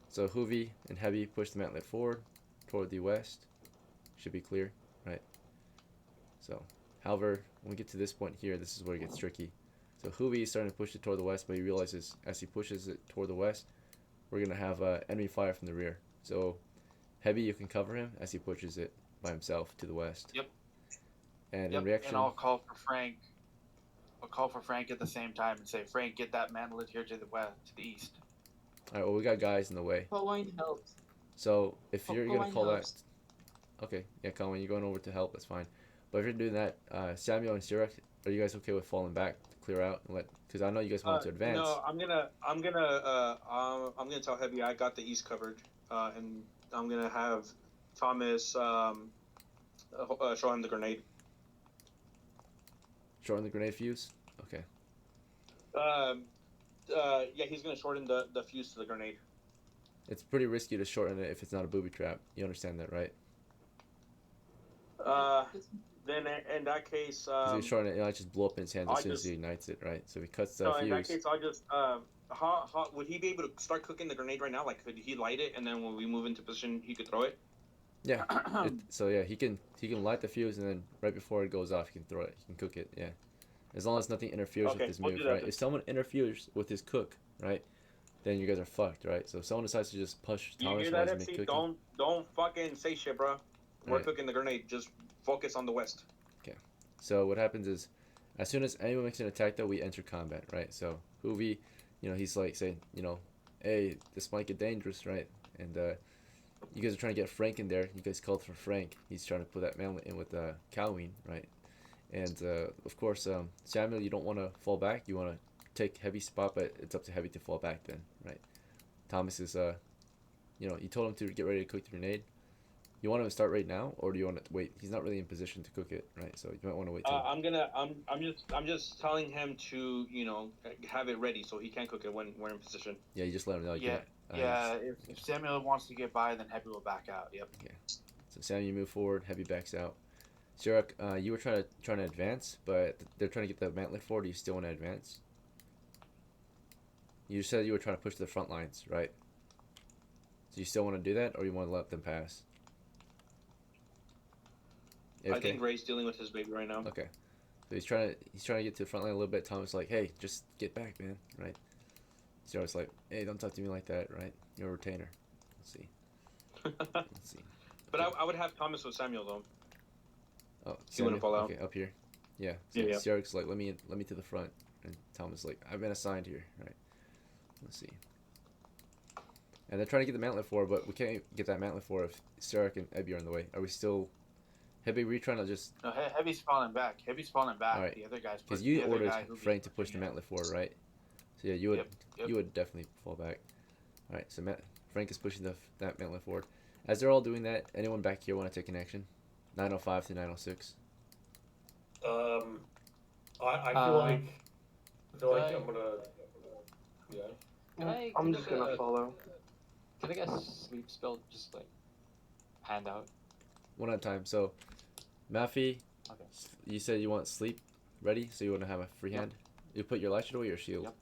Speaker 2: So HOOVY and HEBI push the mantlet forward toward the west. Should be clear, right? So, however, when we get to this point here, this is where it gets tricky. So HOOVY is starting to push it toward the west, but he realizes as he pushes it toward the west, we're going to have enemy fire from the rear. So HEBI, you can cover him as he pushes it by himself to the west.
Speaker 4: Yep.
Speaker 2: And
Speaker 4: Yep,
Speaker 2: in reaction,
Speaker 4: and I'll call for Frank. I'll call for Frank at the same time and say, Frank, get that mantlet here to the west, to the east.
Speaker 2: alright, well, we got guys in the way.
Speaker 8: CAUWINE helps.
Speaker 2: So if you're going to
Speaker 8: CAUWINE
Speaker 2: call that,
Speaker 8: helps.
Speaker 2: okay, yeah, Colin, you're going over to help, that's fine. But if you're doing that, Samuel and CIROC, are you guys okay with falling back to clear out and let? Because I know you guys want to advance.
Speaker 1: No, I'm gonna tell HEBI I got the east covered, and I'm gonna have Thomas show him the grenade.
Speaker 2: Shorten the grenade fuse. Okay.
Speaker 1: Yeah, he's gonna shorten the fuse to the grenade.
Speaker 2: It's pretty risky to shorten it if it's not a booby trap. You understand that, right?
Speaker 1: Then in that case,
Speaker 2: Because if you shorten it, it might just blow up in his hands as soon as he ignites it, right? So if he cuts the
Speaker 1: no, in that
Speaker 2: fuse.
Speaker 1: case, I'll just how would he be able to start cooking the grenade right now? Like, could he light it and then when we move into position, he could throw it?
Speaker 2: Yeah. So yeah, he can light the fuse and then right before it goes off, he can throw it. He can cook it. Yeah. As long as nothing interferes
Speaker 1: Okay,
Speaker 2: with his
Speaker 1: we'll
Speaker 2: move,
Speaker 1: do that
Speaker 2: right?
Speaker 1: then.
Speaker 2: If someone interferes with his cook, right, then you guys are fucked, right? So if someone decides to just push
Speaker 1: You
Speaker 2: Thomas
Speaker 1: hear
Speaker 2: while
Speaker 1: that,
Speaker 2: he's
Speaker 1: FC?
Speaker 2: cooking,
Speaker 1: Don't fucking say shit, bro. We're
Speaker 2: Right.
Speaker 1: cooking the grenade. Just focus on the west.
Speaker 2: so what happens is, as soon as anyone makes an attack, though, we enter combat, right? So HOOVY, he's like saying, hey, this might get dangerous, right? And you guys are trying to get Frank in there. You guys called for Frank. He's trying to put that man in with CAUWINE, right? And of course, Samuel, you don't want to fall back. You want to take HEBI's spot, but it's up to HEBI to fall back then, right? Thomas is, you told him to get ready to cook the grenade. You want him to start right now, or do you want to wait? He's not really in position to cook it, right? So you might want to wait.
Speaker 1: I'm just telling him to have it ready so he can cook it when we're in position.
Speaker 2: Yeah, you just let him know.
Speaker 4: Yeah, yeah. If Samuel wants to get by, then HEBI will back out. Yep.
Speaker 2: Okay. So Samuel, you move forward. HEBI backs out. CIROC, you were trying to advance, but they're trying to get the mantlet forward. Do you still want to advance? You said you were trying to push to the front lines, right? So you still want to do that, or you want to let them pass?
Speaker 1: I think Ray's dealing with his baby right now.
Speaker 2: Okay. So he's trying to get to the front line a little bit. Thomas like, hey, just get back, man, right? CIROC's like, hey, don't talk to me like that, right? You're a retainer. Let's see. Let's see.
Speaker 1: But I would have Thomas with Samuel though.
Speaker 2: Oh,
Speaker 1: He wouldn't fall out.
Speaker 2: Okay, up here. Yeah. So
Speaker 1: Yeah.
Speaker 2: CIROC's like, let me to the front, and Thomas like, I've been assigned here, right? Let's see. And they're trying to get the mantlet forward, but we can't get that mantlet forward if CIROC and HEBI are in the way. Are we still HEBI, were you trying to just...
Speaker 4: No, Heavy's falling back. Heavy's falling back.
Speaker 2: Alright.
Speaker 4: The other guy's
Speaker 2: Because
Speaker 4: the
Speaker 2: you
Speaker 4: other
Speaker 2: ordered
Speaker 4: guy who
Speaker 2: Frank to
Speaker 4: be
Speaker 2: push the
Speaker 4: pushing it.
Speaker 2: mantlet forward, right? So yeah, you would
Speaker 4: Yep.
Speaker 2: you would definitely fall back. Alright, so Frank is pushing that mantlet forward. As they're all doing that, anyone back here want to take an action? 905 to 906.
Speaker 5: I feel like I'm gonna. Yeah.
Speaker 3: I'm just gonna follow.
Speaker 9: Can I get a sleep spell just like hand out?
Speaker 2: One at a time. So, MAFI,
Speaker 9: Okay.
Speaker 2: you said you want sleep ready, so you want to have a free
Speaker 9: Yep.
Speaker 2: hand. You put your light away or your shield?
Speaker 9: Yep.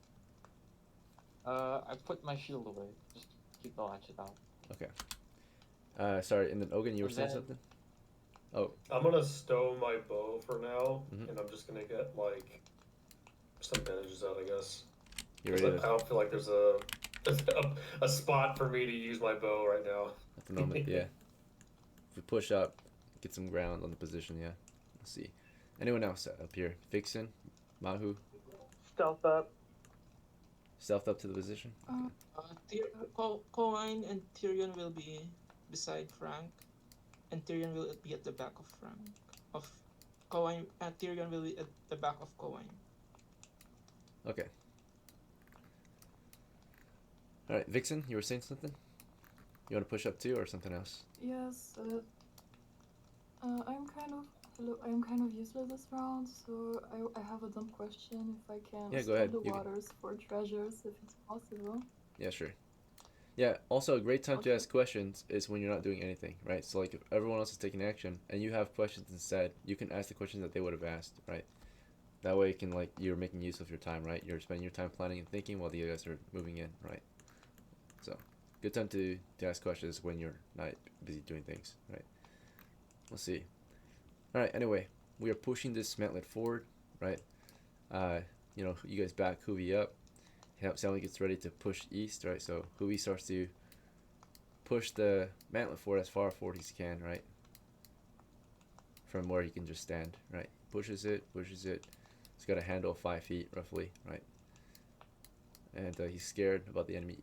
Speaker 9: I put my shield away. Just keep the latchet out.
Speaker 2: Okay. Sorry, and then Ogan, you were
Speaker 9: And
Speaker 2: saying
Speaker 9: then-
Speaker 2: something? Oh,
Speaker 5: I'm gonna stow my bow for now,
Speaker 2: Mhm.
Speaker 5: and I'm just gonna get like some bandages out, I guess.
Speaker 2: you're
Speaker 5: 'Cause
Speaker 2: ready
Speaker 5: I
Speaker 2: to,
Speaker 5: don't feel like there's a spot for me to use my bow right now.
Speaker 2: at the moment, yeah. If we push up, get some ground on the position, yeah. Let's see. Anyone else up here? VIXEN, MAHU,
Speaker 3: Stealth up.
Speaker 2: stealth up to the position?
Speaker 8: CAUWINE and TYRION will be beside Frank, and TYRION will be at the back of Frank. Of CAUWINE, TYRION will be at the back of CAUWINE.
Speaker 2: Okay. Alright, VIXEN, you were saying something? You want to push up too, or something else?
Speaker 6: Yes, I'm kind of useless this round, so I have a dumb question. If I can
Speaker 2: Yeah, go
Speaker 6: scan
Speaker 2: ahead,
Speaker 6: the
Speaker 2: you can-
Speaker 6: waters for treasures, if it's possible.
Speaker 2: Yeah, sure. Yeah, also a great time to
Speaker 6: Okay.
Speaker 2: ask questions is when you're not doing anything, right? So like if everyone else is taking action and you have questions instead, you can ask the questions that they would have asked, right? That way you can like you're making use of your time, right? You're spending your time planning and thinking while the other guys are moving in, right? So good time to ask questions when you're not busy doing things, right? Let's see. Alright, anyway, we are pushing this mantlet forward, right? You know, you guys back HOOVY up. Sally gets ready to push east, right? So HOOVY starts to push the mantlet forward as far forward as he can, right? From where he can just stand, right? Pushes it. He's got a handle of 5 feet, roughly, right? And he's scared about the enemy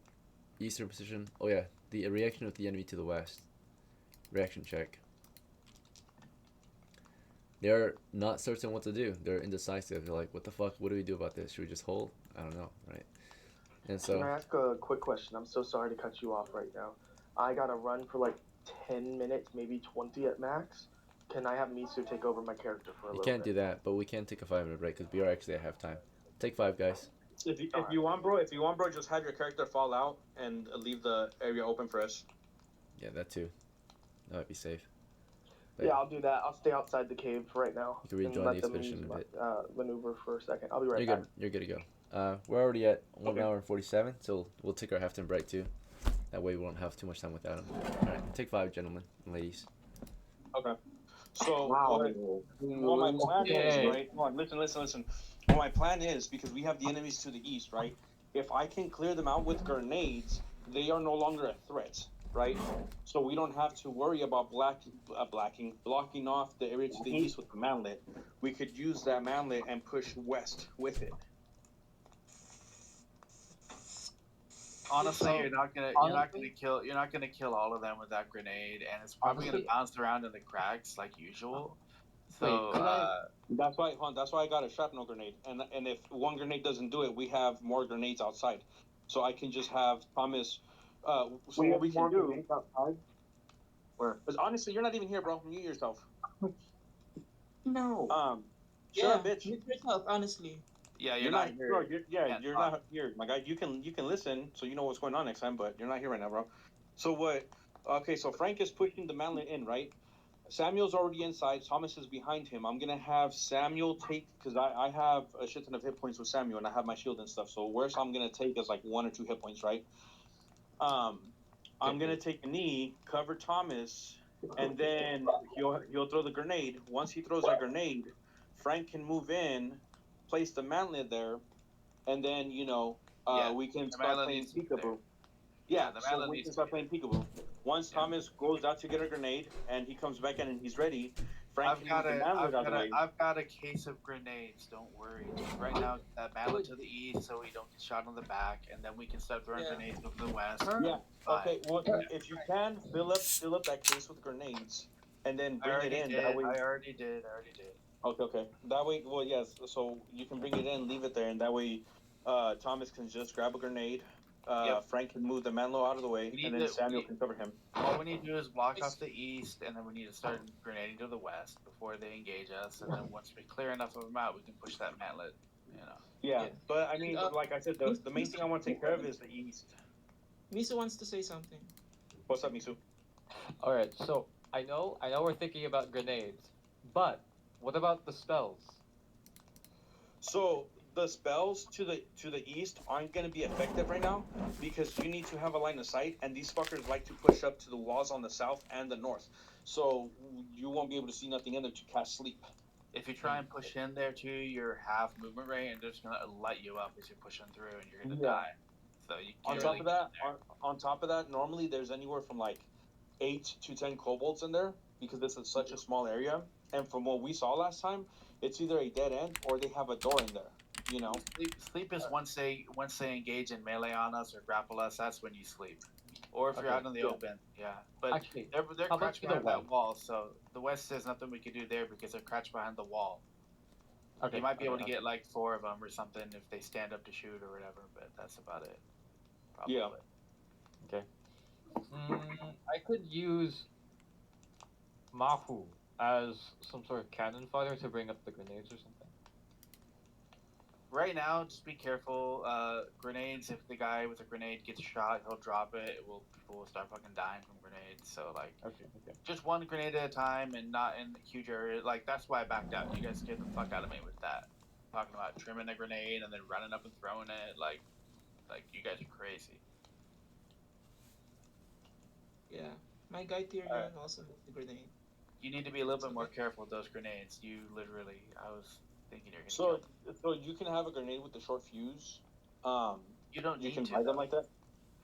Speaker 2: eastern position. Oh yeah, the reaction of the enemy to the west. Reaction check. They're not certain what to do. They're indecisive. They're like, what the fuck? What do we do about this? Should we just hold? I don't know, right? And
Speaker 3: Can I
Speaker 2: so,
Speaker 3: ask a quick question? I'm so sorry to cut you off right now. I gotta run for like 10 minutes, maybe 20 at max. Can I have Misu take over my character for a
Speaker 2: you
Speaker 3: little
Speaker 2: can't
Speaker 3: bit?
Speaker 2: do that, but we can take a 5-minute break because we are actually at halftime. Take 5, guys.
Speaker 1: If you want, bro, just have your character fall out and leave the area open for us.
Speaker 2: Yeah, that too. That might be safe. But
Speaker 3: Yeah, I'll do that. I'll stay outside the cave for right now.
Speaker 2: You can rejoin
Speaker 3: and let
Speaker 2: the
Speaker 3: them
Speaker 2: expedition
Speaker 3: use
Speaker 2: in a bit.
Speaker 3: maneuver for a second. I'll be right
Speaker 2: You're
Speaker 3: back.
Speaker 2: good. You're good to go. We're already at 1 hour and 47, so we'll take our halftime break too. That way we won't have too much time without him. All right, take 5, gentlemen and ladies.
Speaker 1: Okay. So
Speaker 3: Wow.
Speaker 1: what my plan is,
Speaker 9: Yay.
Speaker 1: right? Come on, listen. What my plan is, because we have the enemies to the east, right? If I can clear them out with grenades, they are no longer a threat, right? So we don't have to worry about blocking off the area to the east with the manlet. We could use that manlet and push west with it.
Speaker 4: Honestly, you're not gonna kill all of them with that grenade, and it's probably gonna
Speaker 9: Honestly-
Speaker 4: bounce around in the cracks like usual.
Speaker 9: Wait,
Speaker 4: So
Speaker 9: could I-
Speaker 1: That's why I got a shrapnel grenade. And if one grenade doesn't do it, we have more grenades outside. So I can just have Thomas. So what we can do?
Speaker 3: Where?
Speaker 1: Because honestly, you're not even here, bro. Mute yourself.
Speaker 3: No.
Speaker 1: Shut up, bitch.
Speaker 8: Mute yourself, honestly.
Speaker 4: yeah,
Speaker 1: You're not
Speaker 4: here.
Speaker 1: bro.
Speaker 4: Can't
Speaker 1: You're
Speaker 4: talk.
Speaker 1: not here, my guy. You can listen, so you know what's going on next time. But you're not here right now, bro. So what? Okay, so Frank is pushing the manlet in, right? Samuel's already inside. Thomas is behind him. I'm gonna have Samuel take, because I have a shit ton of hit points with Samuel, and I have my shield and stuff. So worst I'm gonna take is like 1 or 2 hit points, right? I'm gonna take a knee, cover Thomas, and then he'll throw the grenade. Once he throws that grenade, Frank can move in, place the manlet there, and then
Speaker 4: Yeah,
Speaker 1: we can
Speaker 4: the
Speaker 1: start
Speaker 4: manlet
Speaker 1: playing
Speaker 4: needs to be
Speaker 1: peekaboo.
Speaker 4: there.
Speaker 1: Yeah,
Speaker 4: the
Speaker 1: so
Speaker 4: manlet
Speaker 1: we
Speaker 4: needs
Speaker 1: can
Speaker 4: to
Speaker 1: start
Speaker 4: be
Speaker 1: playing peekaboo. Once
Speaker 4: Yeah.
Speaker 1: Thomas goes out to get a grenade and he comes back in and he's ready, Frank
Speaker 4: I've
Speaker 1: can
Speaker 4: got
Speaker 1: move the manlet out of the way.
Speaker 4: I've got a case of grenades. Don't worry. Just right now, that manlet to the east, so we don't get shot on the back, and then we can start throwing
Speaker 8: Yeah.
Speaker 4: grenades over the west.
Speaker 1: Yeah.
Speaker 4: Fine.
Speaker 1: Okay. Well, if you can fill up that case with grenades,
Speaker 10: and then
Speaker 4: I
Speaker 10: bring it
Speaker 4: already
Speaker 10: in.
Speaker 4: did.
Speaker 10: That way.
Speaker 4: I already did.
Speaker 10: Okay, okay. That way, well, yes. So you can bring it in, leave it there, and that way, Thomas can just grab a grenade.
Speaker 4: Yep.
Speaker 10: Frank can move the Manlo out of the way,
Speaker 4: We
Speaker 10: and
Speaker 4: need
Speaker 10: then
Speaker 4: to.
Speaker 10: Samuel can cover him.
Speaker 4: All we need to do is block
Speaker 8: It's-
Speaker 4: off the east, and then we need to start grenading to the west before they engage us. And then once we clear enough of them out, we can push that mantlet. You know.
Speaker 10: Yeah,
Speaker 8: Yeah.
Speaker 10: but I mean,
Speaker 8: And,
Speaker 10: like I said, the main thing I want to take care of is the east.
Speaker 8: Miso wants to say something.
Speaker 10: What's up, Misu?
Speaker 9: Alright, so I know we're thinking about grenades, but what about the spells?
Speaker 10: So the spells to the east aren't going to be effective right now because you need to have a line of sight, and these fuckers like to push up to the walls on the south and the north. So you won't be able to see nothing in there to cast sleep.
Speaker 4: If you try and push in there too, you're half movement rate, and they're just gonna light you up as you're pushing through, and you're gonna die. So you
Speaker 10: On
Speaker 4: can't
Speaker 10: top
Speaker 4: really
Speaker 10: of that, on top of that, normally there's anywhere from like 8 to 10 kobolds in there because this is such a small area. And from what we saw last time, it's either a dead end or they have a door in there. You know.
Speaker 4: Sleep is once they engage in melee on us or grapple us, that's when you sleep. Or if you're
Speaker 9: Okay,
Speaker 4: out in the open, yeah. But
Speaker 9: Actually,
Speaker 4: they're
Speaker 9: how about
Speaker 4: crouched
Speaker 9: to the
Speaker 4: behind that
Speaker 9: west?
Speaker 4: wall, so the west there's nothing we can do there because they're crouched behind the wall.
Speaker 9: Okay,
Speaker 4: You might be able to
Speaker 9: okay.
Speaker 4: get like 4 of them or something if they stand up to shoot or whatever, but that's about it. Probably.
Speaker 10: Yeah.
Speaker 9: Okay. I could use Mahu as some sort of cannon fodder to bring up the grenades or something.
Speaker 4: Right now, just be careful. Grenades. If the guy with a grenade gets shot, he'll drop it. People will start fucking dying from grenades. So like,
Speaker 9: Okay.
Speaker 4: just one grenade at a time and not in the huge area. Like that's why I backed out. You guys scared the fuck out of me with that. Talking about trimming a grenade and then running up and throwing it. Like you guys are crazy.
Speaker 8: Yeah. My guy Tyrion also moved the grenade.
Speaker 4: You need to be a little bit more careful with those grenades. You literally, I was thinking you're gonna
Speaker 10: So
Speaker 4: kill
Speaker 10: you can have a grenade with the short fuse.
Speaker 4: You don't
Speaker 10: You
Speaker 4: need
Speaker 10: can
Speaker 4: to.
Speaker 10: buy them like that.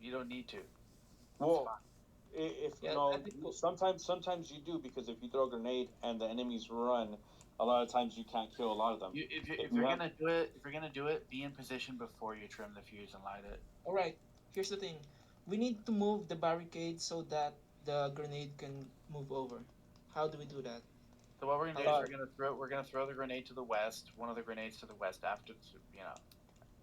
Speaker 4: You don't need to.
Speaker 10: Well, if
Speaker 8: Yeah,
Speaker 10: no,
Speaker 8: I think
Speaker 10: sometimes you do because if you throw a grenade and the enemies run, a lot of times you can't kill a lot of them.
Speaker 4: If you're gonna do it, be in position before you trim the fuse and light it.
Speaker 8: Alright, here's the thing. We need to move the barricade so that the grenade can move over. How do we do that?
Speaker 4: So what we're gonna do is we're gonna throw the grenade to the west. One of the grenades to the west after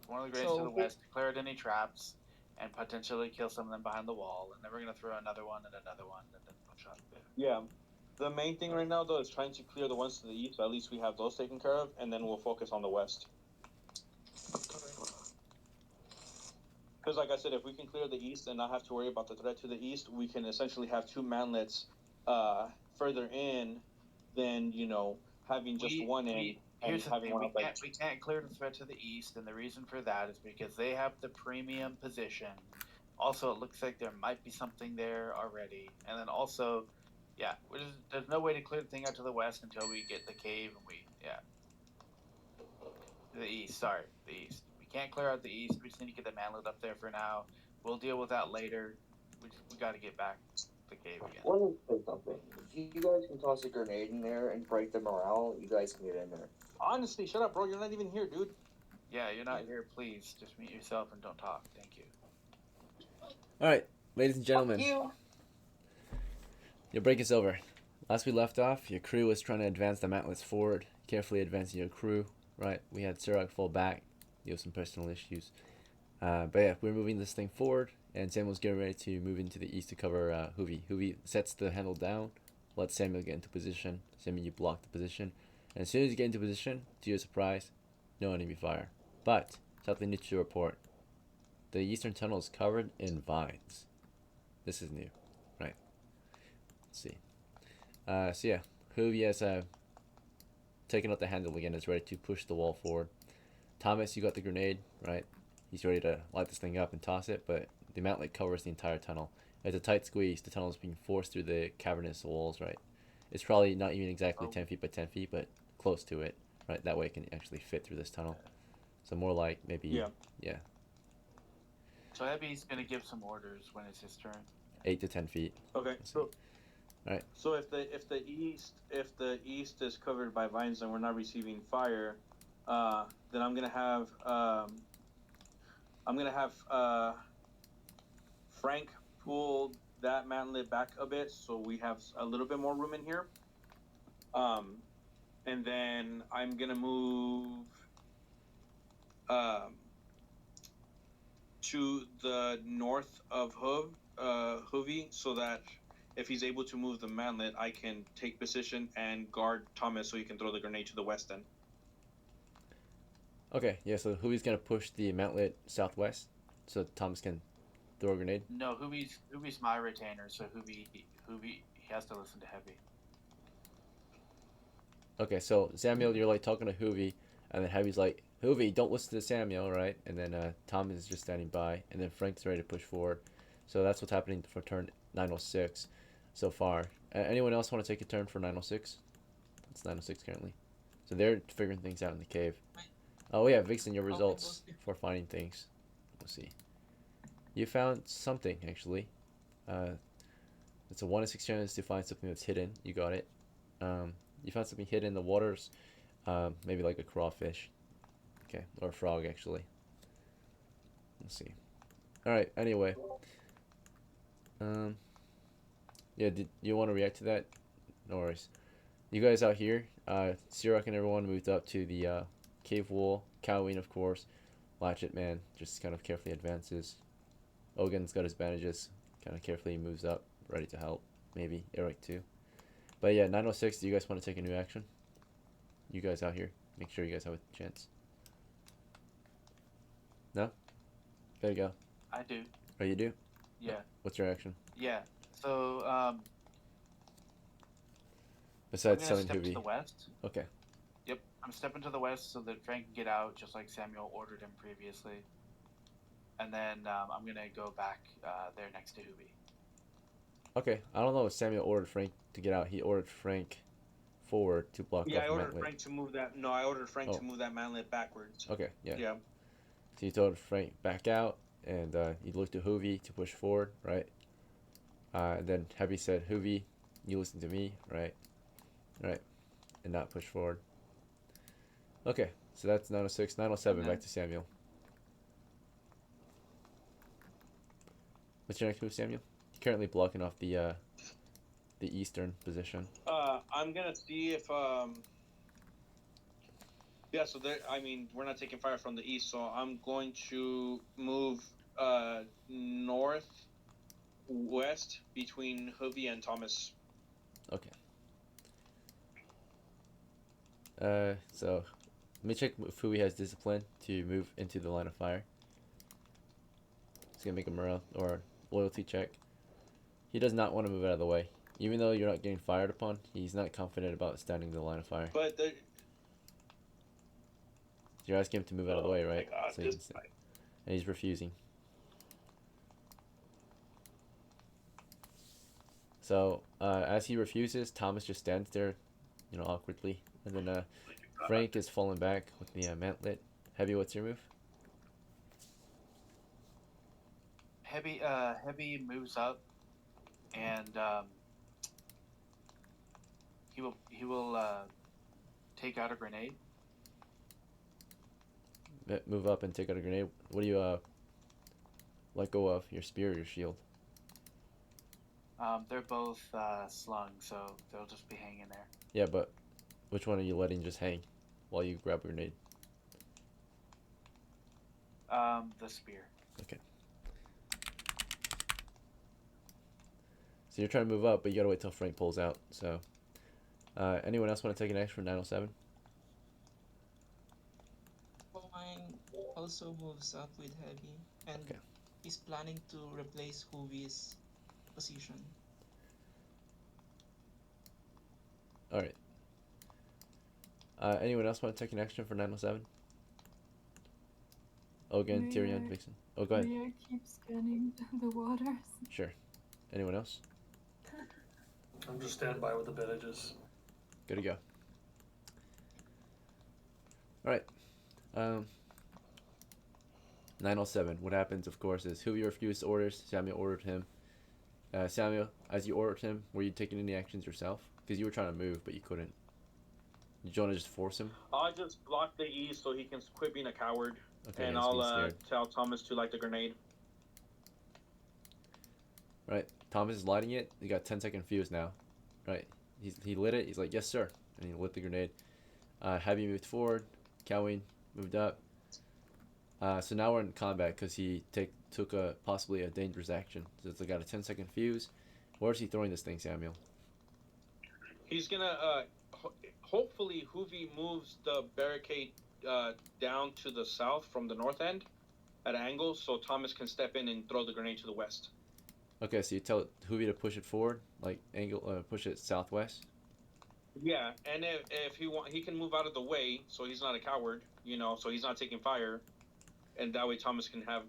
Speaker 4: one of the grenades to the west. Clear out any traps and potentially kill some of them behind the wall. And then we're gonna throw another one and then push up there.
Speaker 10: Yeah. The main thing right now though is trying to clear the ones to the east. So at least we have those taken care of, and then we'll focus on the west. Because like I said, if we can clear the east and not have to worry about the threat to the east, we can essentially have 2 mantlets further in than having just one in.
Speaker 4: Here's the
Speaker 10: having
Speaker 4: thing:
Speaker 10: one
Speaker 4: we can't clear the threat to the east, and the reason for that is because they have the premium position. Also, it looks like there might be something there already, and then also, there's no way to clear the thing out to the west until we get the cave and the east. Sorry, the east. We can't clear out the east. We just need to get the manlet up there for now. We'll deal with that later. We got to get back to the cave again.
Speaker 11: Let me say something. If you guys can toss a grenade in there and break the morale, you guys can get in there.
Speaker 10: Honestly, shut up, bro. You're not even here, dude.
Speaker 4: Yeah, you're not here. Please, just mute yourself and don't talk. Thank you.
Speaker 2: All right, ladies and gentlemen,
Speaker 11: You.
Speaker 2: your break is over. Last we left off, your crew was trying to advance the mantlets forward, carefully advancing your crew. Right, we had CIROC fall back. You have some personal issues. But yeah, we're moving this thing forward, and Samuel's getting ready to move into the east to cover HOOVY. HOOVY sets the handle down, let Samuel get into position. Samuel, you block the position. And as soon as you get into position, to your surprise, no enemy fire. But, something new to report. The eastern tunnel is covered in vines. This is new, right? Let's see. So yeah, HOOVY has taken out the handle again, is ready to push the wall forward. Thomas, you got the grenade, right? He's ready to light this thing up and toss it, but the mantlet covers the entire tunnel. It's a tight squeeze. The tunnel is being forced through the cavernous walls, right? It's probably not even exactly 10 feet by 10 feet, but close to it, right? That way it can actually fit through this tunnel. So more like maybe, yeah.
Speaker 4: So HEBI's gonna give some orders when it's his turn.
Speaker 2: 8 to 10 feet.
Speaker 10: Okay, so
Speaker 2: Right.
Speaker 10: So if the east is covered by vines and we're not receiving fire, then I'm gonna have Frank pull
Speaker 1: that mantlet back a bit so we have a little bit more room in here. And then I'm gonna move to the north of HOOVY, so that if he's able to move the mantlet, I can take position and guard Thomas so he can throw the grenade to the west end.
Speaker 2: Okay, yeah, so Hoovy's gonna push the mantlet southwest so Thomas can throw a grenade.
Speaker 4: No, HOOVY's my retainer, so HOOVY he has to listen to HEBI.
Speaker 2: Okay, so Samuel, you're like talking to Hoovy, and then HEBI's like, Hoovy, don't listen to Samuel, right? And then Thomas is just standing by, and then Frank's ready to push forward. So that's what's happening for turn 906 so far. Anyone else want to take a turn for 906? It's 906 currently. So they're figuring things out in the cave. Oh yeah, Vixen, your results for finding things. Let's see. You found something, actually. It's a 1 in 6 chance to find something that's hidden. You got it. You found something hidden in the waters. Maybe like a crawfish. Okay, or a frog, actually. Let's see. Alright, anyway. Yeah, did you want to react to that? No worries. You guys out here, CIROC and everyone moved up to the cave wall. CAUWINE, of course. Latchet Man just kind of carefully advances. OGAN's got his bandages. Kind of carefully moves up, ready to help. Maybe Eric too. But yeah, 906, do you guys want to take a new action? You guys out here, make sure you guys have a chance. No? There you go.
Speaker 4: I do.
Speaker 2: Oh, you do?
Speaker 4: Yeah.
Speaker 2: What's your action?
Speaker 4: Yeah. So
Speaker 2: Besides
Speaker 4: I'm
Speaker 2: telling
Speaker 4: gonna step to
Speaker 2: Hoovy.
Speaker 4: the west.
Speaker 2: Okay.
Speaker 4: Yep, I'm stepping to the west so that Frank can get out, just like Samuel ordered him previously. And then I'm gonna go back there next to HOOVY.
Speaker 2: Okay, I don't know if Samuel ordered Frank to get out. He ordered Frank forward to block off
Speaker 10: Yeah, I
Speaker 2: the
Speaker 10: ordered
Speaker 2: mantlet.
Speaker 10: Frank to move that. No, I ordered Frank
Speaker 2: Oh.
Speaker 10: to move that mantlet backwards.
Speaker 2: Okay, yeah.
Speaker 10: Yeah.
Speaker 2: So you told Frank back out, and you looked to Hoovy to push forward, right? And then HEBI said, Hoovy, you listen to me, right? Right. And not push forward. Okay, so that's 906. 907, back to Samuel. What's your next move, Samuel? You're currently blocking off the eastern position.
Speaker 10: I'm gonna see if yeah, so there, I mean, we're not taking fire from the east, so I'm going to move northwest between Hoovy and Thomas.
Speaker 2: Okay. So let me check if Hoovy has discipline to move into the line of fire. He's gonna make a morale or loyalty check. He does not want to move out of the way. Even though you're not getting fired upon, he's not confident about standing in the line of fire.
Speaker 10: But the,
Speaker 2: You're asking him to move out of the way, right?
Speaker 10: God,
Speaker 2: So he can stand. And he's refusing. So as he refuses, Thomas just stands there, you know, awkwardly. And then Frank is falling back with the mantlet. HEBI, what's your move?
Speaker 4: HEBI moves up, and he will take out a grenade.
Speaker 2: Move up and take out a grenade. What do you let go of? Your spear or your shield?
Speaker 4: They're both slung, so they'll just be hanging there.
Speaker 2: Yeah, but which one are you letting just hang while you grab a grenade?
Speaker 4: The spear.
Speaker 2: Okay. So you're trying to move up, but you gotta wait till Frank pulls out. So, anyone else want to take an action for 907?
Speaker 8: Mine also moves up with HEBI, and
Speaker 2: Okay.
Speaker 8: he's planning to replace Hoovy's position.
Speaker 2: All right. Anyone else want to take an action for 907? OGAN,
Speaker 6: May
Speaker 2: TYRION,
Speaker 6: I-
Speaker 2: VIXEN. Oh, go ahead.
Speaker 6: May I keep scanning the waters?
Speaker 2: Sure. Anyone else?
Speaker 5: I'm just standing by with the bandages.
Speaker 2: Good to go. All right. 907. What happens, of course, is Hoovy refused orders. Samuel ordered him. Samuel, as you ordered him, were you taking any actions yourself? Because you were trying to move, but you couldn't. Did you want to just force him?
Speaker 1: I'll just block the east so he can quit being a coward.
Speaker 2: Okay,
Speaker 1: And
Speaker 2: he's being
Speaker 1: I'll
Speaker 2: scared.
Speaker 1: tell Thomas to light the grenade.
Speaker 2: Right. Thomas is lighting it. He got 10-second fuse now, right? He lit it. He's like, yes sir, and he lit the grenade. HEBI moved forward. CAUWINE moved up. So now we're in combat because he took a possibly a dangerous action. So it's got a 10-second fuse. Where's he throwing this thing, Samuel?
Speaker 10: He's gonna hopefully HOOVY moves the barricade down to the south from the north end at an angle, so Thomas can step in and throw the grenade to the west.
Speaker 2: Okay, so you tell HOOVY to push it forward, like push it southwest.
Speaker 10: Yeah, and if he can move out of the way, so he's not a coward, you know, so he's not taking fire, and that way Thomas can have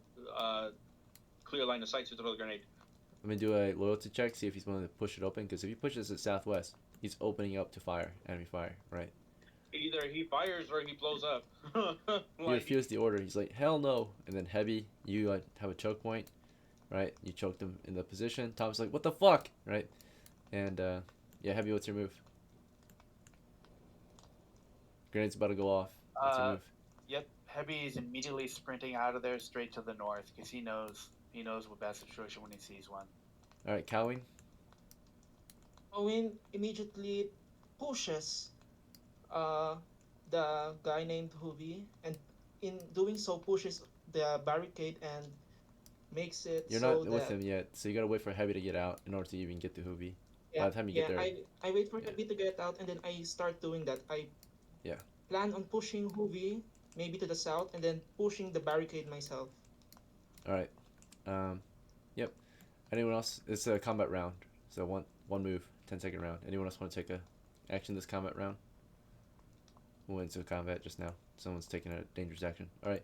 Speaker 10: clear line of sight to throw the grenade.
Speaker 2: Let me do a loyalty check, see if he's willing to push it open. Because if he pushes it southwest, he's opening up to fire, enemy fire, right?
Speaker 10: Either he fires or he blows up.
Speaker 2: He refused the order. He's like, hell no. And then HEBI, you have a choke point, right? You choked him in the position. Tom's like, what the fuck, right? And yeah, HEBI, what's your move? Grenade's about to go off. What's your move?
Speaker 4: Yep, HEBI is immediately sprinting out of there straight to the north because he knows what bad situation when he sees one.
Speaker 2: All right, CAUWINE.
Speaker 8: CAUWINE immediately pushes the guy named HOOVY, and in doing so pushes the barricade and makes it
Speaker 2: You're
Speaker 8: so
Speaker 2: not with him yet, so you gotta wait for HEBI to get out in order to even get to HOOVY.
Speaker 8: Yeah,
Speaker 2: By the time you get there,
Speaker 8: I wait for HEBI to get out, and then I start doing that. I plan on pushing HOOVY maybe to the south, and then pushing the barricade myself.
Speaker 2: all right. Yep. Anyone else? It's a combat round, so one move, 10-second round. Anyone else want to take a action this combat round? We went into combat just now. Someone's taking a dangerous action. All right.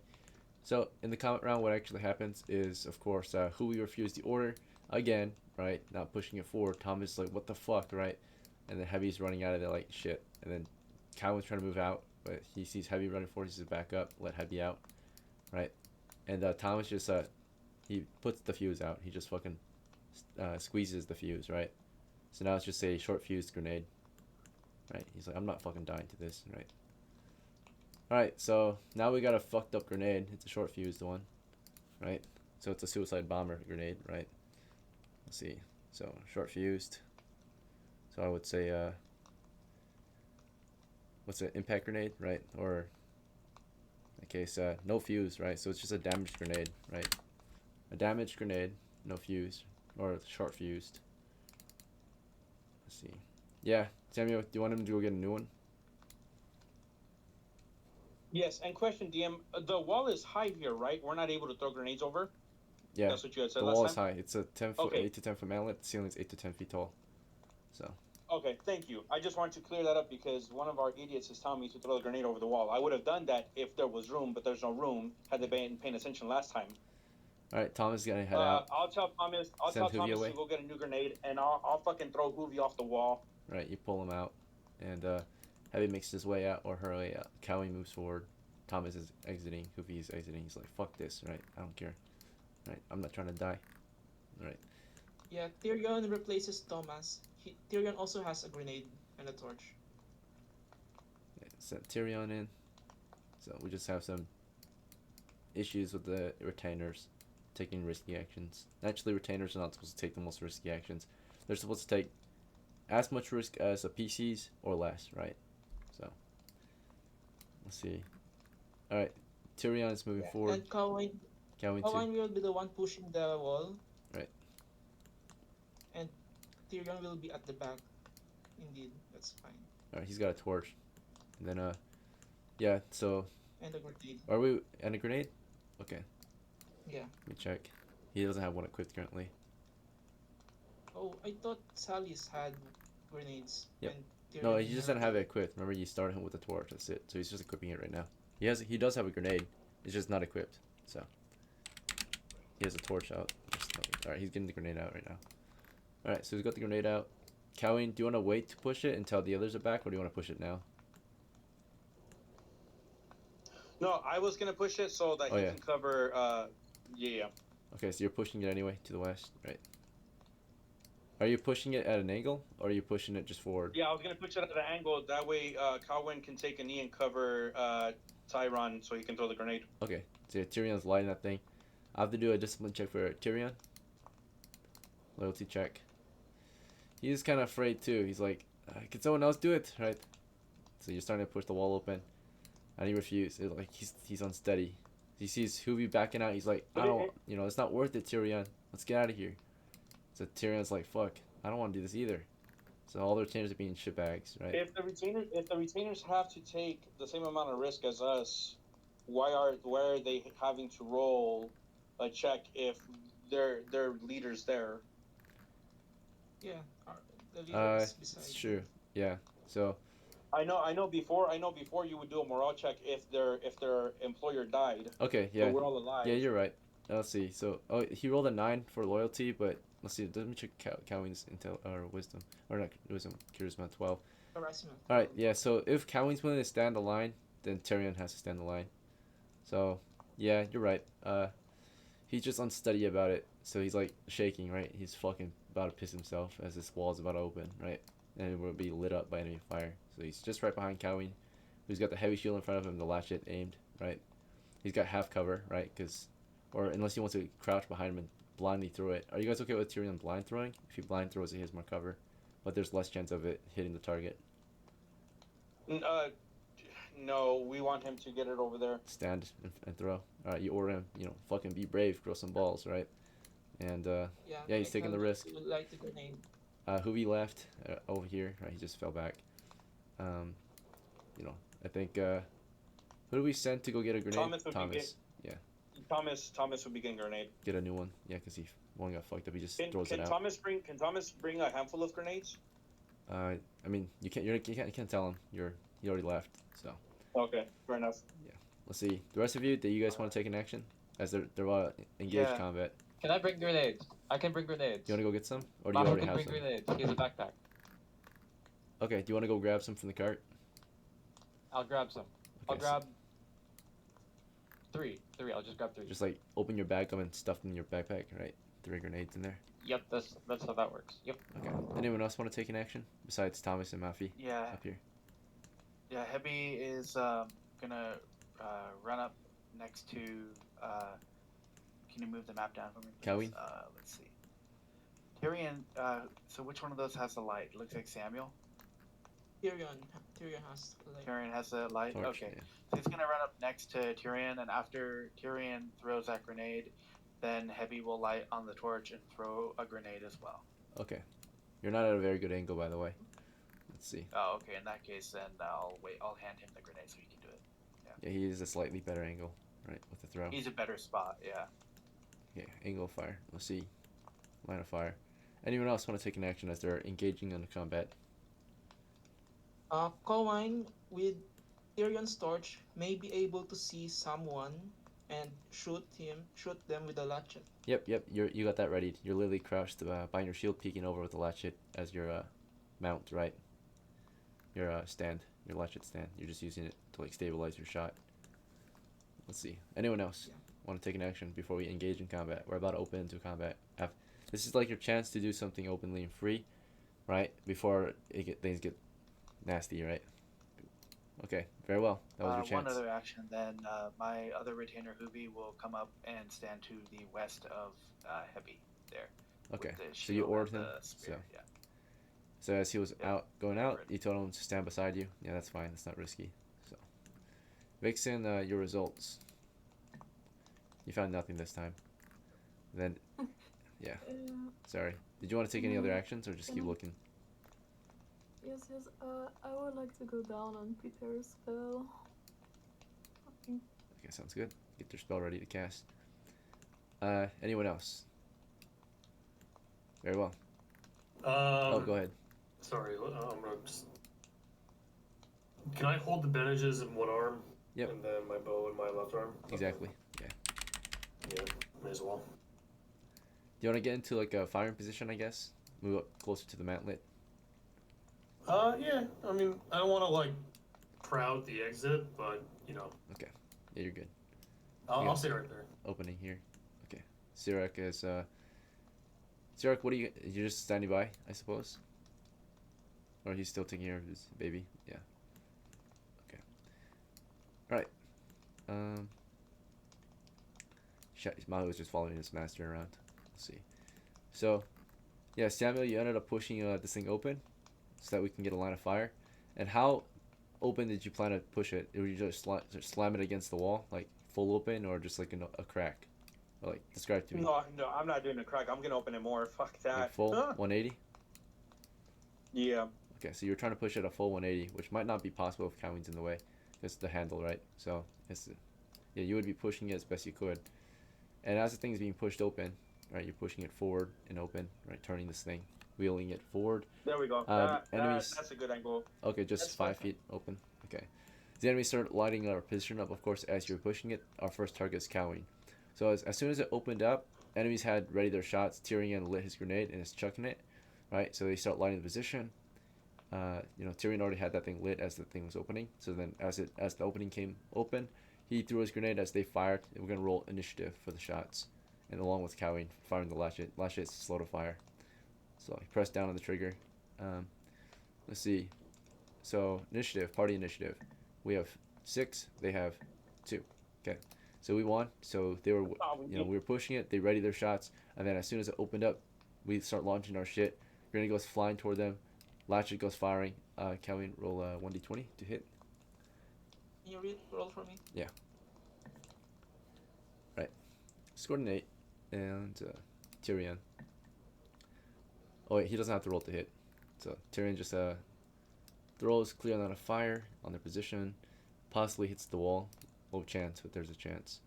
Speaker 2: So in the combat round, what actually happens is, of course, HOOVY refused the order again, right? Not pushing it forward. Thomas is like, what the fuck, right? And then HEBI's running out of there like shit. And then CAUWINE's trying to move out, but he sees HEBI running forward. He says, back up, let HEBI out, right? And Thomas just he puts the fuse out. He just fucking squeezes the fuse, right? So now it's just a short fused grenade, right? He's like, I'm not fucking dying to this, right? Alright, so now we got a fucked up grenade. It's a short fused one, right? So it's a suicide bomber grenade, right? Let's see. So short fused. So I would say, what's an impact grenade, right? Or in that case, no fuse, right? So it's just a damaged grenade, right? A damaged grenade, no fuse, or short fused. Let's see. Yeah, Samuel, do you want him to go get a new one?
Speaker 10: Yes, and question, DM, the wall is high here, right? We're not able to throw grenades over?
Speaker 2: Yeah,
Speaker 10: that's what you had said
Speaker 2: the
Speaker 10: last
Speaker 2: wall
Speaker 10: time?
Speaker 2: is high. It's a 10 foot,
Speaker 10: Okay.
Speaker 2: 8 to 10 foot mantlet. The ceiling's 8 to 10 feet tall. So.
Speaker 10: Okay, thank you. I just wanted to clear that up because one of our idiots is telling me to throw the grenade over the wall. I would have done that if there was room, but there's no room. Had they been paying attention last time.
Speaker 2: All right, Thomas is gonna head out.
Speaker 10: I'll tell Thomas.
Speaker 2: Send HOOVY away.
Speaker 10: To go get a new grenade, and I'll fucking throw HOOVY off the wall.
Speaker 2: Right, you pull him out, and HEBI makes his way out or her way out. CAUWINE moves forward. Thomas is exiting. HOOVY is exiting. He's like, "Fuck this!" Right? I don't care. Right? I'm not trying to die. Right?
Speaker 8: Yeah, TYRION replaces Thomas. TYRION also has a grenade and a torch.
Speaker 2: Yeah, set TYRION in. So we just have some issues with the retainers taking risky actions. Naturally, retainers are not supposed to take the most risky actions. They're supposed to take as much risk as the PCs or less, right? So let's see. All right, TYRION is moving forward.
Speaker 8: And CAUWINE
Speaker 2: too.
Speaker 8: will be the one pushing the wall.
Speaker 2: Right.
Speaker 8: And TYRION will be at the back. Indeed, that's fine.
Speaker 2: All right, he's got a torch. And then yeah. So.
Speaker 8: And a grenade.
Speaker 2: Are we and a grenade? Okay.
Speaker 8: Yeah.
Speaker 2: Let me check. He doesn't have one equipped currently.
Speaker 8: Oh, I thought Sally's had grenades.
Speaker 2: Yep.
Speaker 8: And
Speaker 2: No,
Speaker 8: TYRION
Speaker 2: he just
Speaker 8: had-
Speaker 2: doesn't have it equipped. Remember, you started him with a torch. That's it. So he's just equipping it right now. He does have a grenade. It's just not equipped. So he has a torch out. All right, he's getting the grenade out right now. All right, so he's got the grenade out. CAUWINE, do you want to wait to push it until the others are back, or do you want to push it now?
Speaker 10: No, I was gonna push it so that he can cover. Yeah.
Speaker 2: Okay, so you're pushing it anyway to the west, right? Are you pushing it at an angle, or are you pushing it just forward?
Speaker 10: Yeah, I was gonna push it at an angle. That way, CAUWINE can take a knee and cover TYRION so he can throw the grenade.
Speaker 2: Okay, so yeah, Tyrion's lighting that thing. I have to do a discipline check for TYRION. Loyalty check. He's kind of afraid too. He's like, can someone else do it, right? So you're starting to push the wall open, and he refuses. Like he's unsteady. He sees HOOVY backing out. He's like, I don't, you know, it's not worth it, TYRION. Let's get out of here. So TYRION's like, fuck, I don't want to do this either. So all the retainers are being shitbags, right?
Speaker 10: If the retainers have to take the same amount of risk as us, why are they having to roll a check if their leader's there?
Speaker 8: Yeah, the leader is beside.
Speaker 2: It's true. Yeah. So
Speaker 10: I know before you would do a morale check if their employer died.
Speaker 2: okay, yeah.
Speaker 10: But we're all alive.
Speaker 2: Yeah, you're right. Let's see. So he rolled a 9 for loyalty, but let's see. Let me check CAUWINE's intel or wisdom, or not wisdom, charisma 12.
Speaker 8: Harassment.
Speaker 2: All right, yeah. So if CAUWINE's willing to stand the line, then TYRION has to stand the line. So yeah, you're right. He's just unsteady about it. So he's like shaking, right? He's fucking about to piss himself as this wall's about to open, right? And it will be lit up by enemy fire. So he's just right behind CAUWINE, who's got the heavy shield in front of him, the latchet aimed, right? He's got half cover, right? Or unless he wants to crouch behind him and blindly throw it. Are you guys okay with TYRION blind throwing? If he blind throws it, he has more cover, but there's less chance of it hitting the target.
Speaker 10: No, we want him to get it over there.
Speaker 2: Stand and throw. All right, you order him. You know, fucking be brave, grow some balls, right? And yeah, he's taking the risk.
Speaker 8: Would like to grenade.
Speaker 2: HOOVY left over here. Right, he just fell back. You know, I think who do we send to go get a grenade? Thomas. Yeah.
Speaker 10: Thomas would be getting a grenade.
Speaker 2: Get a new one. Yeah, because one got fucked up. He just throws it out.
Speaker 10: Can Thomas bring a handful of grenades?
Speaker 2: I mean, you can't tell him. He already left. So.
Speaker 10: Okay, fair enough.
Speaker 2: Yeah. Let's see. The rest of you, do you guys want to take an action? As they're about engaged combat.
Speaker 9: Can I bring grenades? I can bring grenades.
Speaker 2: Do you want to go get some? Or do you already have some?
Speaker 9: Can bring grenades. He has a backpack.
Speaker 2: Okay, do you want to go grab some from the cart?
Speaker 9: I'll grab some.
Speaker 2: Okay,
Speaker 9: I'll grab three. I'll just grab 3.
Speaker 2: Just like open your bag up and stuff them in your backpack, right? 3 grenades in there.
Speaker 9: Yep, that's how that works. Yep.
Speaker 2: Okay. Anyone else want to take an action besides Thomas and MAFI?
Speaker 4: Yeah.
Speaker 2: Up here.
Speaker 4: Yeah, HEBI is gonna run up next to. Can you move the map down for me, please?
Speaker 2: KOBOLD?
Speaker 4: Let's see. TYRION. So which one of those has the light? Looks like Samuel.
Speaker 8: Tyrion has like.
Speaker 4: TYRION has the light.
Speaker 2: Torch,
Speaker 4: Okay.
Speaker 2: yeah.
Speaker 4: So he's gonna run up next to TYRION, and after TYRION throws that grenade, then HEBI will light on the torch and throw a grenade as well.
Speaker 2: Okay. You're not at a very good angle, by the way. Let's see.
Speaker 4: Oh, okay. In that case, then I'll hand him the grenade so he can do it.
Speaker 2: Yeah, he is a slightly better angle, right, with the throw.
Speaker 4: He's a better spot. Yeah.
Speaker 2: Okay, angle of fire. Let's see. Line of fire. Anyone else want to take an action as they're engaging in the combat?
Speaker 8: CAUWINE with Tyrion's torch may be able to see someone and shoot them with a latchet.
Speaker 2: Yep. You got that ready. You're literally crouched behind your shield, peeking over with the latchet as your mount, right? Your stand, your latchet stand. You're just using it to like stabilize your shot. Let's see. Anyone else want to take an action before we engage in combat? We're about to open into combat. This is like your chance to do something openly and free, right? Before things get nasty, right? Okay, very well. That was your chance.
Speaker 4: One other action, then my other retainer HOOVY will come up and stand to the west of HEBI there.
Speaker 2: Okay,
Speaker 4: with the
Speaker 2: so you
Speaker 4: shield
Speaker 2: ordered
Speaker 4: and
Speaker 2: him.
Speaker 4: the spear, yeah.
Speaker 2: So as he was going out, you told him to stand beside you. Yeah, that's fine. That's not risky. So, VIXEN, your results. You found nothing this time. Then, yeah. Sorry. Did you want to take any other actions or just keep looking?
Speaker 6: Yes. I would like to go down and prepare a spell.
Speaker 2: Okay, sounds good. Get your spell ready to cast. Anyone else? Very well. Oh, go ahead.
Speaker 5: Sorry, I'm gonna just... Can I hold the bandages in one arm?
Speaker 2: Yep.
Speaker 5: And then my bow in my left arm?
Speaker 2: Exactly. Yeah.
Speaker 5: Yeah, may as well.
Speaker 2: Do you want to get into like a firing position, I guess? Move up closer to the mantlet?
Speaker 5: Yeah. I mean, I don't want to, like, crowd the exit, but, you know.
Speaker 2: Okay. Yeah, you're good.
Speaker 5: I'll stay right there.
Speaker 2: Opening here. Okay. CIROC is, CIROC, what are you... You're just standing by, I suppose? Or he's still taking care of his baby? Yeah. Okay. Alright. MAHU is just following his master around. Let's see. So, Yeah, Samuel, you ended up pushing this thing open so that we can get a line of fire. And how open did you plan to push it? Would you just slam it against the wall, like full open, or just like a crack? Or, like, describe to me.
Speaker 10: No, I'm not doing a crack. I'm gonna open it more. Fuck that.
Speaker 2: Like full 180?
Speaker 10: Yeah.
Speaker 2: Okay, so you're trying to push it a full 180, which might not be possible if CAUWINE's in the way. It's the handle, right? So, yeah, you would be pushing it as best you could. And as the thing's being pushed open, right, you're pushing it forward and open, right, turning this thing, wheeling it forward.
Speaker 10: There we go.
Speaker 2: Enemies.
Speaker 10: That's a good angle.
Speaker 2: Okay, just
Speaker 8: That's
Speaker 2: 5
Speaker 8: fine.
Speaker 2: feet open. Okay. The enemies start lighting our position up, of course, as you're pushing it. Our first target is CAUWINE. So as soon as it opened up, enemies had ready their shots. TYRION lit his grenade and is chucking it, right? So they start lighting the position. You know, TYRION already had that thing lit as the thing was opening. So then as the opening came open, he threw his grenade as they fired. And we're going to roll initiative for the shots. And along with CAUWINE firing the latchet. Latchet's slow to fire. So he pressed down on the trigger. Let's see. So initiative, party initiative. We have 6. They have 2. Okay. So we won. So they were, we were pushing it. They ready their shots. And then as soon as it opened up, we start launching our shit. Grenade goes flying toward them. Latchet goes firing. CAUWINE roll 1d20 to hit.
Speaker 8: Can you roll for me?
Speaker 2: Yeah. Right. Scored an 8. And TYRION. Oh wait, he doesn't have to roll to hit. So TYRION just throws clear line of fire on their position. Possibly hits the wall. Low chance, but there's a chance.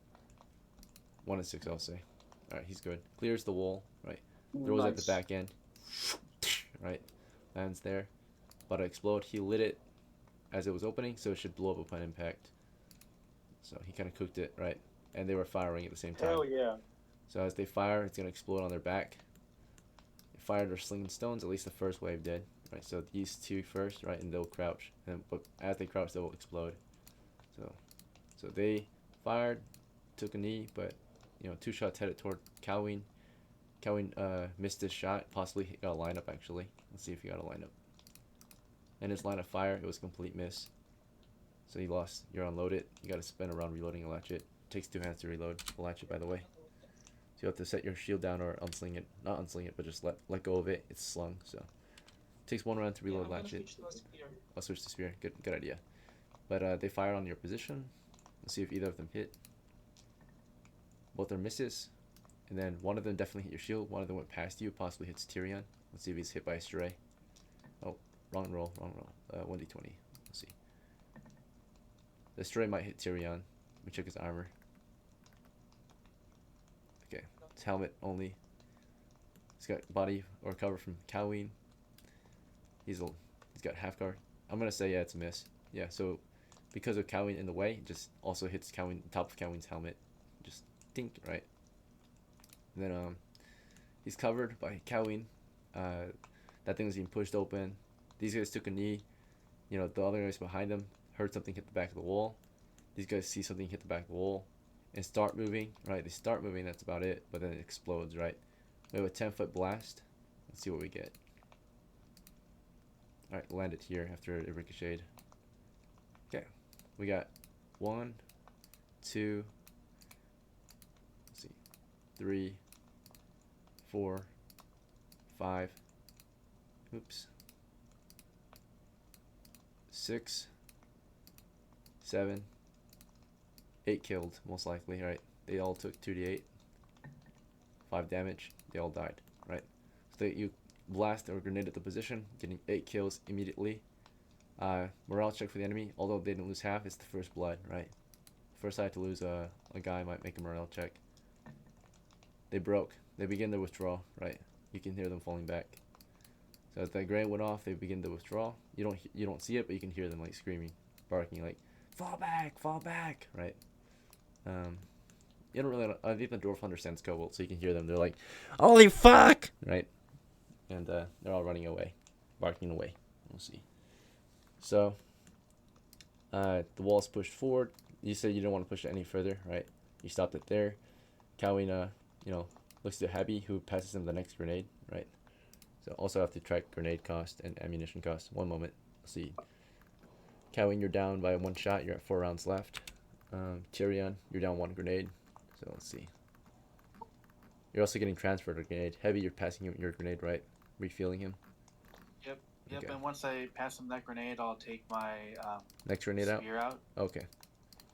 Speaker 2: 1 in 6, I'll say. Alright, he's good. Clears the wall, right? Throws at the back end. Right? Lands there. About to explode. He lit it as it was opening, so it should blow up upon impact. So he kind of cooked it, right? And they were firing at the same time.
Speaker 10: Hell yeah.
Speaker 2: So as they fire, it's going to explode on their back. They fired their slinging stones, at least the first wave did. Right, so these 2 first, right, and they'll crouch. But as they crouch, they'll explode. So they fired, took a knee, but, 2 shots headed toward CAUWINE. CAUWINE missed his shot, possibly he got a lineup actually. Let's see if he got a lineup. And his line of fire, it was a complete miss. So he lost. You're unloaded. You got to spin around reloading a latchet. Takes 2 hands to reload the latchet, by the way. So you have to set your shield down or unsling it. Not unsling it, but just let go of it. It's slung, so. Takes 1 round to reload latchet. I'll switch to spear. Good idea. But they fired on your position. Let's see if either of them hit. Both are misses. And then one of them definitely hit your shield. One of them went past you. Possibly hits TYRION. Let's see if he's hit by a stray. Oh, wrong roll. 1d20. Let's see. The stray might hit TYRION. Let me check his armor. Okay, it's helmet only. He's got body or cover from CAUWINE. He's got half guard. I'm gonna say yeah, it's a miss. Yeah, so because of CAUWINE in the way, it just also hits CAUWINE, top of CAUWINE's helmet. Just dink, right? And then he's covered by CAUWINE. That thing was being pushed open. These guys took a knee. The other guys behind them heard something hit the back of the wall. These guys see something hit the back of the wall and start moving, right? They start moving, that's about it, but then it explodes, right? We have a 10-foot blast. Let's see what we get. Alright, landed here after it ricocheted. Okay, we got 1, 2, let's see, 3, 4, 5, oops, 6, 7, 8 killed, most likely, right? They all took 2d8, 5 damage, they all died, right? So you blast or grenade at the position, getting 8 kills immediately. Morale check for the enemy, although they didn't lose half, it's the first blood, right? First I had to lose a guy might make a morale check. They broke. They begin their withdrawal, right? You can hear them falling back. So as the grenade went off, they begin to withdraw. You don't see it, but you can hear them like screaming, barking like, fall back, right? You don't really. I think the dwarf understands Kobold, so you can hear them. They're like, holy fuck, right? And they're all running away, barking away. We'll see. So the wall's pushed forward. You said you don't want to push it any further, right? You stopped it there. CAUWINE, looks to HEBI, who passes him the next grenade, right? So also have to track grenade cost and ammunition cost. 1 moment. Let's see. CAUWINE, you're down by 1 shot. You're at 4 rounds left. TYRION, you're down 1 grenade. So let's see. You're also getting transferred a grenade. HEBI, you're passing your grenade, right? refueling him.
Speaker 4: Yep.
Speaker 2: Okay.
Speaker 4: And once I pass him that grenade, I'll take my
Speaker 2: Next grenade out?
Speaker 4: spear out.
Speaker 2: Okay.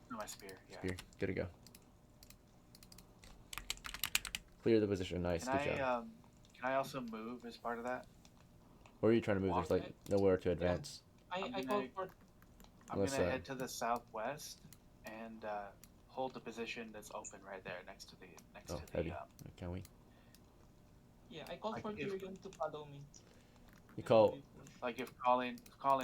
Speaker 4: No, my spear. Yeah.
Speaker 2: Spear. Good to go. Clear the position. Nice.
Speaker 4: Can
Speaker 2: Good job.
Speaker 4: Can I also move as part of that?
Speaker 2: Where are you trying to move? There's like nowhere to advance.
Speaker 8: I call for.
Speaker 4: I'm
Speaker 2: Unless,
Speaker 4: gonna head to the southwest and hold the position that's open right there next to the
Speaker 2: Heavy. Can we?
Speaker 8: Yeah, I call for Tyrion to follow me.
Speaker 2: You call.
Speaker 4: Like if Colin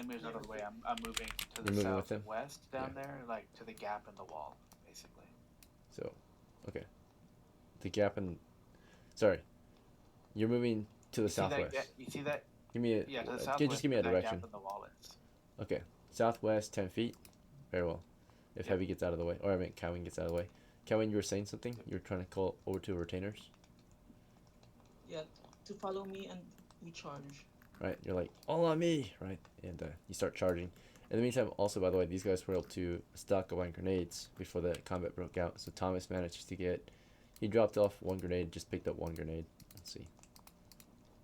Speaker 4: moves out of the way, I'm moving to the
Speaker 2: You're moving with him?
Speaker 4: southwest down there, like to the gap in the wall, basically.
Speaker 2: So, okay. The gap in. Sorry. You're moving to the southwest.
Speaker 4: You see that?
Speaker 2: Give me a.
Speaker 4: Yeah, to the
Speaker 2: just
Speaker 4: southwest.
Speaker 2: give me a
Speaker 4: where that
Speaker 2: direction.
Speaker 4: Gap in the wall is.
Speaker 2: Okay. Southwest, 10 feet. Very well. If Heavy gets out of the way. Or I mean, CAUWINE gets out of the way. CAUWINE, you were saying something? You were trying to call over to retainers?
Speaker 8: Yeah, to follow me and we charge.
Speaker 2: Right. You're like, all on me! Right? And you start charging. In the meantime, also, by the way, these guys were able to stock a line grenades before the combat broke out. So Thomas managed to get. He dropped off one grenade, just picked up one grenade. Let's see.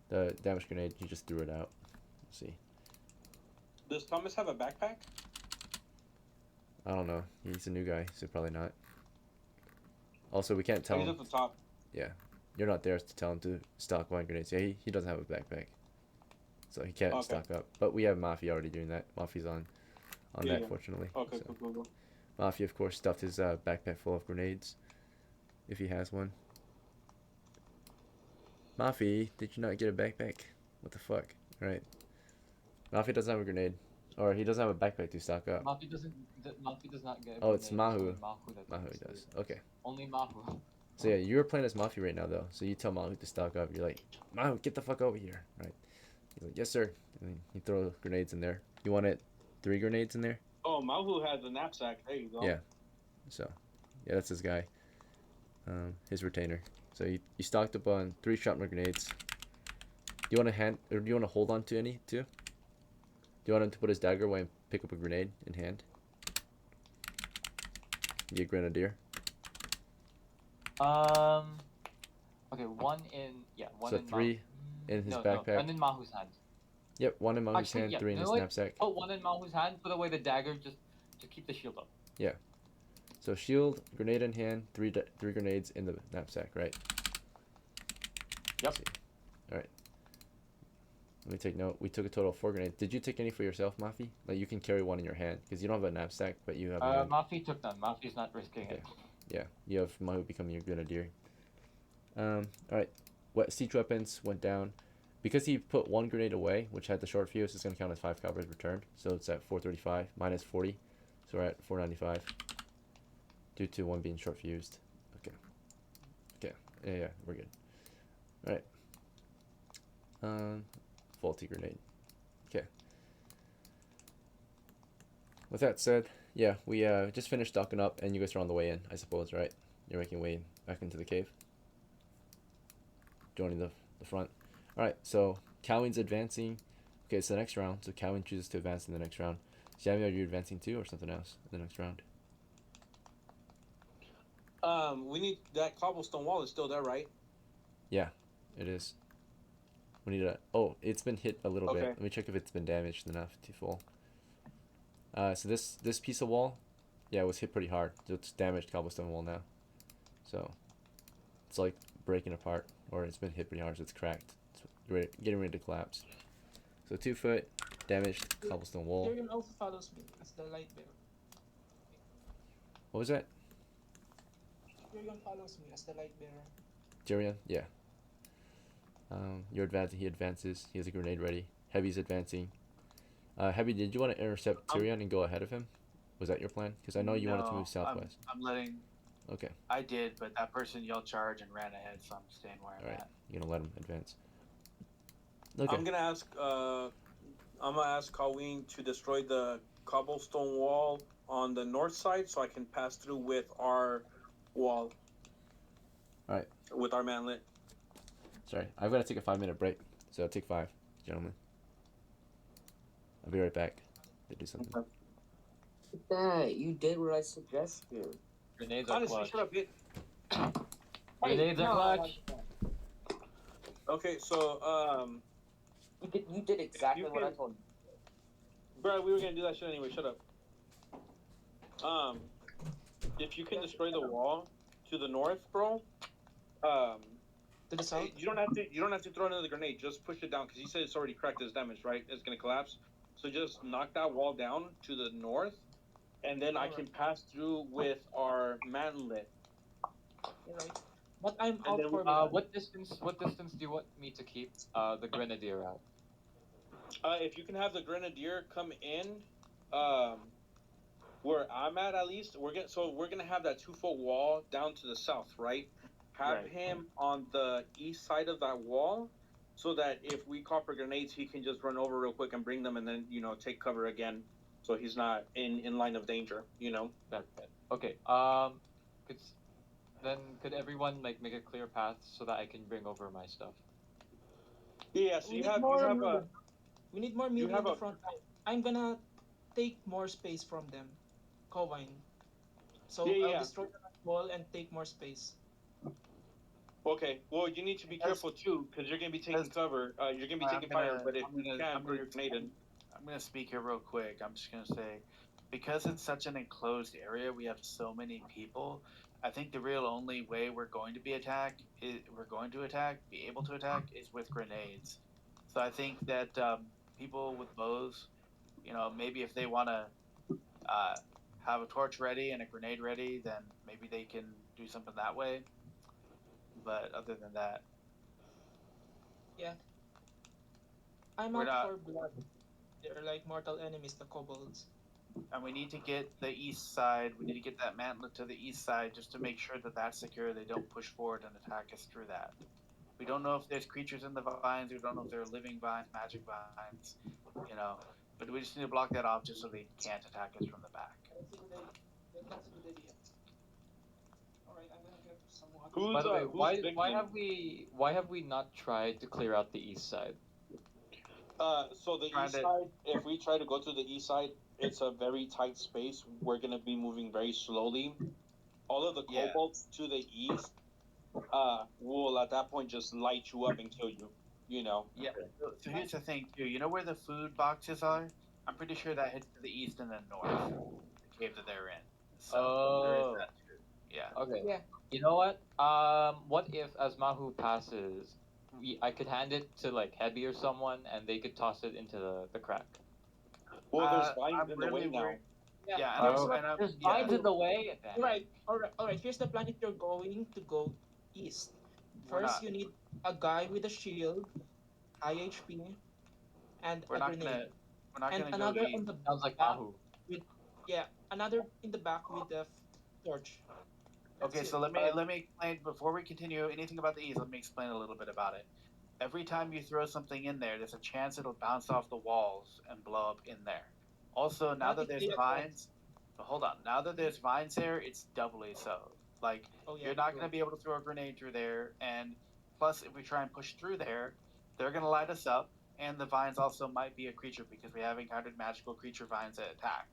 Speaker 2: The damage grenade, he just threw it out. Let's see.
Speaker 10: Does Thomas have a backpack?
Speaker 2: I don't know. He's a new guy, so probably not. Also, we can't tell
Speaker 10: He's
Speaker 2: him.
Speaker 10: at the top.
Speaker 2: Yeah. You're not there to tell him to stock line grenades. Yeah, he doesn't have a backpack. So he can't stock up. But we have MAFI already doing that. MAFI's on that, fortunately.
Speaker 10: Okay,
Speaker 2: so.
Speaker 10: cool.
Speaker 2: MAFI, of course, stuffed his backpack full of grenades. If he has one. MAFI, did you not get a backpack? What the fuck? Right. MAFI doesn't have a grenade. Or he doesn't have a backpack to stock up.
Speaker 9: MAFI does not get.
Speaker 2: Oh, it's
Speaker 9: grenades,
Speaker 2: MAHU.
Speaker 9: only
Speaker 2: MAHU does. Okay.
Speaker 9: Only MAHU.
Speaker 2: So yeah, you're playing as MAFI right now though. So you tell MAHU to stock up. You're like, MAHU, get the fuck over here, right? You're like, yes sir. And then you throw grenades in there. You want it 3 grenades in there?
Speaker 10: Oh, MAHU has a knapsack. There you go.
Speaker 2: Yeah. So, yeah, that's his guy. His retainer. So you stocked up on 3 shrapnel grenades. Do you want to do you want to hold on to any too? Do you want him to put his dagger away and pick up a grenade in hand? Be a grenadier.
Speaker 9: Okay, one in
Speaker 2: So
Speaker 9: in
Speaker 2: 3 in his backpack.
Speaker 9: No, one in Mahu's hand.
Speaker 2: Yep, 1 in Mahu's hand, 3 in his knapsack.
Speaker 9: Put one in Mahu's hand. Put away the dagger. Just keep the shield up.
Speaker 2: Yeah. So shield, grenade in hand, 3 grenades in the knapsack, right?
Speaker 9: Yep.
Speaker 2: All right. Let me take note. We took a total of 4 grenades. Did you take any for yourself, MAFI? Like you can carry 1 in your hand because you don't have a knapsack, but you have.
Speaker 9: MAFI took none. MAFI's not risking it.
Speaker 2: Yeah, you have Mahu becoming your grenadier. All right. Siege weapons went down because he put 1 grenade away, which had the short fuse. It's gonna count as 5 calibers returned, so it's at 435 minus 40, so we're at 495 due to 1 being short fused. Okay. Yeah, we're good. All right. Faulty grenade. Okay. With that said, yeah, we just finished stocking up, and you guys are on the way in, I suppose, right? You're making way back into the cave. Joining the front. Alright, so CAUWINE's advancing. Okay, it's the next round, so CAUWINE chooses to advance in the next round. Jamie, are you advancing too, or something else in the next round?
Speaker 10: We need that cobblestone wall is still there, right?
Speaker 2: Yeah, it is. We need a. Oh, it's been hit a little bit.
Speaker 10: Okay.
Speaker 2: Let me check if it's been damaged enough to fall. So this piece of wall, yeah, it was hit pretty hard. So it's damaged cobblestone wall now. So it's like breaking apart, or it's been hit pretty hard, so it's cracked. It's getting ready to collapse. So 2 foot damaged cobblestone wall.
Speaker 8: Tyrion also follows me as the light bearer.
Speaker 2: What was that?
Speaker 8: Tyrion follows me as the light bearer.
Speaker 2: Tyrion, yeah. You're advancing. He advances. He has a grenade ready. Heavy's advancing. Heavy, did you want to intercept Tyrion and go ahead of him? Was that your plan? Because I know you wanted to move southwest.
Speaker 4: I'm letting.
Speaker 2: Okay.
Speaker 4: I did, but that person yelled charge and ran ahead, so I'm staying where I'm at.
Speaker 2: You're gonna let him advance. Okay.
Speaker 10: I'm gonna ask CAUWINE to destroy the cobblestone wall on the north side, so I can pass through with our wall.
Speaker 2: All right.
Speaker 10: With our manlet.
Speaker 2: Sorry, I've got to take a 5-minute break, so take 5, gentlemen. I'll be right back to do something.
Speaker 11: That you did what I suggested.
Speaker 9: Grenades are
Speaker 10: Honestly,
Speaker 9: clutch.
Speaker 10: shut up, bitch.
Speaker 9: Grenades are clutch.
Speaker 10: Okay, so
Speaker 11: You did exactly what I
Speaker 10: can-
Speaker 11: told you.
Speaker 10: Bro, we were gonna do that shit anyway. Shut up. If you can destroy the wall to the north, bro,
Speaker 8: To the south?
Speaker 10: you don't have to. You don't have to throw another grenade. Just push it down because he said it's already cracked. It's damaged, right? It's gonna collapse. So just knock that wall down to the north, and then I can pass through with our mantlet.
Speaker 8: Right. But I'm
Speaker 10: And
Speaker 8: out
Speaker 10: then we-
Speaker 8: for
Speaker 9: What distance do you want me to keep the grenadier at?
Speaker 10: if you can have the grenadier come in, where I'm at least, we're gonna have that 2-foot wall down to the south, right? Have
Speaker 4: Right.
Speaker 10: him on the east side of that wall, so that if we copper grenades, he can just run over real quick and bring them, and then take cover again, so he's not in line of danger.
Speaker 9: That's it. Okay. Could everyone like make a clear path so that I can bring over my stuff?
Speaker 10: Yeah. So
Speaker 8: We
Speaker 10: you
Speaker 8: need
Speaker 10: have
Speaker 8: more
Speaker 10: you have
Speaker 8: melee.
Speaker 10: a
Speaker 8: We need more
Speaker 10: you
Speaker 8: melee in
Speaker 10: have
Speaker 8: the
Speaker 10: a
Speaker 8: front line. I'm gonna take more space from them. CAUWINE. So I'll
Speaker 10: Yeah.
Speaker 8: destroy the wall and take more space.
Speaker 10: Okay. Well, you need to be careful too, because you're gonna be taking cover. You're gonna be taking fire, but if you can, throw your grenade in.
Speaker 4: I'm gonna speak here real quick. I'm just gonna say, because it's such an enclosed area, we have so many people. I think the real only way we're going to be able to attack, is with grenades. So I think that people with bows, maybe if they want to have a torch ready and a grenade ready, then maybe they can do something that way. But other than that,
Speaker 8: Yeah. I'm
Speaker 4: we're
Speaker 8: out
Speaker 4: not.
Speaker 8: for blood. They're like mortal enemies, the kobolds.
Speaker 4: And we need to get the east side. We need to get that mantlet to the east side just to make sure that that's secure. They don't push forward and attack us through that. We don't know if there's creatures in the vines. We don't know if they're living vines, magic vines, But we just need to block that off just so they can't attack us from the back.
Speaker 8: That's a good idea. Alright, I'm gonna get some water.
Speaker 9: By the way,
Speaker 10: who's
Speaker 9: why have we not tried to clear out the east side?
Speaker 10: So the east side, if we try to go to the east side, it's a very tight space. We're gonna be moving very slowly. All of the kobolds to the east, will at that point just light you up and kill you.
Speaker 4: Yeah. So here's the thing too. You know where the food boxes are? I'm pretty sure that heads to the east and then north. The cave that they're in. So there is that too. Yeah.
Speaker 9: Okay.
Speaker 8: Yeah.
Speaker 9: You know what? What if as Mahu passes, I could hand it to like HEBI or someone, and they could toss it into the crack.
Speaker 10: Well, there's vines in the way now.
Speaker 4: Yeah,
Speaker 9: There's vines in the way.
Speaker 8: Alright. Here's the plan if you're going to go east. First, you need a guy with a shield, high HP, and a grenade.
Speaker 4: We're not
Speaker 8: and
Speaker 4: gonna
Speaker 8: another
Speaker 4: go
Speaker 8: on
Speaker 4: east.
Speaker 8: the
Speaker 9: Sounds like
Speaker 8: back
Speaker 9: Mahu.
Speaker 8: with another in the back with the torch.
Speaker 4: Okay, so let me explain before we continue anything about the east. Let me explain a little bit about it. Every time you throw something in there, there's a chance it'll bounce off the walls and blow up in there. Also, now that there's vines, hold on. Now that there's vines there, it's doubly so. Like you're not going to be able to throw a grenade through there, and plus, if we try and push through there, they're going to light us up, and the vines also might be a creature because we have encountered magical creature vines that attack.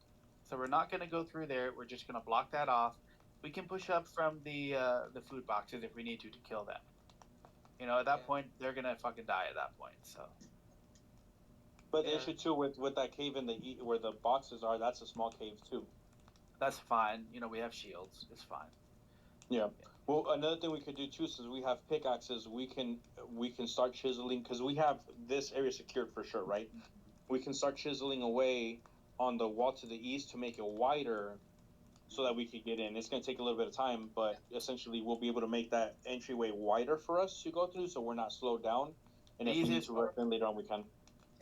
Speaker 4: So we're not going to go through there. We're just going to block that off. We can push up from the food boxes if we need to kill them. At that point, they're gonna fucking die at that point. So.
Speaker 10: But the issue too with that cave in where the boxes are, that's a small cave too.
Speaker 4: That's fine. We have shields. It's fine.
Speaker 10: Yeah. Well, another thing we could do too, since we have pickaxes, we can start chiseling because we have this area secured for sure, right? We can start chiseling away on the wall to the east to make it wider, so that we could get in. It's going to take a little bit of time, but essentially we'll be able to make that entryway wider for us to go through, so we're not slowed down. And if we need to rush in later on, we can.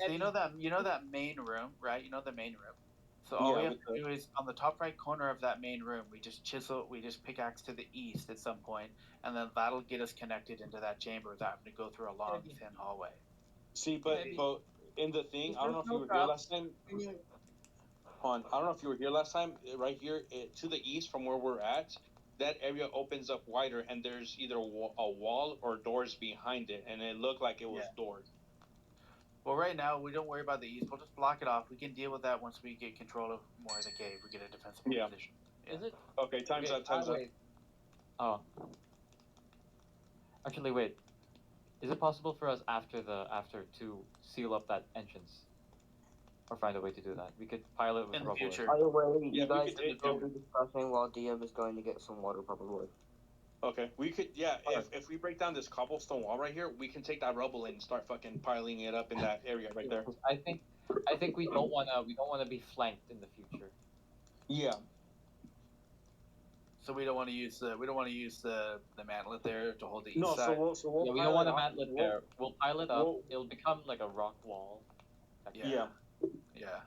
Speaker 4: So you know that main room, right? You know the main room. So all we have to do is on the top right corner of that main room, we just pickaxe to the east at some point, and then that'll get us connected into that chamber without having to go through a long thin hallway.
Speaker 10: See, but in the thing, I don't know if you were here last time. I don't know if you were here last time. Right here to the east from where we're at, that area opens up wider, and there's either a wall or doors behind it, and it looked like it was doors.
Speaker 4: Well, right now we don't worry about the east. We'll just block it off. We can deal with that once we get control of more of the cave. We get a defensible position.
Speaker 9: Is it?
Speaker 10: Okay, time's up.
Speaker 9: Oh. Actually, wait. Is it possible for us after to seal up that entrance, or find a way to do that? We could pile it with
Speaker 4: In the
Speaker 9: rubble.
Speaker 4: future.
Speaker 11: By the way,
Speaker 10: Yeah,
Speaker 11: you
Speaker 10: we
Speaker 11: guys
Speaker 10: could-
Speaker 11: can go be discussing while Diab is going to get some water, probably.
Speaker 10: Okay, we could, yeah.
Speaker 11: Alright.
Speaker 10: If we break down this cobblestone wall right here, we can take that rubble and start fucking piling it up in that area right there.
Speaker 9: I think we don't wanna be flanked in the future.
Speaker 10: Yeah.
Speaker 4: So we don't want to use the mantlet there to hold the east
Speaker 10: No,
Speaker 4: side.
Speaker 10: so we'll
Speaker 9: Yeah, we
Speaker 10: pile
Speaker 9: don't want
Speaker 10: it
Speaker 9: a
Speaker 10: up.
Speaker 9: mantlet there. We'll pile it up.
Speaker 10: we'll-
Speaker 9: It'll become like a rock wall.
Speaker 10: Yeah.
Speaker 4: Yeah,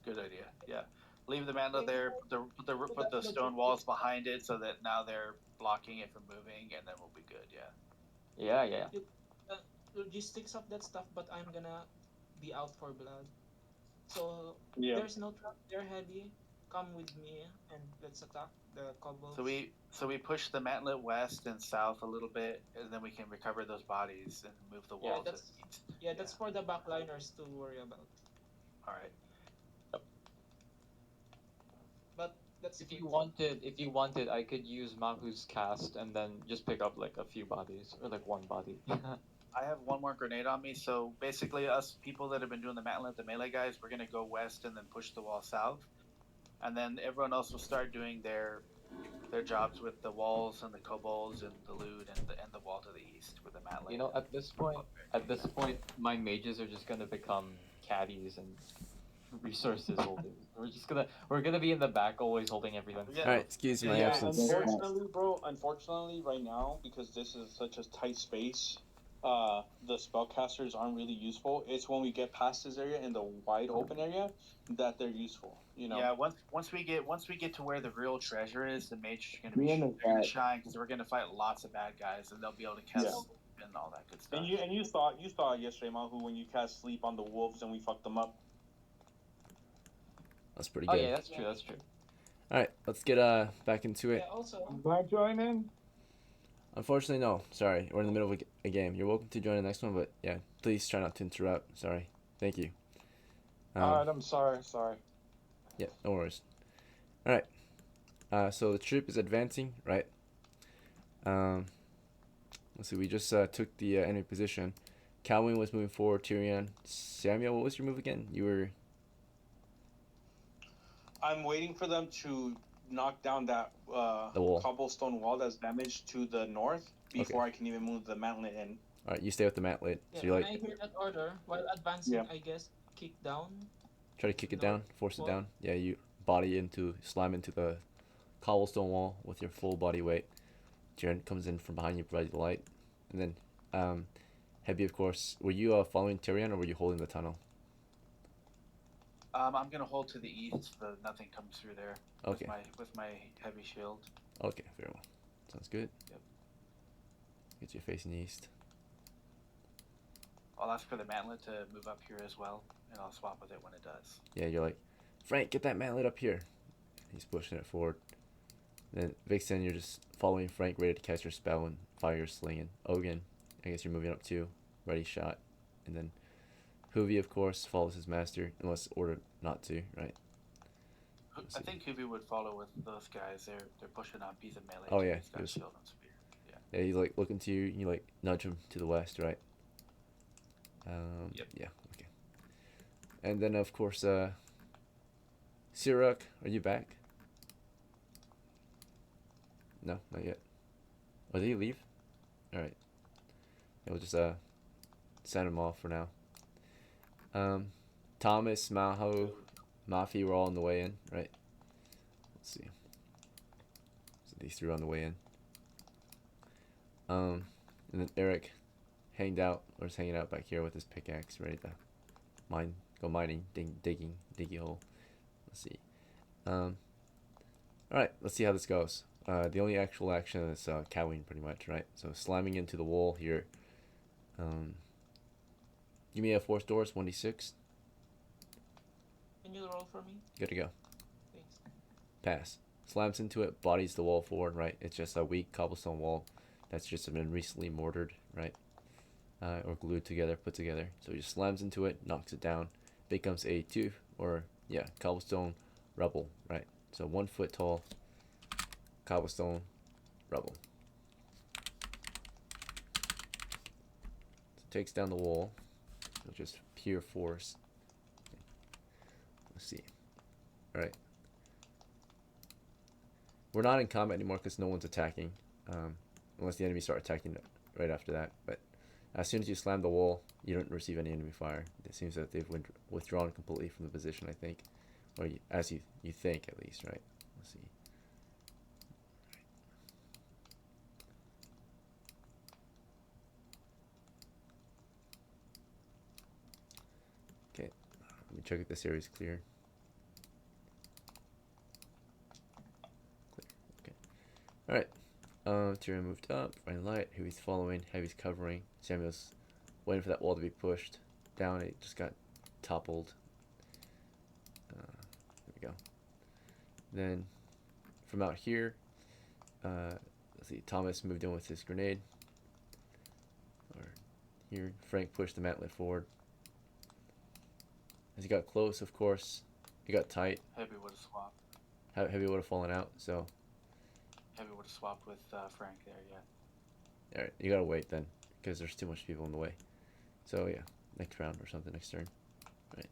Speaker 4: good idea. Yeah, leave the mantlet there. Put the stone walls behind it so that now they're blocking it from moving, and then we'll be good. Yeah.
Speaker 9: Yeah.
Speaker 8: Logistics of that stuff, but I'm gonna be out for blood. So
Speaker 10: Yeah.
Speaker 8: there's no trap there, heavy. Come with me and let's attack the kobolds.
Speaker 4: So we push the mantlet west and south a little bit, and then we can recover those bodies and move the wall to the east.
Speaker 8: that's for the backliners to worry about.
Speaker 4: All right.
Speaker 8: But that's
Speaker 9: If you wanted, I could use Mahu's cast and then just pick up like a few bodies or like one body.
Speaker 4: I have one more grenade on me, so basically us people that have been doing the mantlet, the melee guys, we're gonna go west and then push the wall south, and then everyone else will start doing their jobs with the walls and the kobolds and the loot and the wall to the east with the mantlet.
Speaker 9: You know, at this point, my mages are just gonna become caddies and resources holders. We're gonna be in the back, always holding everything.
Speaker 4: Yeah.
Speaker 2: All right, excuse my
Speaker 10: Yeah,
Speaker 2: absence.
Speaker 10: unfortunately, bro. Unfortunately, right now, because this is such a tight space, the spellcasters aren't really useful. It's when we get past this area in the wide open area that they're useful. You know.
Speaker 4: Yeah, once we get to where the real treasure is, the mages are gonna shine because we're gonna fight lots of bad guys and they'll be able to cast and all that good stuff.
Speaker 10: And you saw it yesterday, Mahu, when you cast sleep on the wolves and we fucked them up.
Speaker 2: That's pretty
Speaker 9: Oh
Speaker 2: good.
Speaker 9: yeah, that's true.
Speaker 2: All right, let's get back into it.
Speaker 8: Yeah, also.
Speaker 12: Can I join in?
Speaker 2: Unfortunately, no. Sorry, we're in the middle of a game. You're welcome to join the next one, but yeah, please try not to interrupt. Sorry. Thank you.
Speaker 12: Alright, I'm sorry.
Speaker 2: Yeah, no worries. All right. So the troop is advancing, right? Let's see. We just took the enemy position. CAUWINE was moving forward. TYRION. Samuel, what was your move again? You were.
Speaker 10: I'm waiting for them to knock down that
Speaker 2: The wall.
Speaker 10: cobblestone wall that's damaged to the north before I can even move the mantlet in.
Speaker 2: All right, you stay with the mantlet.
Speaker 8: Yeah,
Speaker 2: So you
Speaker 8: when
Speaker 2: like
Speaker 8: I hear that order, while advancing,
Speaker 10: Yeah.
Speaker 8: I guess kick down.
Speaker 2: try to kick it
Speaker 8: No.
Speaker 2: down, force it
Speaker 8: Well-
Speaker 2: down. Yeah, you slam into the cobblestone wall with your full body weight. Jaren comes in from behind you, provides the light, and then HEBI, of course. Were you following TYRION or were you holding the tunnel?
Speaker 4: I'm gonna hold to the east so nothing comes through there.
Speaker 2: Okay.
Speaker 4: With my heavy shield.
Speaker 2: Okay, very well. Sounds good.
Speaker 4: Yep.
Speaker 2: Get you facing east.
Speaker 4: I'll ask for the mantlet to move up here as well, and I'll swap with it when it does.
Speaker 2: Yeah, you're like, Frank, get that mantlet up here. He's pushing it forward. Then VIXEN, you're just following Frank, ready to catch your spell and fire your sling. And OGAN, I guess you're moving up too, ready shot. And then HOOVY, of course, follows his master, unless ordered not to, right?
Speaker 4: I think HOOVY would follow with those guys. They're pushing on piece of melee.
Speaker 2: Oh,
Speaker 4: too.
Speaker 2: yeah,
Speaker 4: He's got
Speaker 2: he was-
Speaker 4: shield and spear.
Speaker 2: Yeah, he's like looking to you, you like nudge him to the west, right?
Speaker 4: Yep.
Speaker 2: Yeah, okay. And then, of course, CIROC, are you back? No, not yet. Oh, did he leave? Alright. Yeah, we'll just send him off for now. Thomas, MAHU, MAFI were all on the way in, right? Let's see. So these three are on the way in. And then Eric is hanging out back here with his pickaxe, ready to go mining, digging a hole. Let's see. Alright, let's see how this goes. The only actual action is CAUWINE, pretty much, right? So slamming into the wall here. Give me a force doors, 1d6.
Speaker 8: Can you roll for me?
Speaker 2: Good to go.
Speaker 8: Thanks.
Speaker 2: Pass. Slams into it, bodies the wall forward, right? It's just a weak cobblestone wall that's just been recently mortared, right? Or glued together, put together. So he just slams into it, knocks it down, becomes a cobblestone rubble, right? So 1 foot tall cobblestone rubble. takes down the wall. So just pure force. Let's see. Alright. We're not in combat anymore because no one's attacking. Unless the enemy start attacking right after that. But as soon as you slam the wall, you don't receive any enemy fire. It seems that they've withdrawn completely from the position, I think. Or as you think, at least, right? Let's see. Okay, let me check if this area is clear. Okay. Alright. Tyrion moved up, running light, Heavy's following, Heavy's covering, Samuel's waiting for that wall to be pushed down. It just got toppled. There we go. Then from out here, let's see, Thomas moved in with his grenade. Or here, Frank pushed the mantlet forward. As he got close, of course, he got tight.
Speaker 4: Heavy would have swapped.
Speaker 2: Heavy would have fallen out, so.
Speaker 4: Heavy would have swapped with Frank there, yeah.
Speaker 2: Alright, you gotta wait then, because there's too much people in the way. So yeah, next round or something, next turn. Right.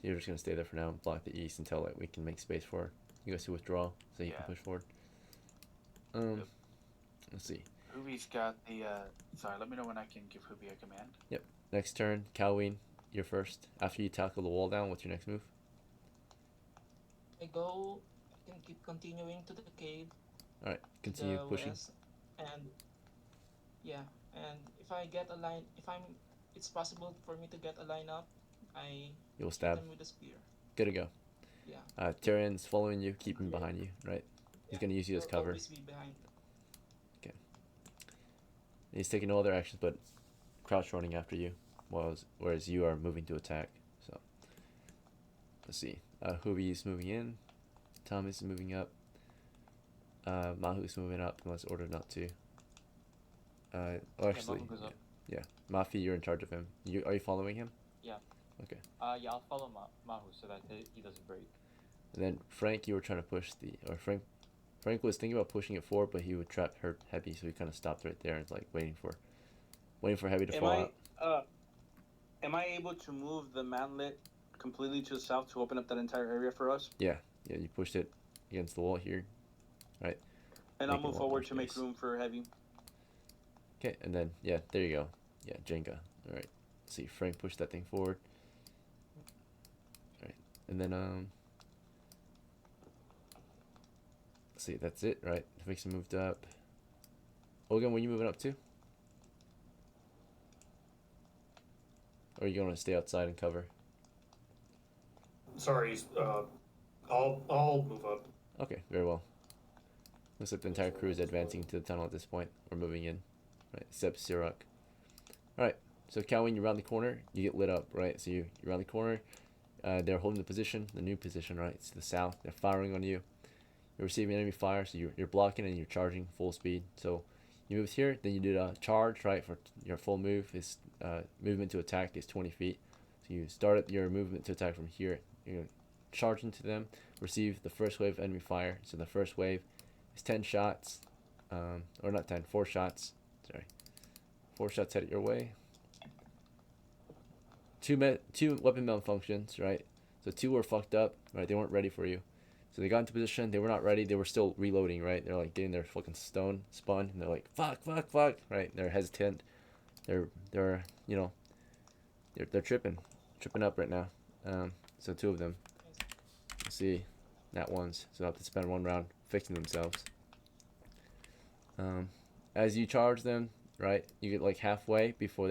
Speaker 2: So you're just gonna stay there for now and block the east until like we can make space for you guys to withdraw, so you can push forward.
Speaker 4: Yep.
Speaker 2: Let's see.
Speaker 4: Hoovy's got the sorry, let me know when I can give Hoovy a command.
Speaker 2: Yep. Next turn, CAUWINE, you're first. After you tackle the wall down, what's your next move?
Speaker 8: I can keep continuing to the cave.
Speaker 2: Alright, continue
Speaker 8: the
Speaker 2: pushing.
Speaker 8: west, and yeah, and if I get a line, it's possible for me to get a line up,
Speaker 2: You'll
Speaker 8: hit
Speaker 2: stab.
Speaker 8: them with a spear.
Speaker 2: Good to go.
Speaker 8: Yeah.
Speaker 2: Tyrion's following you, keeping behind you, right? He's gonna use you as
Speaker 8: He'll
Speaker 2: cover.
Speaker 8: always be behind.
Speaker 2: Okay. He's taking no other actions but crouch running after you, whereas you are moving to attack. So let's see. Hoovy's moving in. Thomas is moving up. Mahu's moving up unless ordered not to. Actually,
Speaker 9: Mahu goes up.
Speaker 2: yeah. MAFI, you're in charge of him. Are you following him?
Speaker 9: Yeah.
Speaker 2: Okay.
Speaker 9: Yeah, I'll follow Mahu so that he doesn't break.
Speaker 2: And then Frank, you were trying to push Frank was thinking about pushing it forward, but he would trap hurt HEBI, so he kind of stopped right there and like waiting for HEBI to fall out.
Speaker 1: Am I able to move the mantlet completely to the south to open up that entire area for us?
Speaker 2: Yeah, you pushed it against the wall here, right?
Speaker 1: And I'll move forward to make room for Heavy.
Speaker 2: Okay, and then yeah, there you go. Yeah, Jenga. All right. Let's see, Frank pushed that thing forward. All right, and then let's see, that's it, right? VIXEN moved up. OGAN, were you moving up too? Or are you going to stay outside and cover?
Speaker 5: Sorry, I'll move up.
Speaker 2: Okay, very well. Looks like the entire crew is advancing to the tunnel at this point. We're moving in, right? Except CIROC. Alright, so CAUWINE, you round the corner, you get lit up, right? So you round the corner, they're holding the position, the new position, right? It's to the south, they're firing on you. You're receiving enemy fire, so you're blocking and you're charging full speed. So you moved here, then you did a charge, right? For your full move is movement to attack is 20 feet. So you start your movement to attack from here. You're charge into them, receive the first wave of enemy fire. So the first wave is 10 shots, or not 10, 4 shots. Sorry, 4 shots headed your way. Two weapon malfunctions, right? So 2 were fucked up, right? They weren't ready for you. So they got into position, they were not ready, they were still reloading, right? They're like getting their fucking stone spun, and they're like, fuck, right? They're hesitant. They're you know, they're tripping up right now. So 2 of them. Let's see, nat ones. So I have to spend 1 round fixing themselves. As you charge them, right, you get like halfway before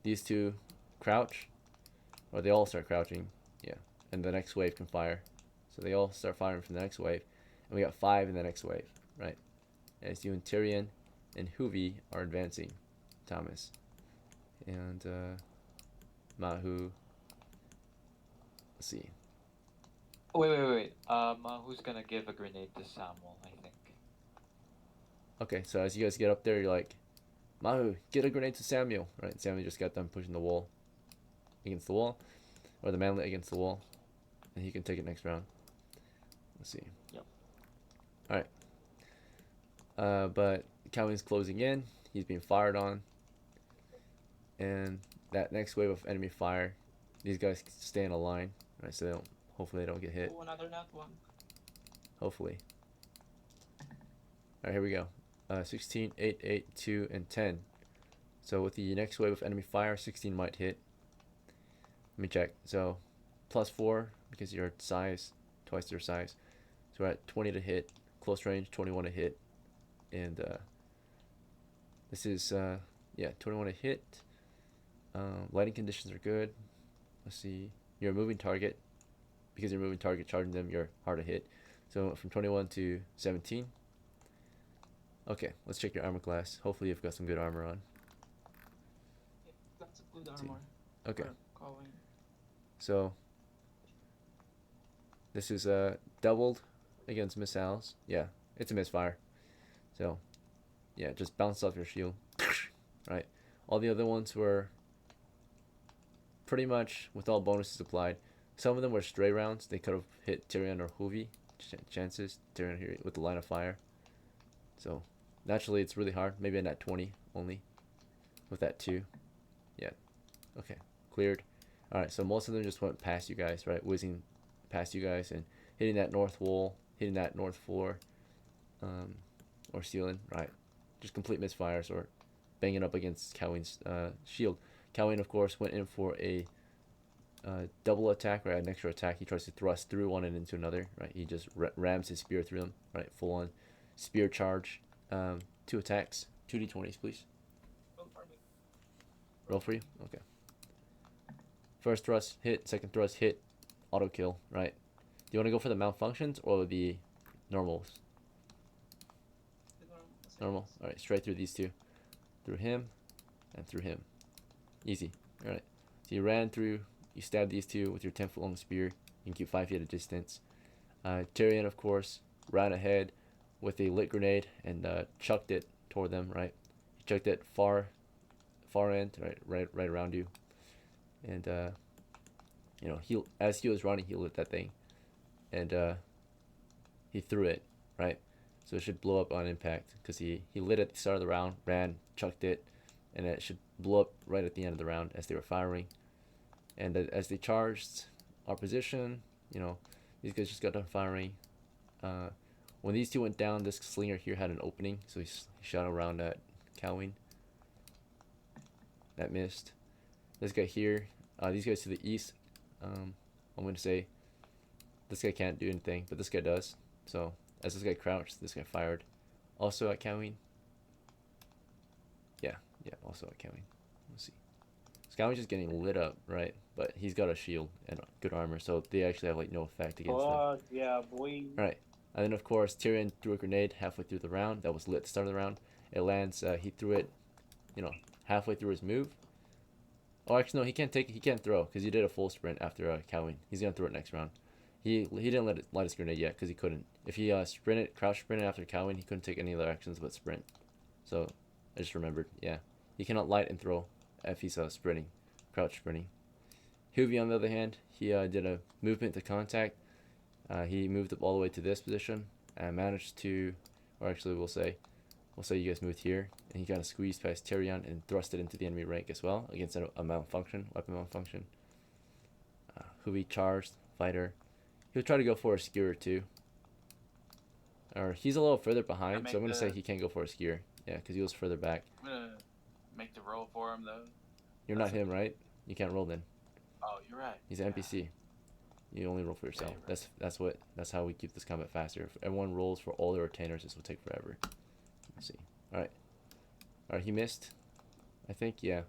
Speaker 2: these 2 crouch, or they all start crouching, yeah, and the next wave can fire. So they all start firing from the next wave, and we got 5 in the next wave, right? As you and Tyrion and HOOVY are advancing, Thomas and Mahu. Let's see.
Speaker 9: Wait. Who's gonna give a grenade to Samuel, I think.
Speaker 2: Okay, so as you guys get up there, you're like, Mahu, get a grenade to Samuel, right? Samuel just got done pushing the wall against the wall, or the mantlet against the wall, and he can take it next round. Let's see.
Speaker 9: Yep.
Speaker 2: Alright. But CAUWINE's closing in. He's being fired on. and that next wave of enemy fire, these guys stay in a line, right? So they don't, hopefully they don't get hit.
Speaker 8: Oh, another nat one.
Speaker 2: Hopefully. Alright, here we go. 16, 8, 8, 2, and 10. So with the next wave of enemy fire, 16 might hit. Let me check. So +4 because your size, twice your size. So we're at 20 to hit, close range, 21 to hit, and this is yeah, 21 to hit. Lighting conditions are good. Let's see. You're a moving target. Because you're a moving target, charging them, you're hard to hit. So from 21 to 17. Okay, let's check your armor class. Hopefully you've got some good armor on.
Speaker 8: That's a good armor.
Speaker 2: Okay.
Speaker 8: KOWINE.
Speaker 2: So this is doubled against missiles. Yeah, it's a misfire. So yeah, just bounce off your shield. Right. All the other ones were pretty much with all bonuses applied. Some of them were stray rounds. They could have hit TYRION or HOOVY chances. TYRION here with the line of fire. So naturally it's really hard. Maybe a nat 20 only with that 2. Yeah. Okay. Cleared. Alright, so most of them just went past you guys, right? Whizzing past you guys and hitting that north wall, hitting that north floor, or ceiling, right? Just complete misfires or banging up against KOWINE's shield. KOWINE, of course, went in for a double attack, right? An extra attack. He tries to thrust through one and into another, right? He just rams his spear through them, right? Full on spear charge. 2 attacks, 2d20s, please. Roll for you? Okay. First thrust, hit. Second thrust, hit. Auto kill, right? Do you want to go for the malfunctions or the normals? Normal. Alright, straight through these 2. Through him and through him. Easy. Alright. So you ran through, you stabbed these 2 with your 10-foot long spear. You can keep 5 feet at a distance. TYRION, of course, ran ahead with a lit grenade and chucked it toward them, right? He chucked it far end, right around you. And you know, as he was running, he lit that thing, and he threw it, right? So it should blow up on impact because he lit at the start of the round, ran, chucked it, and it should blow up right at the end of the round as they were firing. And as they charged our position, you know, these guys just got done firing. When these 2 went down, this slinger here had an opening, so he shot around at KOWINE. That missed. This guy here, these guys to the east, I'm going to say this guy can't do anything, but this guy does. So as this guy crouched, this guy fired. Also at KOWINE. Yeah, also at KOWINE. Let's see. KOWINE's just getting lit up, right? But he's got a shield and good armor, so they actually have like no effect against them.
Speaker 10: Yeah, boy.
Speaker 2: Right. And then of course TYRION threw a grenade halfway through the round that was lit at the start of the round. It lands. He threw it, you know, halfway through his move. Oh, actually no, he can't throw because he did a full sprint after KOWINE. He's gonna throw it next round. He didn't light his grenade yet because he couldn't. If he crouch sprinted after KOWINE, he couldn't take any other actions but sprint. So I just remembered. Yeah, he cannot light and throw if he's sprinting, crouch sprinting. HOOVY on the other hand, he did a movement to contact. He moved up all the way to this position and managed to, or actually we'll say you guys moved here, and he kind of squeezed past TYRION and thrust it into the enemy rank as well against a malfunction, weapon malfunction. HOOVY charged, fighter. He'll try to go for a skewer too. Or he's a little further behind, so I'm going to say he can't go for a skewer. Yeah, because he was further back.
Speaker 4: I'm going to make the roll for him though.
Speaker 2: You're not him, right? You can't roll then.
Speaker 4: Oh, you're right.
Speaker 2: He's an NPC. You only roll for yourself.
Speaker 4: Yeah, right.
Speaker 2: That's how we keep this combat faster. If everyone rolls for all their retainers, this will take forever. Let's see. Alright, he missed. I think, yeah.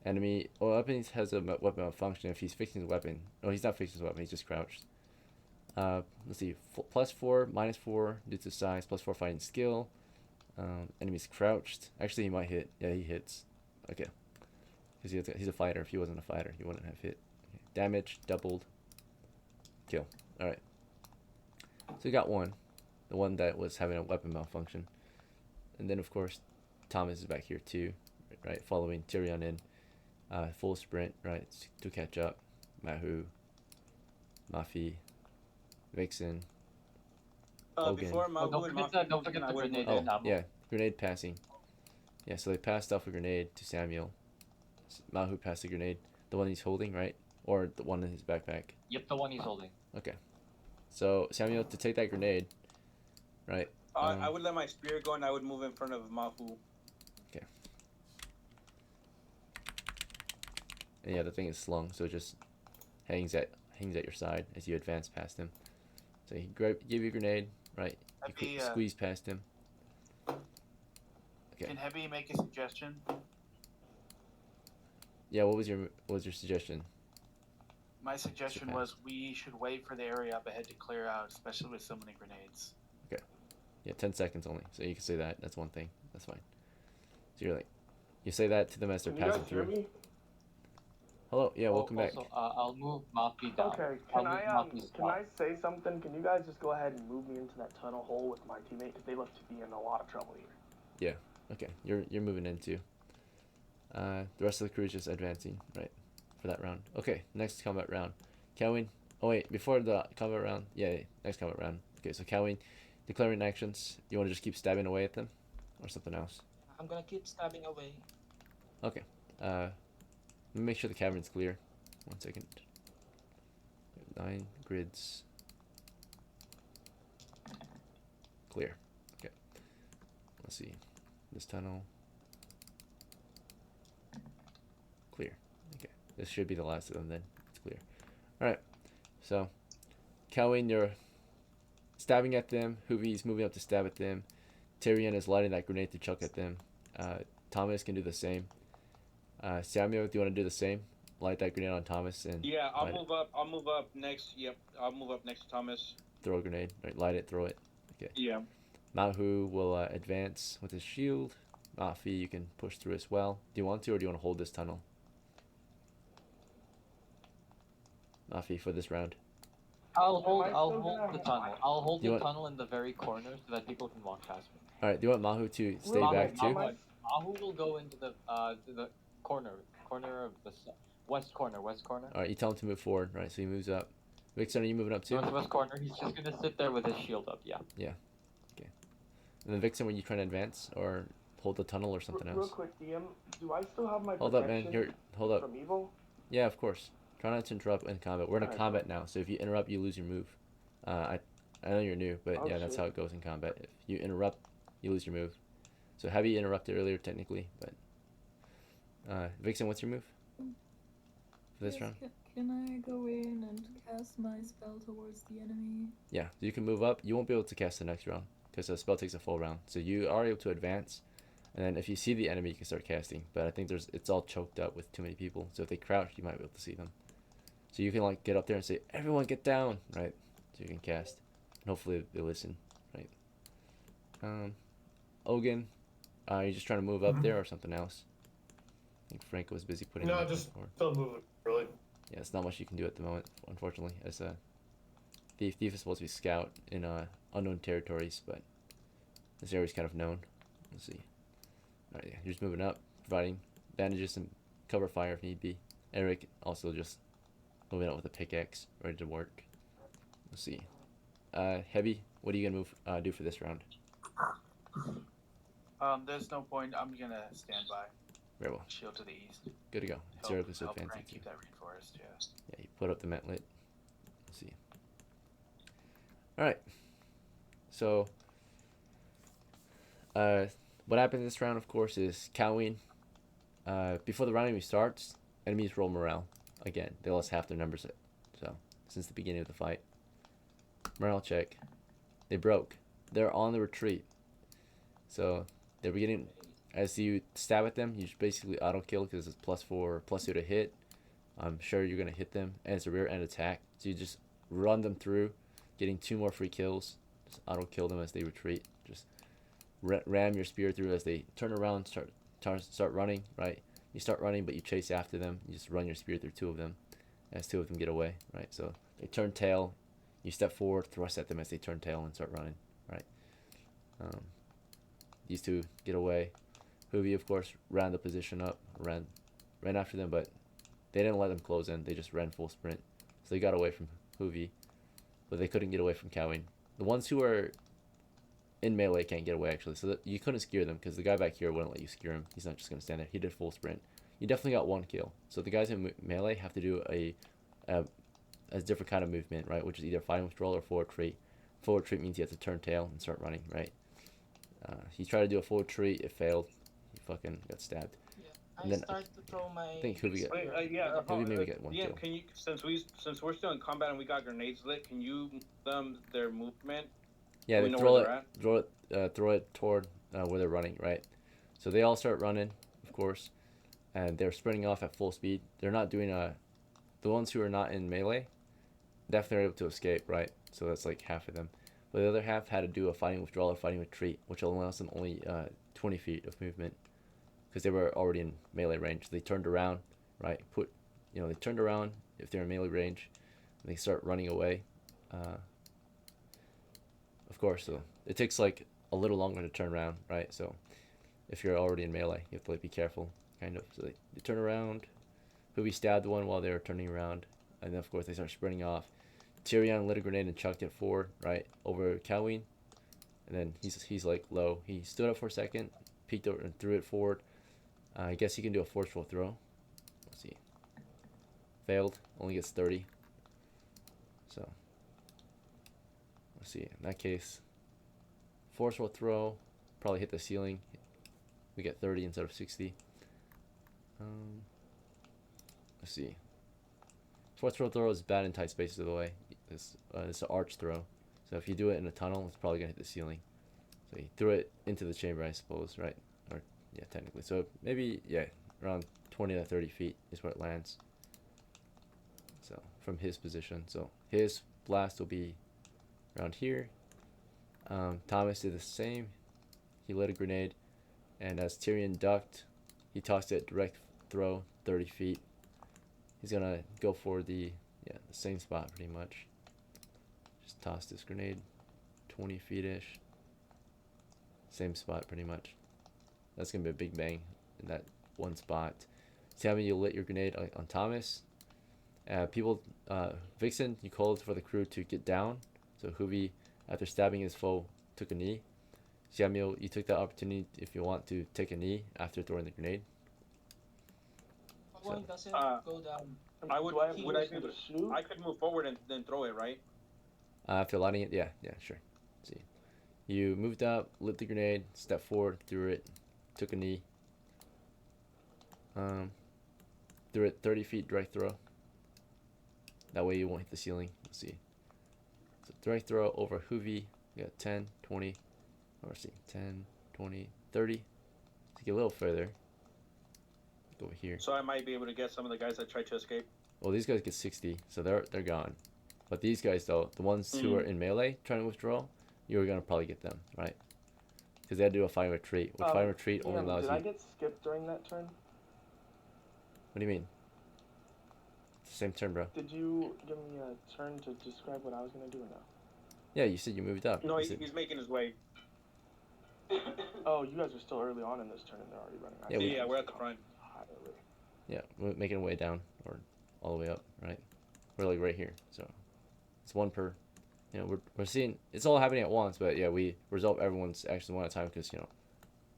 Speaker 2: Enemy. Oh, weapon has a weapon malfunction if he's fixing his weapon. No, he's not fixing his weapon. He's just crouched. Let's see. +4, -4 due to size. +4 fighting skill. Enemy's crouched. Actually, he might hit. Yeah, he hits. Okay. Because he's a fighter. If he wasn't a fighter, he wouldn't have hit. Okay. Damage doubled. Kill. Alright. So we got one. The one that was having a weapon malfunction. And then, of course, Thomas is back here too. Right? Following TYRION in. Full sprint, right? To catch up. MAHU. MAFI. VIXEN. OGAN.
Speaker 10: Before MAHU
Speaker 9: don't forget the grenade.
Speaker 2: Yeah, grenade passing. Yeah, so they passed off a grenade to Samuel. Mahu pass the grenade. The one he's holding, right? Or the one in his backpack.
Speaker 9: Yep, the one he's holding.
Speaker 2: Okay. So Samuel, to take that grenade, right?
Speaker 10: I would let my spear go and I would move in front of Mahu.
Speaker 2: Okay. And yeah, the thing is slung, so it just hangs at your side as you advance past him. So he give you a grenade, right? You squeeze past him. Okay.
Speaker 4: Can HEBI make a suggestion?
Speaker 2: Yeah, what was your suggestion?
Speaker 4: My suggestion was we should wait for the area up ahead to clear out, especially with so many grenades.
Speaker 2: Okay. Yeah, 10 seconds only. So you can say that. That's one thing. That's fine. So you're like, you say that to them as they're passing through.
Speaker 3: Can you guys hear me?
Speaker 2: Hello. Yeah, welcome back.
Speaker 9: Also, I'll move MAFI down.
Speaker 3: Okay, can I say something? Can you guys just go ahead and move me into that tunnel hole with my teammate? Because they look to be in a lot of trouble here.
Speaker 2: Yeah. Okay. You're moving into. The rest of the crew is just advancing, right, for that round. Okay. Next combat round. CAUWINE. Oh wait, before the combat round. Yeah. Next combat round. Okay. So CAUWINE, declaring actions. You want to just keep stabbing away at them, or something else?
Speaker 8: I'm gonna keep stabbing away.
Speaker 2: Okay. Let me make sure the cavern's clear. 1 second. 9 grids. Clear. Okay. Let's see. This tunnel. Clear. Okay. This should be the last of them then. It's clear. Alright. So, CAUWINE, you're stabbing at them. HOOVY's moving up to stab at them. TYRION is lighting that grenade to chuck at them. Thomas can do the same. Samuel, do you want to do the same? Light that grenade on Thomas and
Speaker 10: yeah, I'll move up. I'll move up next. Yep, I'll move up next to Thomas.
Speaker 2: Throw a grenade. Right, light it, throw it. Okay.
Speaker 10: Yeah.
Speaker 2: Mahu will advance with his shield. MAFI, you can push through as well. Do you want to, or do you want to hold this tunnel? MAFI for this round.
Speaker 9: I'll hold the tunnel. I'll hold the tunnel in the very corner so that people can walk past me.
Speaker 2: All right. Do you want Mahu to stay back too?
Speaker 9: Mahu will go into the corner of the west corner. All
Speaker 2: right. You tell him to move forward. Right. So he moves up. VIXEN, are you moving up too?
Speaker 9: Northwest corner. He's just gonna sit there with his shield up. Yeah.
Speaker 2: Yeah. Okay. And then VIXEN, were you trying to advance or hold the tunnel or something else?
Speaker 3: Real quick, DM, do I still have my
Speaker 2: hold up, man. Hold up.
Speaker 3: From evil?
Speaker 2: Yeah, of course. Try not to interrupt in combat. We're in a combat now, so if you interrupt, you lose your move. I know you're new, but yeah, that's how it goes in combat. If you interrupt, you lose your move. So HEBI interrupted earlier, technically, but VIXEN, what's your move for this round?
Speaker 6: Can I go in and cast my spell towards the enemy?
Speaker 2: Yeah, you can move up. You won't be able to cast the next round because the spell takes a full round. So you are able to advance, and then if you see the enemy, you can start casting. But I think it's all choked up with too many people. So if they crouch, you might be able to see them. So you can like get up there and say, "Everyone, get down!" Right? So you can cast. And hopefully they listen, right? OGAN, you're just trying to move up there or something else? I think Frank was busy putting.
Speaker 5: No, just still moving. Really.
Speaker 2: Yeah, it's not much you can do at the moment, unfortunately. As a thief is supposed to be scout in unknown territories, but this area is kind of known. Let's see. All right, yeah, you're just moving up, providing bandages and cover fire if need be. Eric also just moving out with a pickaxe, ready to work. Let's see. HEBI, what are you gonna do for this round?
Speaker 4: There's no point. I'm gonna stand by.
Speaker 2: Very well.
Speaker 4: Shield to the east.
Speaker 2: Good to go. CIROC is advancing.
Speaker 4: Keep that reinforced. Yeah.
Speaker 2: Yeah, you put up the MANTLET. Let's see. All right. So, what happened this round, of course, is CAUWINE. Before the round even starts, enemies roll morale. Again, they lost half their numbers. So, since the beginning of the fight. Morale check. They broke. They're on the retreat. So, they're beginning. As you stab at them, you just basically auto kill because it's +4, +2 to hit. I'm sure you're gonna hit them, and it's a rear end attack. So you just run them through, getting 2 more free kills. Just auto kill them as they retreat. Just ram your spear through as they turn around, start running. Right, you start running, but you chase after them. You just run your spear through 2 of them, as 2 of them get away. Right, so they turn tail. You step forward, thrust at them as they turn tail and start running. Right, these 2 get away. HOOVY, of course, ran the position up, ran after them, but they didn't let them close in. They just ran full sprint. So they got away from HOOVY, but they couldn't get away from CAUWINE. The ones who are in melee can't get away, actually. So you couldn't skewer them because the guy back here wouldn't let you skewer him. He's not just going to stand there. He did full sprint. you definitely got 1 kill. So the guys in melee have to do a different kind of movement, right? Which is either fighting withdrawal or forward retreat. Forward retreat means you have to turn tail and start running, right? He tried to do a forward retreat, it failed. He fucking got stabbed.
Speaker 8: I
Speaker 2: And then
Speaker 8: start to throw my.
Speaker 2: I think HOOVY got.
Speaker 10: Yeah,
Speaker 2: HOOVY maybe get 1
Speaker 10: DM,
Speaker 2: kill.
Speaker 10: can you, since we're still in combat and we got grenades lit, can you their movement?
Speaker 2: Yeah,
Speaker 10: we
Speaker 2: they
Speaker 10: know
Speaker 2: throw
Speaker 10: where
Speaker 2: throw it toward where they're running, right? So they all start running, of course, and they're sprinting off at full speed. They're not doing the ones who are not in melee, definitely are able to escape, right? So that's like half of them. But the other half had to do a fighting withdrawal or fighting retreat, which allows them only 20 feet of movement, because they were already in melee range. They turned around, right? They turned around if they're in melee range, and they start running away. Of course, so it takes like a little longer to turn around, right? So if you're already in melee, you have to like be careful, kind of. So they turn around. HOOVY stabbed one while they were turning around, and then of course they start sprinting off. TYRION lit a grenade and chucked it forward, right, over CAUWINE, and then he's like low. He stood up for a second, peeked over and threw it forward. I guess he can do a forceful throw. Let's see. Failed. Only gets 30. So let's see. In that case, forceful throw probably hit the ceiling. We get 30 instead of 60. Let's see. Forceful throw is bad in tight spaces, of the way. It's an arch throw. So if you do it in a tunnel, it's probably gonna hit the ceiling. So he threw it into the chamber, I suppose, right? Or yeah, technically. So maybe around 20 to 30 feet is where it lands. So from his position, so his blast will be around here. Thomas did the same. He lit a grenade, and as TYRION ducked, he tossed it direct throw 30 feet. He's gonna go for the same spot pretty much. Just toss this grenade 20 feet-ish. Same spot pretty much. That's gonna be a big bang in that one spot. Tell me you lit your grenade on Thomas. VIXEN, you called for the crew to get down. So HOOVY, after stabbing his foe, took a knee. Samuel, you took that opportunity if you want to take a knee after throwing the grenade.
Speaker 8: One doesn't go down.
Speaker 10: I could move forward and then throw it, right?
Speaker 2: After lighting it, yeah, sure. Let's see. You moved up, lit the grenade, stepped forward, threw it, took a knee. Threw it 30 feet direct throw. That way you won't hit the ceiling. Let's see. So direct throw over HOOVY. You got 10, 20, or see, 10, 20, 30. Take it a little further. Go over here.
Speaker 10: So I might be able to get some of the guys that tried to escape.
Speaker 2: Well, these guys get 60, so they're gone. But these guys, though, the ones who are in melee trying to withdraw, you're gonna probably get them, right? Because they had to do a fighting retreat. Which fighting retreat only allows you.
Speaker 13: Did I get skipped during that turn?
Speaker 2: What do you mean? It's the same turn, bro.
Speaker 13: Did you give me a turn to describe what I was gonna do or no?
Speaker 2: Yeah, you said you moved up.
Speaker 10: No, he's making his way.
Speaker 13: Oh, you guys are still early on in this turn and they're already running.
Speaker 10: Yeah, we're at the front.
Speaker 2: Yeah, we're making our way down or all the way up, right? We're like right here, so it's one per. You know, we're seeing it's all happening at once, but yeah, we resolve everyone's actually one at a time because this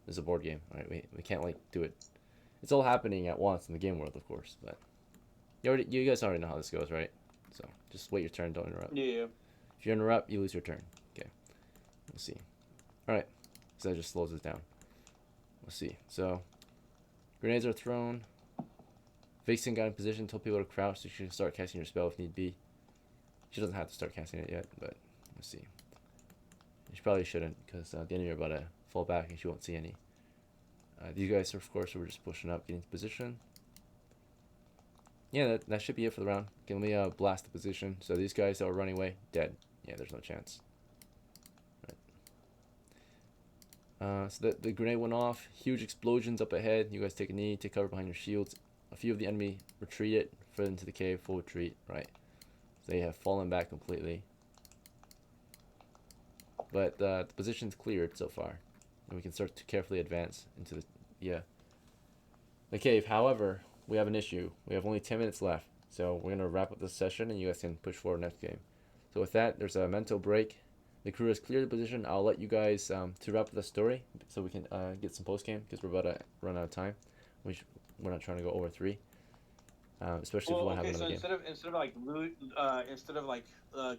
Speaker 2: is a board game, right? We can't like do it. It's all happening at once in the game world, of course, but you guys already know how this goes, right? So just wait your turn, don't interrupt.
Speaker 10: Yeah.
Speaker 2: If you interrupt, you lose your turn. Okay. Let's see. All right. So that just slows us down. Let's see. So grenades are thrown. VIXEN got in position, told people to crouch so she can start casting your spell if need be. She doesn't have to start casting it yet, but let's see. She probably shouldn't because the enemy are about to fall back and she won't see any. These guys, of course, were just pushing up, getting into position. Yeah, that should be it for the round. Okay, let me blast the position. So these guys that were running away, dead. Yeah, there's no chance. Right. So the grenade went off. Huge explosions up ahead. You guys take a knee, take cover behind your shields. A few of the enemy retreated further into the cave, full retreat, right? They have fallen back completely. But the position's cleared so far. And we can start to carefully advance into the cave. However, we have an issue. We have only 10 minutes left. So we're going to wrap up this session and you guys can push forward next game. So with that, there's a mental break. The crew has cleared the position. I'll let you guys to wrap up the story so we can get some post game because we're about to run out of time. we're not trying to go over 3. Especially if we want to have another game.
Speaker 10: instead of like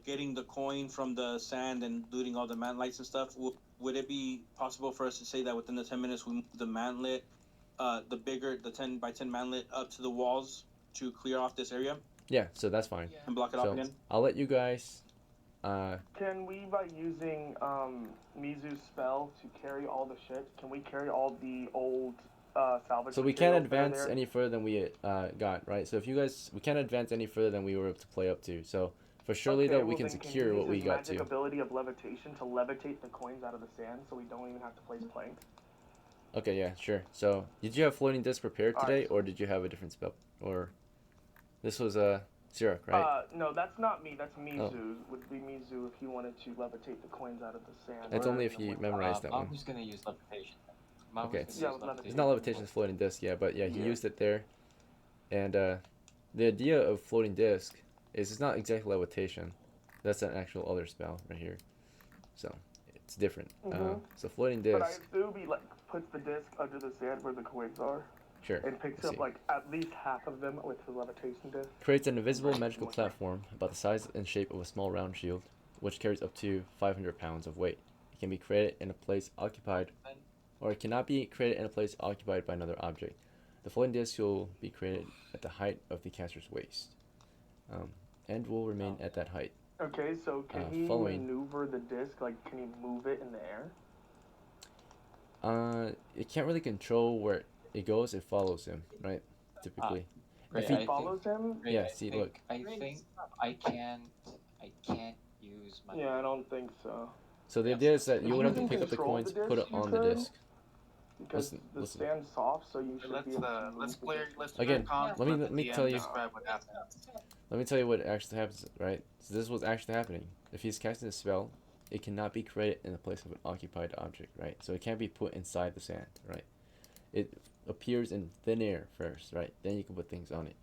Speaker 10: getting the coin from the sand and looting all the mantlites and stuff, would it be possible for us to say that within the 10 minutes we move the mantlet, the 10 by 10 mantlet up to the walls to clear off this area?
Speaker 2: Yeah, so that's fine.
Speaker 10: And block it off again?
Speaker 2: I'll let you guys.
Speaker 13: Can we, by using Mizu's spell to carry all the ships, can we carry all the old salvage?
Speaker 2: So we can't advance any further than we got, right? So if you guys, we can't advance any further than we were able to play up to. So for surely though, we can secure what we got to.
Speaker 13: Magic ability of levitation to levitate the coins out of the sand, so we don't even have to place planks.
Speaker 2: Okay, yeah, sure. So did you have floating disc prepared today, or did you have a different spell? Or this was CIROC, right?
Speaker 13: No, that's not me. That's Mizu. Oh. Would be Mizu if he wanted to levitate the coins out of the sand.
Speaker 2: It's only if you memorize that one.
Speaker 7: Mahu's gonna use levitation.
Speaker 2: Okay, it's not levitation, it's floating disc, yeah, but yeah, he used it there. And the idea of floating disc is it's not exactly levitation. That's an actual other spell right here. So it's different. So floating disc.
Speaker 13: But I assume he like puts the disc under the sand where the coins are.
Speaker 2: Sure.
Speaker 13: And picks up like at least half of them with the levitation disc.
Speaker 2: Creates an invisible magical platform about the size and shape of a small round shield, which carries up to 500 pounds of weight. It can be created in a place occupied, or it cannot be created in a place occupied by another object. The floating disc will be created at the height of the caster's waist, and will remain at that height.
Speaker 13: Okay, so can he maneuver the disc? Like, can he move it in the air?
Speaker 2: It can't really control where it goes. It follows him, right? Typically.
Speaker 13: If he follows him?
Speaker 2: Yeah. See, look.
Speaker 7: I think I can't use my.
Speaker 13: Yeah, I don't think so.
Speaker 2: So the idea is that you would have to pick up the coins, put it on the disc.
Speaker 13: Because the sand's soft, so you should be able to
Speaker 4: let's clear.
Speaker 2: Again, let me tell you. Let me tell you what actually happens, right? So this is what's actually happening. If he's casting a spell, it cannot be created in the place of an occupied object, right? So it can't be put inside the sand, right? It appears in thin air first, right? Then you can put things on it.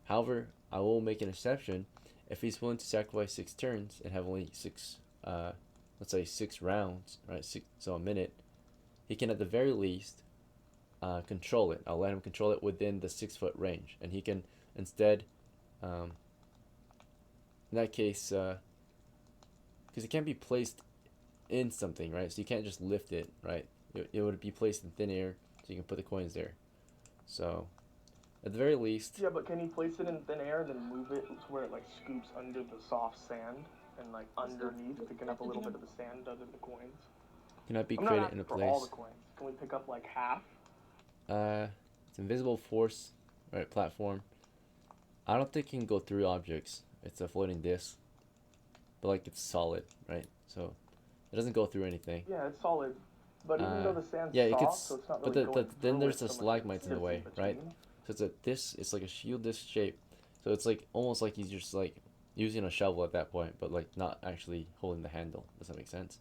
Speaker 2: However, I will make an exception if he's willing to sacrifice 6 turns and have only 6, let's say 6 rounds, right? So a minute. He can at the very least control it. I'll let him control it within the 6-foot range, and he can instead, in that case, because it can't be placed in something, right? So you can't just lift it, right? It would be placed in thin air, so you can put the coins there. So, at the very least.
Speaker 13: Yeah, but can he place it in thin air and then move it to where it like scoops under the soft sand and like underneath, picking up a little bit of the sand under the coins?
Speaker 2: Cannot be created in a place.
Speaker 13: For all the coins. Can we pick up like half?
Speaker 2: It's invisible force, right? Platform. I don't think it can go through objects. It's a floating disc, but like it's solid, right? So it doesn't go through anything.
Speaker 13: Yeah, it's solid, but even though the sand's
Speaker 2: soft,
Speaker 13: it so it's not really
Speaker 2: but then there's the stalagmites in the way, right? So it's like a shield disc shape. So it's like almost like he's just like using a shovel at that point, but like not actually holding the handle. Does that make sense?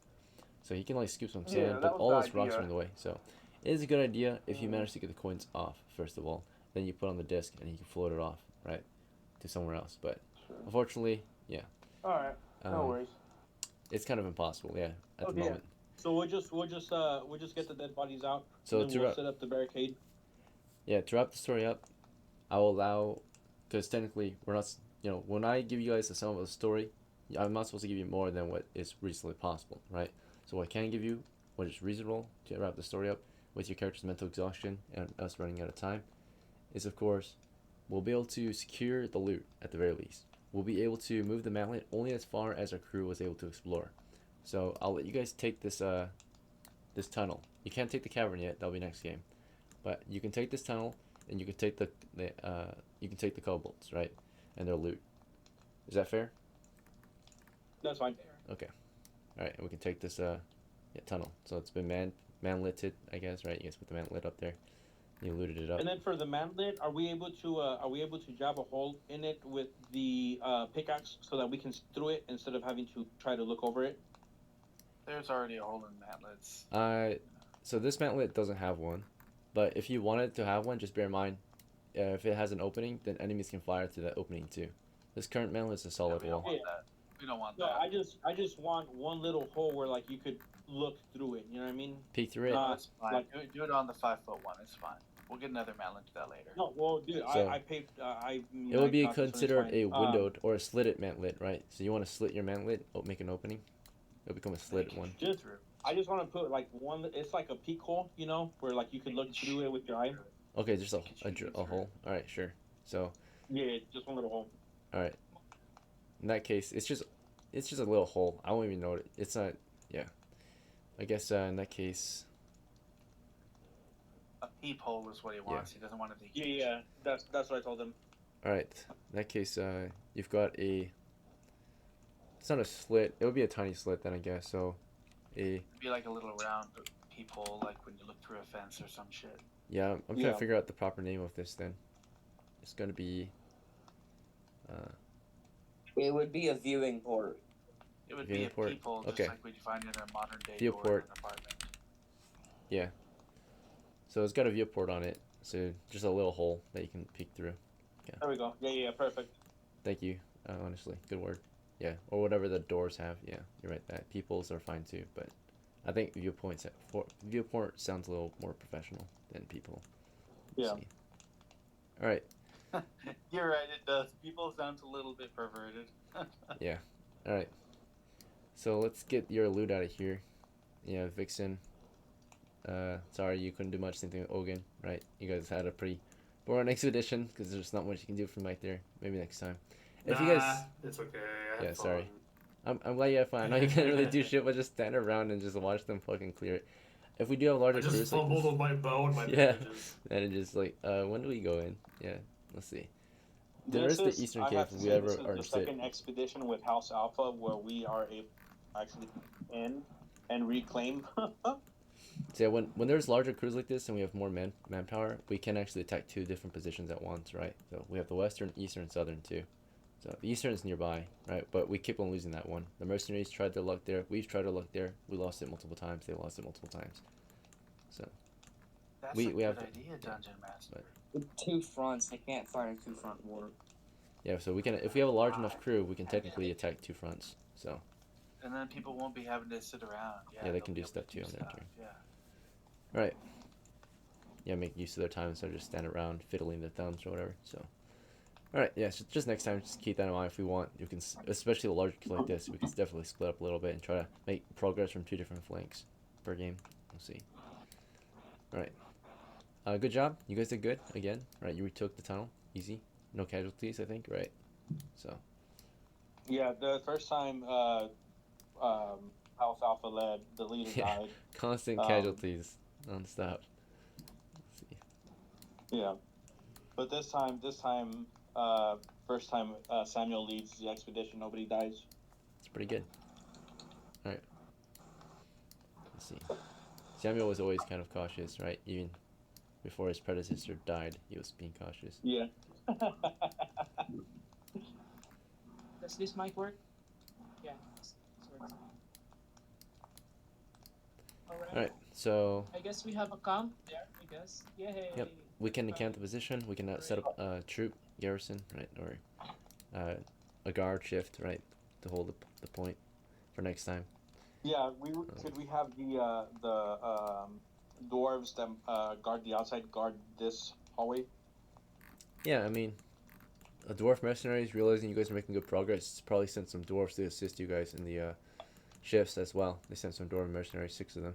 Speaker 2: So he can like scoop some sand, but all those rocks are in the way. So it is a good idea if you manage to get the coins off, first of all. Then you put on the disc and you can float it off, right? To somewhere else. But unfortunately, yeah.
Speaker 13: Alright. No worries.
Speaker 2: It's kind of impossible, yeah, at the moment.
Speaker 10: So we'll just get the dead bodies out.
Speaker 2: So
Speaker 10: and then we'll set up the barricade.
Speaker 2: Yeah, to wrap the story up, I will allow, because technically we're not, when I give you guys the sum of the story, I'm not supposed to give you more than what is reasonably possible, right? So what I can give you, what is reasonable to wrap the story up with your character's mental exhaustion and us running out of time, is of course, we'll be able to secure the loot at the very least. We'll be able to move the mantlet only as far as our crew was able to explore. So I'll let you guys take this this tunnel. You can't take the cavern yet. That'll be next game. But you can take this tunnel, and you can take the kobolds, right, and their loot. Is that fair?
Speaker 10: That's fine.
Speaker 2: Okay. All right, and we can take this tunnel. So it's been manleted, I guess, right? You guys put the mantlet up there. You looted it up.
Speaker 10: And then for the mantlet, are we able to jab a hole in it with the pickaxe so that we can see through it instead of having to try to look over it?
Speaker 4: There's already a hole in mantlets.
Speaker 2: So this mantlet doesn't have one, but if you wanted to have one, just bear in mind, if it has an opening, then enemies can fire through that opening too. This current mantlet is a solid wall.
Speaker 4: We don't want
Speaker 10: no,
Speaker 4: that.
Speaker 10: I just want one little hole where you could look through it. You know what I mean?
Speaker 2: Peek through it.
Speaker 4: No, it's fine. Do it on the 5-foot one. It's fine. We'll get another mantlet to that later.
Speaker 10: No, well, dude,
Speaker 2: So,
Speaker 10: I paid.
Speaker 2: it would be
Speaker 10: got this one, it's
Speaker 2: considered
Speaker 10: fine.
Speaker 2: a windowed or a slitted mantlet, right? So you want to slit your mantlet, make an opening. It'll become a slitted one.
Speaker 10: I just want to put like one. It's like a peek hole, you know, where like you could look through it with your eye.
Speaker 2: Okay, just a hole. All right, sure. So.
Speaker 10: Yeah, just one little hole.
Speaker 2: All right. In that case, it's just a little hole. I won't even know it. It's not. Yeah. I guess in that case.
Speaker 4: A peephole is what he wants. He doesn't want it to.
Speaker 10: Yeah. That's what I told him.
Speaker 2: All right. In that case, you've got a. It's not a slit. It would be a tiny slit then, I guess. So,
Speaker 4: It'd be like a little round peephole, like when you look through a fence or some shit.
Speaker 2: Yeah, I'm trying to figure out the proper name of this then. It's gonna be.
Speaker 11: It would be a viewing port.
Speaker 4: It would be a peephole, just like we'd find in a modern day
Speaker 2: viewport.
Speaker 4: door in an apartment.
Speaker 2: Yeah. So it's got a viewport on it. So just a little hole that you can peek through. Yeah.
Speaker 10: There we go. Yeah, perfect.
Speaker 2: Thank you. Honestly, good word. Yeah, or whatever the doors have. Yeah, you're right. That peepholes are fine too, but I think viewport sounds a little more professional than peephole.
Speaker 10: Yeah.
Speaker 2: All right.
Speaker 4: You're right. It does. People sounds a little bit perverted.
Speaker 2: Yeah. All right. So let's get your loot out of here. Yeah, Vixen. Sorry you couldn't do much. Same thing with OGAN, right? You guys had a pretty boring expedition because there's not much you can do from right there. Maybe next time. If you guys,
Speaker 5: it's okay.
Speaker 2: Yeah, sorry. I'm glad you had fun. I know you can't really do shit, but just stand around and just watch them fucking clear it. If we do have larger crews,
Speaker 5: I just fumbled with my bow and my
Speaker 2: bandages. And just like, when do we go in? Yeah, let's see. There is the Eastern Cave if we ever are
Speaker 10: the second expedition with House Alpha where we are actually in and reclaim.
Speaker 2: So yeah, when there's larger crews like this and we have more manpower, we can actually attack two different positions at once, right? So we have the Western, Eastern, Southern too. So the Eastern is nearby, right? But we keep on losing that one. The mercenaries tried their luck there. We've tried our luck there. We lost it multiple times. They lost it multiple times. So
Speaker 4: that's
Speaker 2: we
Speaker 4: a
Speaker 2: have
Speaker 4: good idea, Dungeon Master.
Speaker 11: With two fronts, they can't fight a two-front war.
Speaker 2: Yeah, so we can, if we have a large enough crew, we can technically attack two fronts. So.
Speaker 4: And then people won't be having to sit around.
Speaker 2: Yeah, they can do stuff too on their turn.
Speaker 4: Yeah.
Speaker 2: All right. Yeah, make use of their time instead of just stand around fiddling their thumbs or whatever. So. All right, yeah. So just next time, just keep that in mind. If we want, you can, especially a large queue like this, we can definitely split up a little bit and try to make progress from two different flanks per game. We'll see. All right. Good job. You guys did good again. Right, you retook the tunnel, easy. No casualties, I think. Right. So.
Speaker 10: Yeah, the first time House Alpha led, the leader died.
Speaker 2: Constant casualties, non-stop. Let's see.
Speaker 10: Yeah, but this time, first time Samuel leads the expedition, nobody dies.
Speaker 2: It's pretty good. All right. Let's see. Samuel was always kind of cautious, right? Even before his predecessor died, he was being cautious.
Speaker 10: Yeah.
Speaker 8: Does this mic work? Yeah.
Speaker 2: Alright, so.
Speaker 8: I guess we have a camp there, I guess. Yay!
Speaker 2: Yep, we can encamp the position, we can set up a troop garrison, right? Or a guard shift, right? To hold the point for next time.
Speaker 10: Yeah, could we have the dwarves that guard the outside guard this hallway?
Speaker 2: Yeah, I mean, dwarf mercenaries, realizing you guys are making good progress, probably sent some dwarves to assist you guys in the shifts as well. They sent some dwarf mercenaries, 6 of them.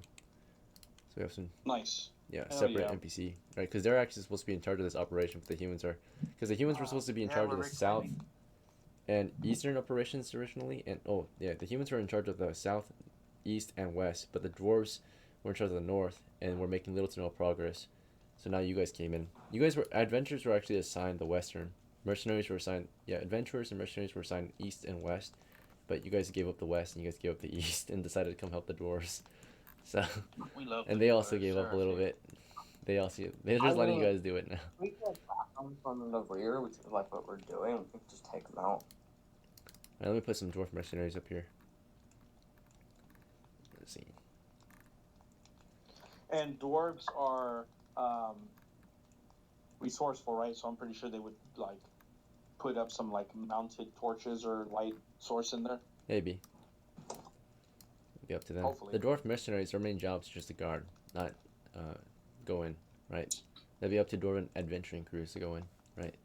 Speaker 2: So we have some
Speaker 10: nice.
Speaker 2: Yeah, separate NPC, right? Because they're actually supposed to be in charge of this operation, but the humans are, because the humans were supposed to be in charge of the south and eastern operations originally, and the humans were in charge of the south, east, and west, but the dwarves were in charge of the north, and were making little to no progress. So now you guys came in. You guys adventurers were actually assigned the western. Mercenaries were assigned, adventurers and mercenaries were assigned east and west, but you guys gave up the west and you guys gave up the east and decided to come help the dwarves. So, and they also gave up a little bit. They're just letting you guys do it now.
Speaker 11: We can attack them from the rear, which is like what we're doing. We can just take them out.
Speaker 2: Right, let me put some dwarf mercenaries up here. Let's see.
Speaker 10: And dwarves are resourceful, right? So I'm pretty sure they would like put up some like mounted torches or light source in there.
Speaker 2: Maybe. Be up to them.
Speaker 10: Hopefully.
Speaker 2: The dwarf mercenaries, their main job is just to guard, not go in, right? That'd be up to Dwarven adventuring crews to go in, right?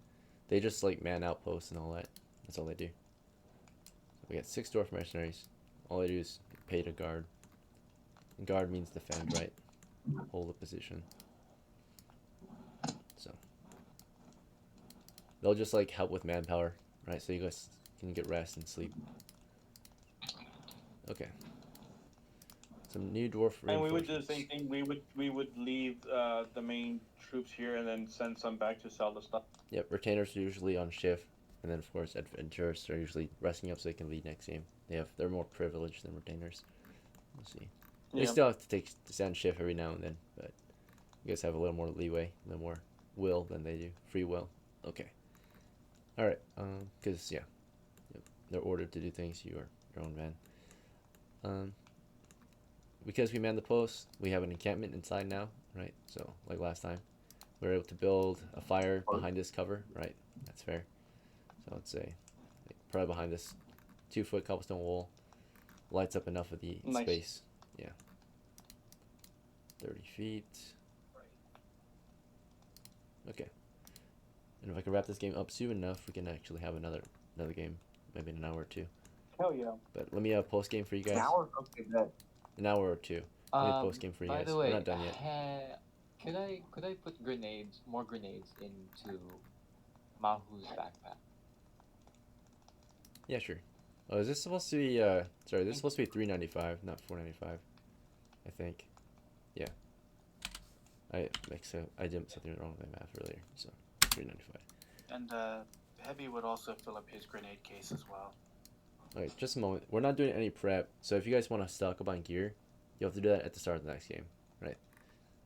Speaker 2: They just like man outposts and all that. That's all they do. So we got 6 dwarf mercenaries. All they do is pay to guard. And guard means defend, right? Hold a position. So they'll just like help with manpower, right? So you guys can get rest and sleep. Okay. Some new dwarf
Speaker 10: And we would do the
Speaker 2: reinforcements.
Speaker 10: same thing. We would leave the main troops here and then send some back to sell the stuff.
Speaker 2: Yep, retainers are usually on shift, and then of course adventurers are usually resting up so they can lead next game. They're more privileged than retainers. Let's see. They still have to stand shift every now and then, but you guys have a little more leeway, a little more will than they do. Free will. Okay. All right. Because yeah, they're ordered to do things. You are your own man. Because we manned the post, we have an encampment inside now, right? So like last time, we were able to build a fire behind this cover, right? That's fair. So let's say probably behind this 2-foot cobblestone wall lights up enough of the space. Yeah. 30 feet. Okay. And if I can wrap this game up soon enough, we can actually have another game, maybe in an hour or 2.
Speaker 12: Hell yeah.
Speaker 2: But let me have a post game for you guys.
Speaker 11: An hour? Okay, good.
Speaker 2: An hour or 2. Let me have a post game for you
Speaker 9: By
Speaker 2: guys.
Speaker 9: the way,
Speaker 2: We're not done yet.
Speaker 9: could I put more grenades into Mahu's backpack?
Speaker 2: Yeah, sure. Oh, is this supposed to be sorry, this is supposed to be $3.95, not $4.95. I think. Yeah. I did something wrong with my math earlier, so $3.95.
Speaker 4: And HEBI would also fill up his grenade case as well.
Speaker 2: Alright, just a moment. We're not doing any prep, so if you guys want to stock up on gear, you have to do that at the start of the next game, right?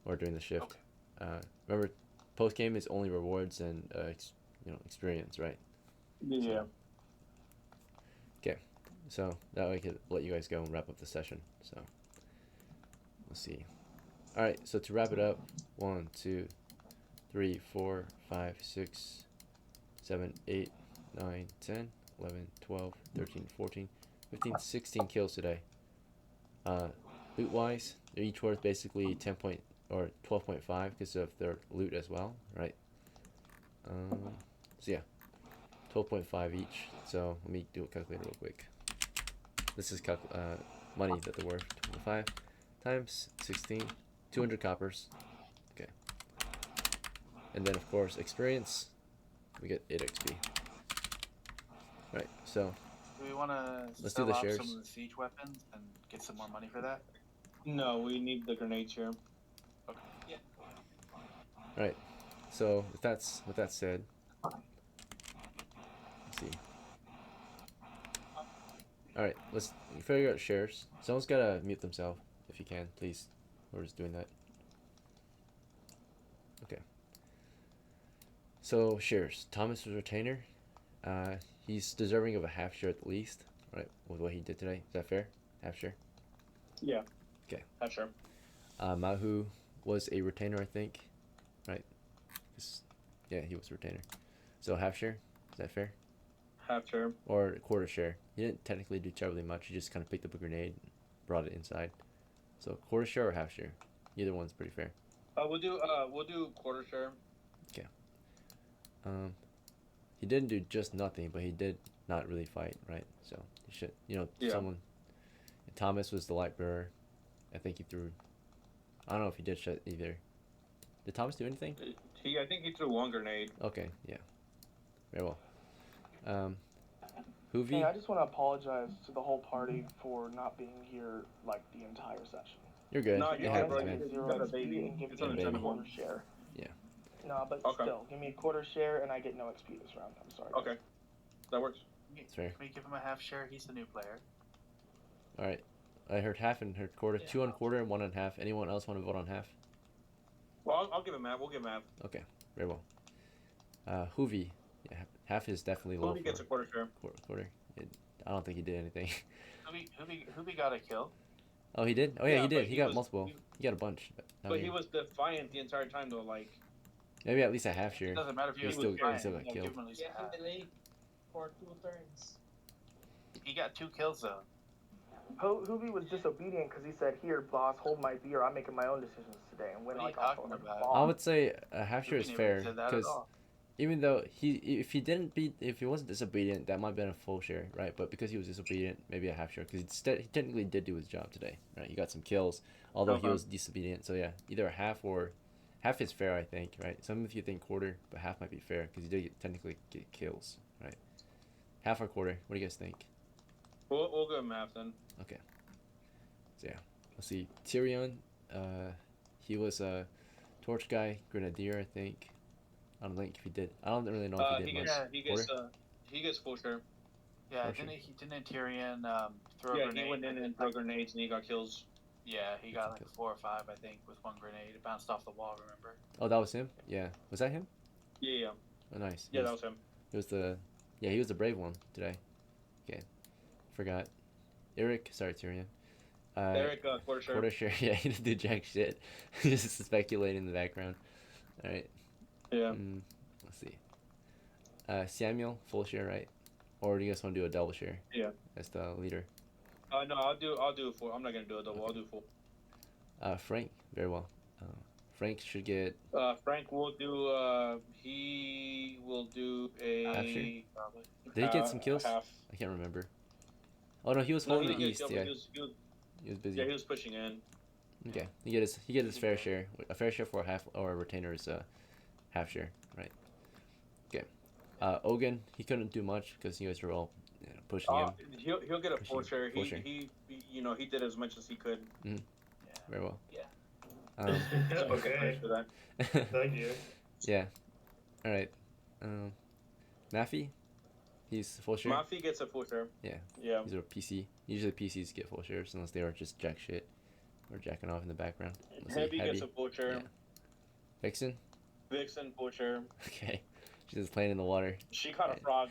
Speaker 2: Or during the shift.
Speaker 4: Okay.
Speaker 2: Remember, post game is only rewards and experience, right?
Speaker 12: Yeah.
Speaker 2: Okay, so that way I could let you guys go and wrap up the session. So let's see. All right, so to wrap it up, 1, 2, 3, 4, 5, 6, 7, 8, 9, 10, 11, 12, 13, 14, 15, 16 kills today. Loot wise, they're each worth basically 12.5 because of their loot as well, right? So yeah, 12.5 each. So let me do a calculator real quick. This is money that they're worth. 25 times 16, 200 coppers. Okay. And then of course experience, we get 8 XP. Right. So
Speaker 4: Do we want to
Speaker 2: let's do
Speaker 4: sell
Speaker 2: the
Speaker 4: out
Speaker 2: shares.
Speaker 4: some of the siege weapons and get some more money for that?
Speaker 10: No, we need the grenades here.
Speaker 4: Okay. Yeah.
Speaker 2: All right. So with that said, let's see. All right, let's figure out shares. Someone's gotta mute themselves if you can, please. We're just doing that. Okay. So shares. Thomas was retainer. He's deserving of a half share at the least, right? With what he did today. Is that fair? Half share.
Speaker 10: Yeah.
Speaker 2: Okay.
Speaker 10: Half share.
Speaker 2: MAHU was a retainer, I think, right? Yeah, he was a retainer. So half share. Is that fair?
Speaker 10: Half share.
Speaker 2: Or a quarter share. He didn't technically do terribly much. He just kind of picked up a grenade and brought it inside. So quarter share or half share. Either one's pretty fair.
Speaker 10: We'll do quarter share.
Speaker 2: Okay. He didn't do just nothing, but he did not really fight, right? So he should, someone. Thomas was the light bearer. I think he threw. I don't know if he did shit either. Did Thomas do anything?
Speaker 10: I think he threw 1 grenade.
Speaker 2: Okay. Yeah. Very well. HOOVY.
Speaker 13: Hey, I just want to apologize to the whole party for not being here like the entire session.
Speaker 2: You're good.
Speaker 10: No,
Speaker 2: it
Speaker 10: you're
Speaker 2: happens,
Speaker 10: good,
Speaker 2: man.
Speaker 10: bro. You got a baby.
Speaker 13: Give
Speaker 10: It's
Speaker 13: me a
Speaker 10: understandable.
Speaker 13: quarter share.
Speaker 2: Yeah.
Speaker 13: No, but still, give me a quarter share and I get no XP this round. I'm sorry.
Speaker 10: Okay. That works.
Speaker 2: That's fair.
Speaker 4: Can we give him a half share? He's the new player.
Speaker 2: All right. I heard half and heard quarter. 2 on quarter and 1 on half. Anyone else want to vote on half?
Speaker 10: Well, I'll give him half. We'll give him half.
Speaker 2: Okay. Very well. HOOVY. Yeah, half is definitely low.
Speaker 10: HOOVY gets a quarter share.
Speaker 2: Quarter. I don't think he did anything.
Speaker 4: HOOVY got a kill.
Speaker 2: Oh, he did? Oh, yeah,
Speaker 10: Yeah,
Speaker 2: he did.
Speaker 10: but
Speaker 2: He
Speaker 10: he
Speaker 2: got
Speaker 10: was-
Speaker 2: multiple. He got a bunch.
Speaker 10: But he was defiant the entire time, though. Like,
Speaker 2: Maybe at least a half share.
Speaker 4: It doesn't matter if
Speaker 2: He
Speaker 4: he was
Speaker 2: still
Speaker 4: defiant.
Speaker 2: got
Speaker 4: Give
Speaker 2: killed.
Speaker 4: him at least a half.
Speaker 8: delayed for 2 turns.
Speaker 4: He got 2 kills though.
Speaker 13: Hoovy was disobedient because he said, "Here, boss, hold my beer. I'm making my own decisions today," and went
Speaker 4: What are you
Speaker 13: like off
Speaker 4: talking
Speaker 13: on a
Speaker 4: about?
Speaker 2: I
Speaker 13: bomb.
Speaker 2: would say a half share is
Speaker 4: Hoovy never
Speaker 2: fair
Speaker 4: said that at
Speaker 2: because
Speaker 4: all.
Speaker 2: even though if he wasn't disobedient, that might have been a full share, right? But because he was disobedient, maybe a half share because he technically did do his job today, right? He got some kills, although he was disobedient. So yeah, either a half or half is fair, I think, right? Some of you think quarter, but half might be fair because he did technically get kills, right? Half or quarter? What do you guys think?
Speaker 1: We'll go math then.
Speaker 2: Okay. So yeah, let's see. TYRION, he was a torch guy, grenadier, I think. I don't think if he did. I don't really know if he did much.
Speaker 1: He gets full share.
Speaker 4: Yeah,
Speaker 2: For
Speaker 4: didn't Tyrion throw a
Speaker 1: Yeah,
Speaker 4: grenade?
Speaker 1: he went in and threw grenades and he got kills.
Speaker 4: Yeah, he got like 4 or 5, I think, with one grenade. It bounced off the wall. Remember?
Speaker 2: Oh, that was him. Yeah, was that him?
Speaker 1: Yeah.
Speaker 2: Oh, nice.
Speaker 1: Yeah, that was him.
Speaker 2: He was the brave one today. Okay, forgot. Sorry, Tyrion.
Speaker 1: Eric, quarter share.
Speaker 2: Quarter share. Yeah, he didn't do jack shit. Just speculating in the background. All right.
Speaker 1: Yeah.
Speaker 2: Let's see. Samuel, full share, right? Or do you guys want to do a double share?
Speaker 1: Yeah.
Speaker 2: As the leader.
Speaker 1: No, I'll do full. I'm not gonna do a double. I'll do full.
Speaker 2: Frank, very well. Frank should get.
Speaker 1: Frank will do. He will do a
Speaker 2: half share. Did he get some kills?
Speaker 1: Half.
Speaker 2: I can't remember. Oh no, he was holding the east. Yeah. He was busy.
Speaker 1: Yeah, he was pushing in.
Speaker 2: Okay, he get his fair share. A fair share for a half or a retainer is a half share, right? Okay. OGAN, he couldn't do much because you guys were all pushing him.
Speaker 1: He'll get a full share. He did as much as he could.
Speaker 2: Yeah. Very well.
Speaker 4: Yeah.
Speaker 5: Okay.
Speaker 1: For that.
Speaker 5: Thank you.
Speaker 2: Yeah. All right. MAFI, he's full share.
Speaker 1: MAFI gets a full share.
Speaker 2: Yeah.
Speaker 1: Yeah.
Speaker 2: These are PC. Usually PCs get full shares unless they are just jack shit or jacking off in the background.
Speaker 1: HEBI gets a full share.
Speaker 2: Yeah. VIXEN.
Speaker 1: VIXEN full share.
Speaker 2: Okay. She's just playing in the water.
Speaker 1: She caught a frog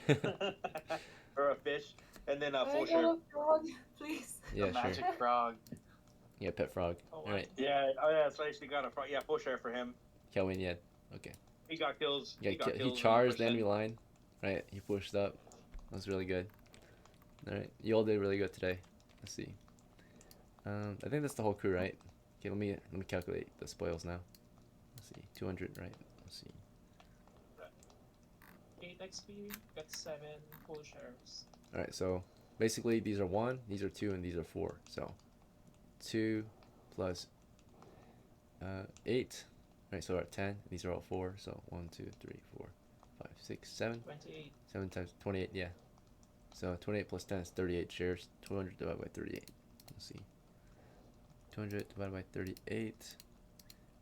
Speaker 1: or a fish, and then a full
Speaker 6: I
Speaker 1: share.
Speaker 6: got a frog, please.
Speaker 2: Yeah,
Speaker 4: a magic
Speaker 2: sure.
Speaker 4: frog.
Speaker 2: Yeah, pet frog.
Speaker 4: Oh,
Speaker 2: All right.
Speaker 1: Yeah. Oh yeah. So she got a frog. Yeah, full share for him.
Speaker 2: KOWINE, yeah. Okay.
Speaker 1: He got kills.
Speaker 2: Yeah, he charged the enemy line. Right. He pushed up. That was really good. All right. You all did really good today. Let's see. I think that's the whole crew, right? Okay. Let me calculate the spoils now. Let's see. 200, right? Let's see.
Speaker 14: 8 XP, got 7 full shares.
Speaker 2: Alright, so basically these are 1, these are 2, and these are 4. So 2 plus 8. Right, so we're at 10. These are all 4. So 1, 2, 3, 4, 5, 6, 7.
Speaker 14: 28.
Speaker 2: 7 times 28, yeah. So 28 plus 10 is 38 shares. 200 divided by 38. Let's see. 200 divided by 38.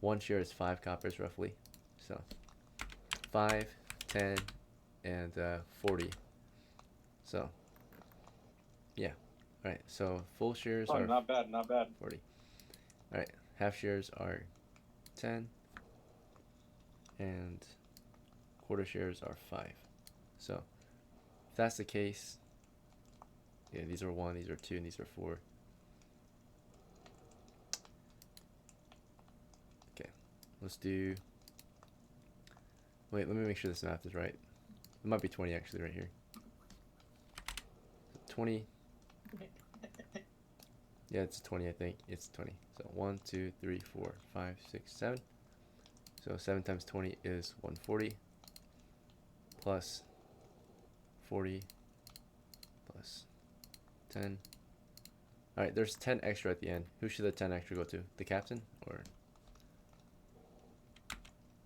Speaker 2: 1 share is 5 coppers roughly. So 5, 10, and 40. So yeah. Alright, so full shares are
Speaker 1: not bad, not bad.
Speaker 2: 40. Alright, half shares are 10, and quarter shares are 5. So if that's the case, yeah, these are 1, these are 2, and these are 4. Okay, let's do. Wait, let me make sure this math is right. It might be 20 actually right here. 20. Yeah, it's 20, I think. It's 20. So 1, 2, 3, 4, 5, 6, 7. So 7 times 20 is 140. Plus 40. Plus 10. Alright, there's 10 extra at the end. Who should the 10 extra go to? The captain?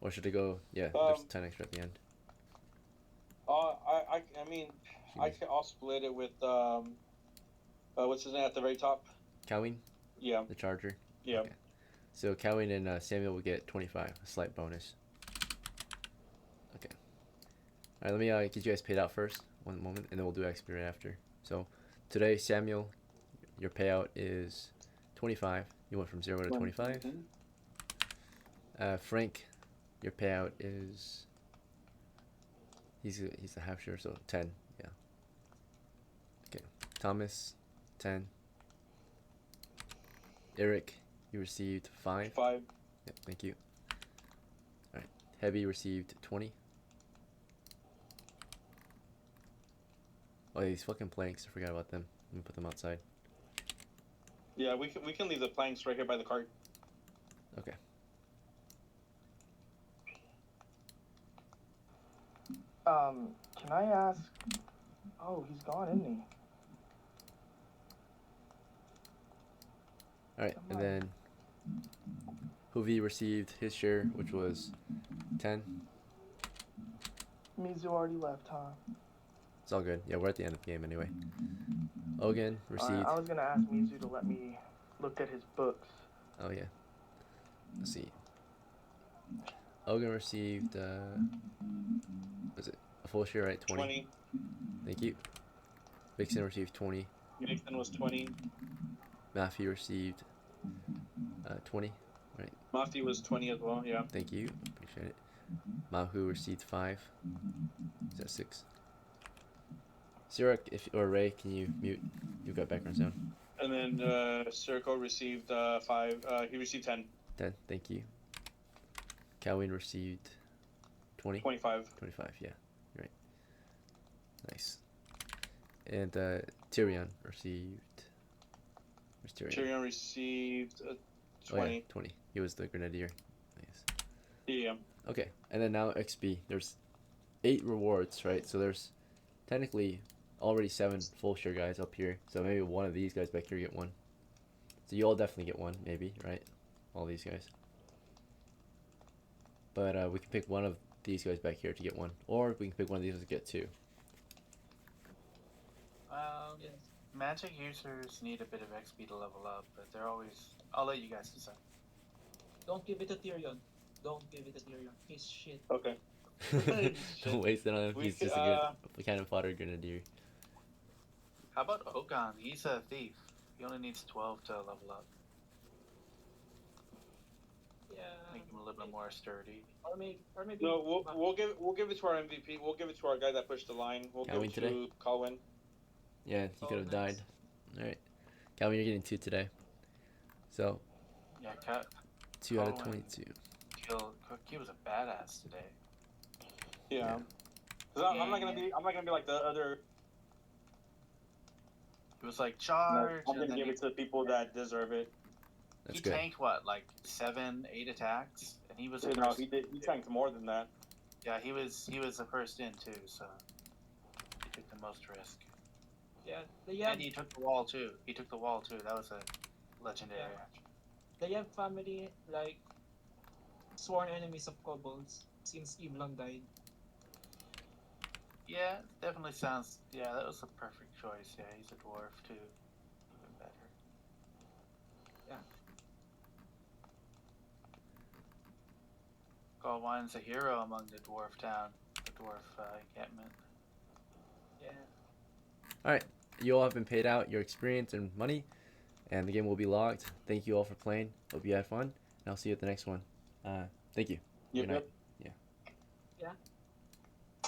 Speaker 2: Or should it go? Yeah, there's 10 extra at the end.
Speaker 1: I'll split it with what's his name at the very top?
Speaker 2: KOWINE?
Speaker 1: Yeah.
Speaker 2: The charger?
Speaker 1: Yeah.
Speaker 2: Okay. So KOWINE and Samuel will get 25, a slight bonus. Okay. Alright, let me get you guys paid out first. One moment, and then we'll do XP right after. So today, Samuel, your payout is 25. You went from 0 to 25. Frank, your payout is he's a half share, so 10. Yeah. Okay. Thomas, 10. Eric, you received 5.
Speaker 1: 5.
Speaker 2: Yep, thank you. Alright. HEBI received 20. Oh, these fucking planks. I forgot about them. Let me put them outside.
Speaker 10: Yeah, we can leave the planks right here by the cart.
Speaker 2: Okay.
Speaker 13: Can I ask? Oh, he's gone, isn't he?
Speaker 2: All right, and then HOOVY received his share, which was 10.
Speaker 13: Mizu already left, huh?
Speaker 2: It's all good. Yeah, we're at the end of the game anyway. OGAN received.
Speaker 13: I was gonna ask Mizu to let me look at his books.
Speaker 2: Oh yeah. Let's see. OGAN received. Was it a full share? Right, 20. Thank you. VIXEN received 20.
Speaker 10: VIXEN was 20.
Speaker 2: MAFI received 20. Right.
Speaker 10: MAFI was 20 as well. Yeah.
Speaker 2: Thank you. Appreciate it. MAHU received 5. Is that 6? CIROC, or Ray, can you mute? You've got background sound.
Speaker 10: And then CIROC received 5. He received 10.
Speaker 2: 10. Thank you. CAUWINE received 20.
Speaker 10: 25.
Speaker 2: 25. Yeah. You're right. Nice. And TYRION received. Where's TYRION?
Speaker 10: TYRION received 20.
Speaker 2: Oh, yeah, 20. He was the grenadier. Nice.
Speaker 10: Yeah.
Speaker 2: Okay, and then now XP. There's 8 rewards, right? So there's technically already 7 full share guys up here. So maybe one of these guys back here get one. So you all definitely get one, maybe, right? All these guys. But we can pick one of these guys back here to get one, or we can pick one of these to get 2.
Speaker 4: Magic users need a bit of XP to level up, but they're always. I'll let you guys decide.
Speaker 14: Don't give it to Tyrion. Don't give it to Tyrion. He's shit.
Speaker 10: Okay.
Speaker 2: Don't waste it on him. He's just a good kind of fodder grenadier.
Speaker 4: How about OGAN? He's a thief. He only needs 12 to level up.
Speaker 14: Yeah.
Speaker 4: Make him a little bit more sturdy.
Speaker 14: Or maybe.
Speaker 10: No, we'll give it to our MVP. We'll give it to our guy that pushed the line. We'll give it to CAUWINE.
Speaker 2: Yeah, he could have died. All right, CAUWINE, you're getting 2 today. So.
Speaker 4: Yeah,
Speaker 2: 2 out of 22.
Speaker 4: He was a badass today.
Speaker 10: Yeah. I'm not gonna be like the other.
Speaker 4: It was like charge.
Speaker 10: I'm gonna give it to the people that deserve it.
Speaker 4: He tanked what, like 7, 8 attacks, and he was.
Speaker 10: No, he did. He tanked more than that.
Speaker 4: Yeah, he was the first in too, so he took the most risk.
Speaker 14: Yeah,
Speaker 4: and he took the wall too. That was a legendary.
Speaker 14: Yeah. They have family like sworn enemies of kobolds since Evelyn died.
Speaker 4: Yeah, definitely sounds. Yeah, that was a perfect choice. Yeah, he's a dwarf too. Even better.
Speaker 14: Yeah.
Speaker 4: CAUWINE's a hero among the dwarf town, the dwarf encampment.
Speaker 14: Yeah.
Speaker 2: Alright, you all have been paid out your experience and money, and the game will be logged. Thank you all for playing. Hope you had fun, and I'll see you at the next one. Thank you. Good night.
Speaker 10: Yep.
Speaker 2: Yeah.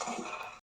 Speaker 14: Yeah.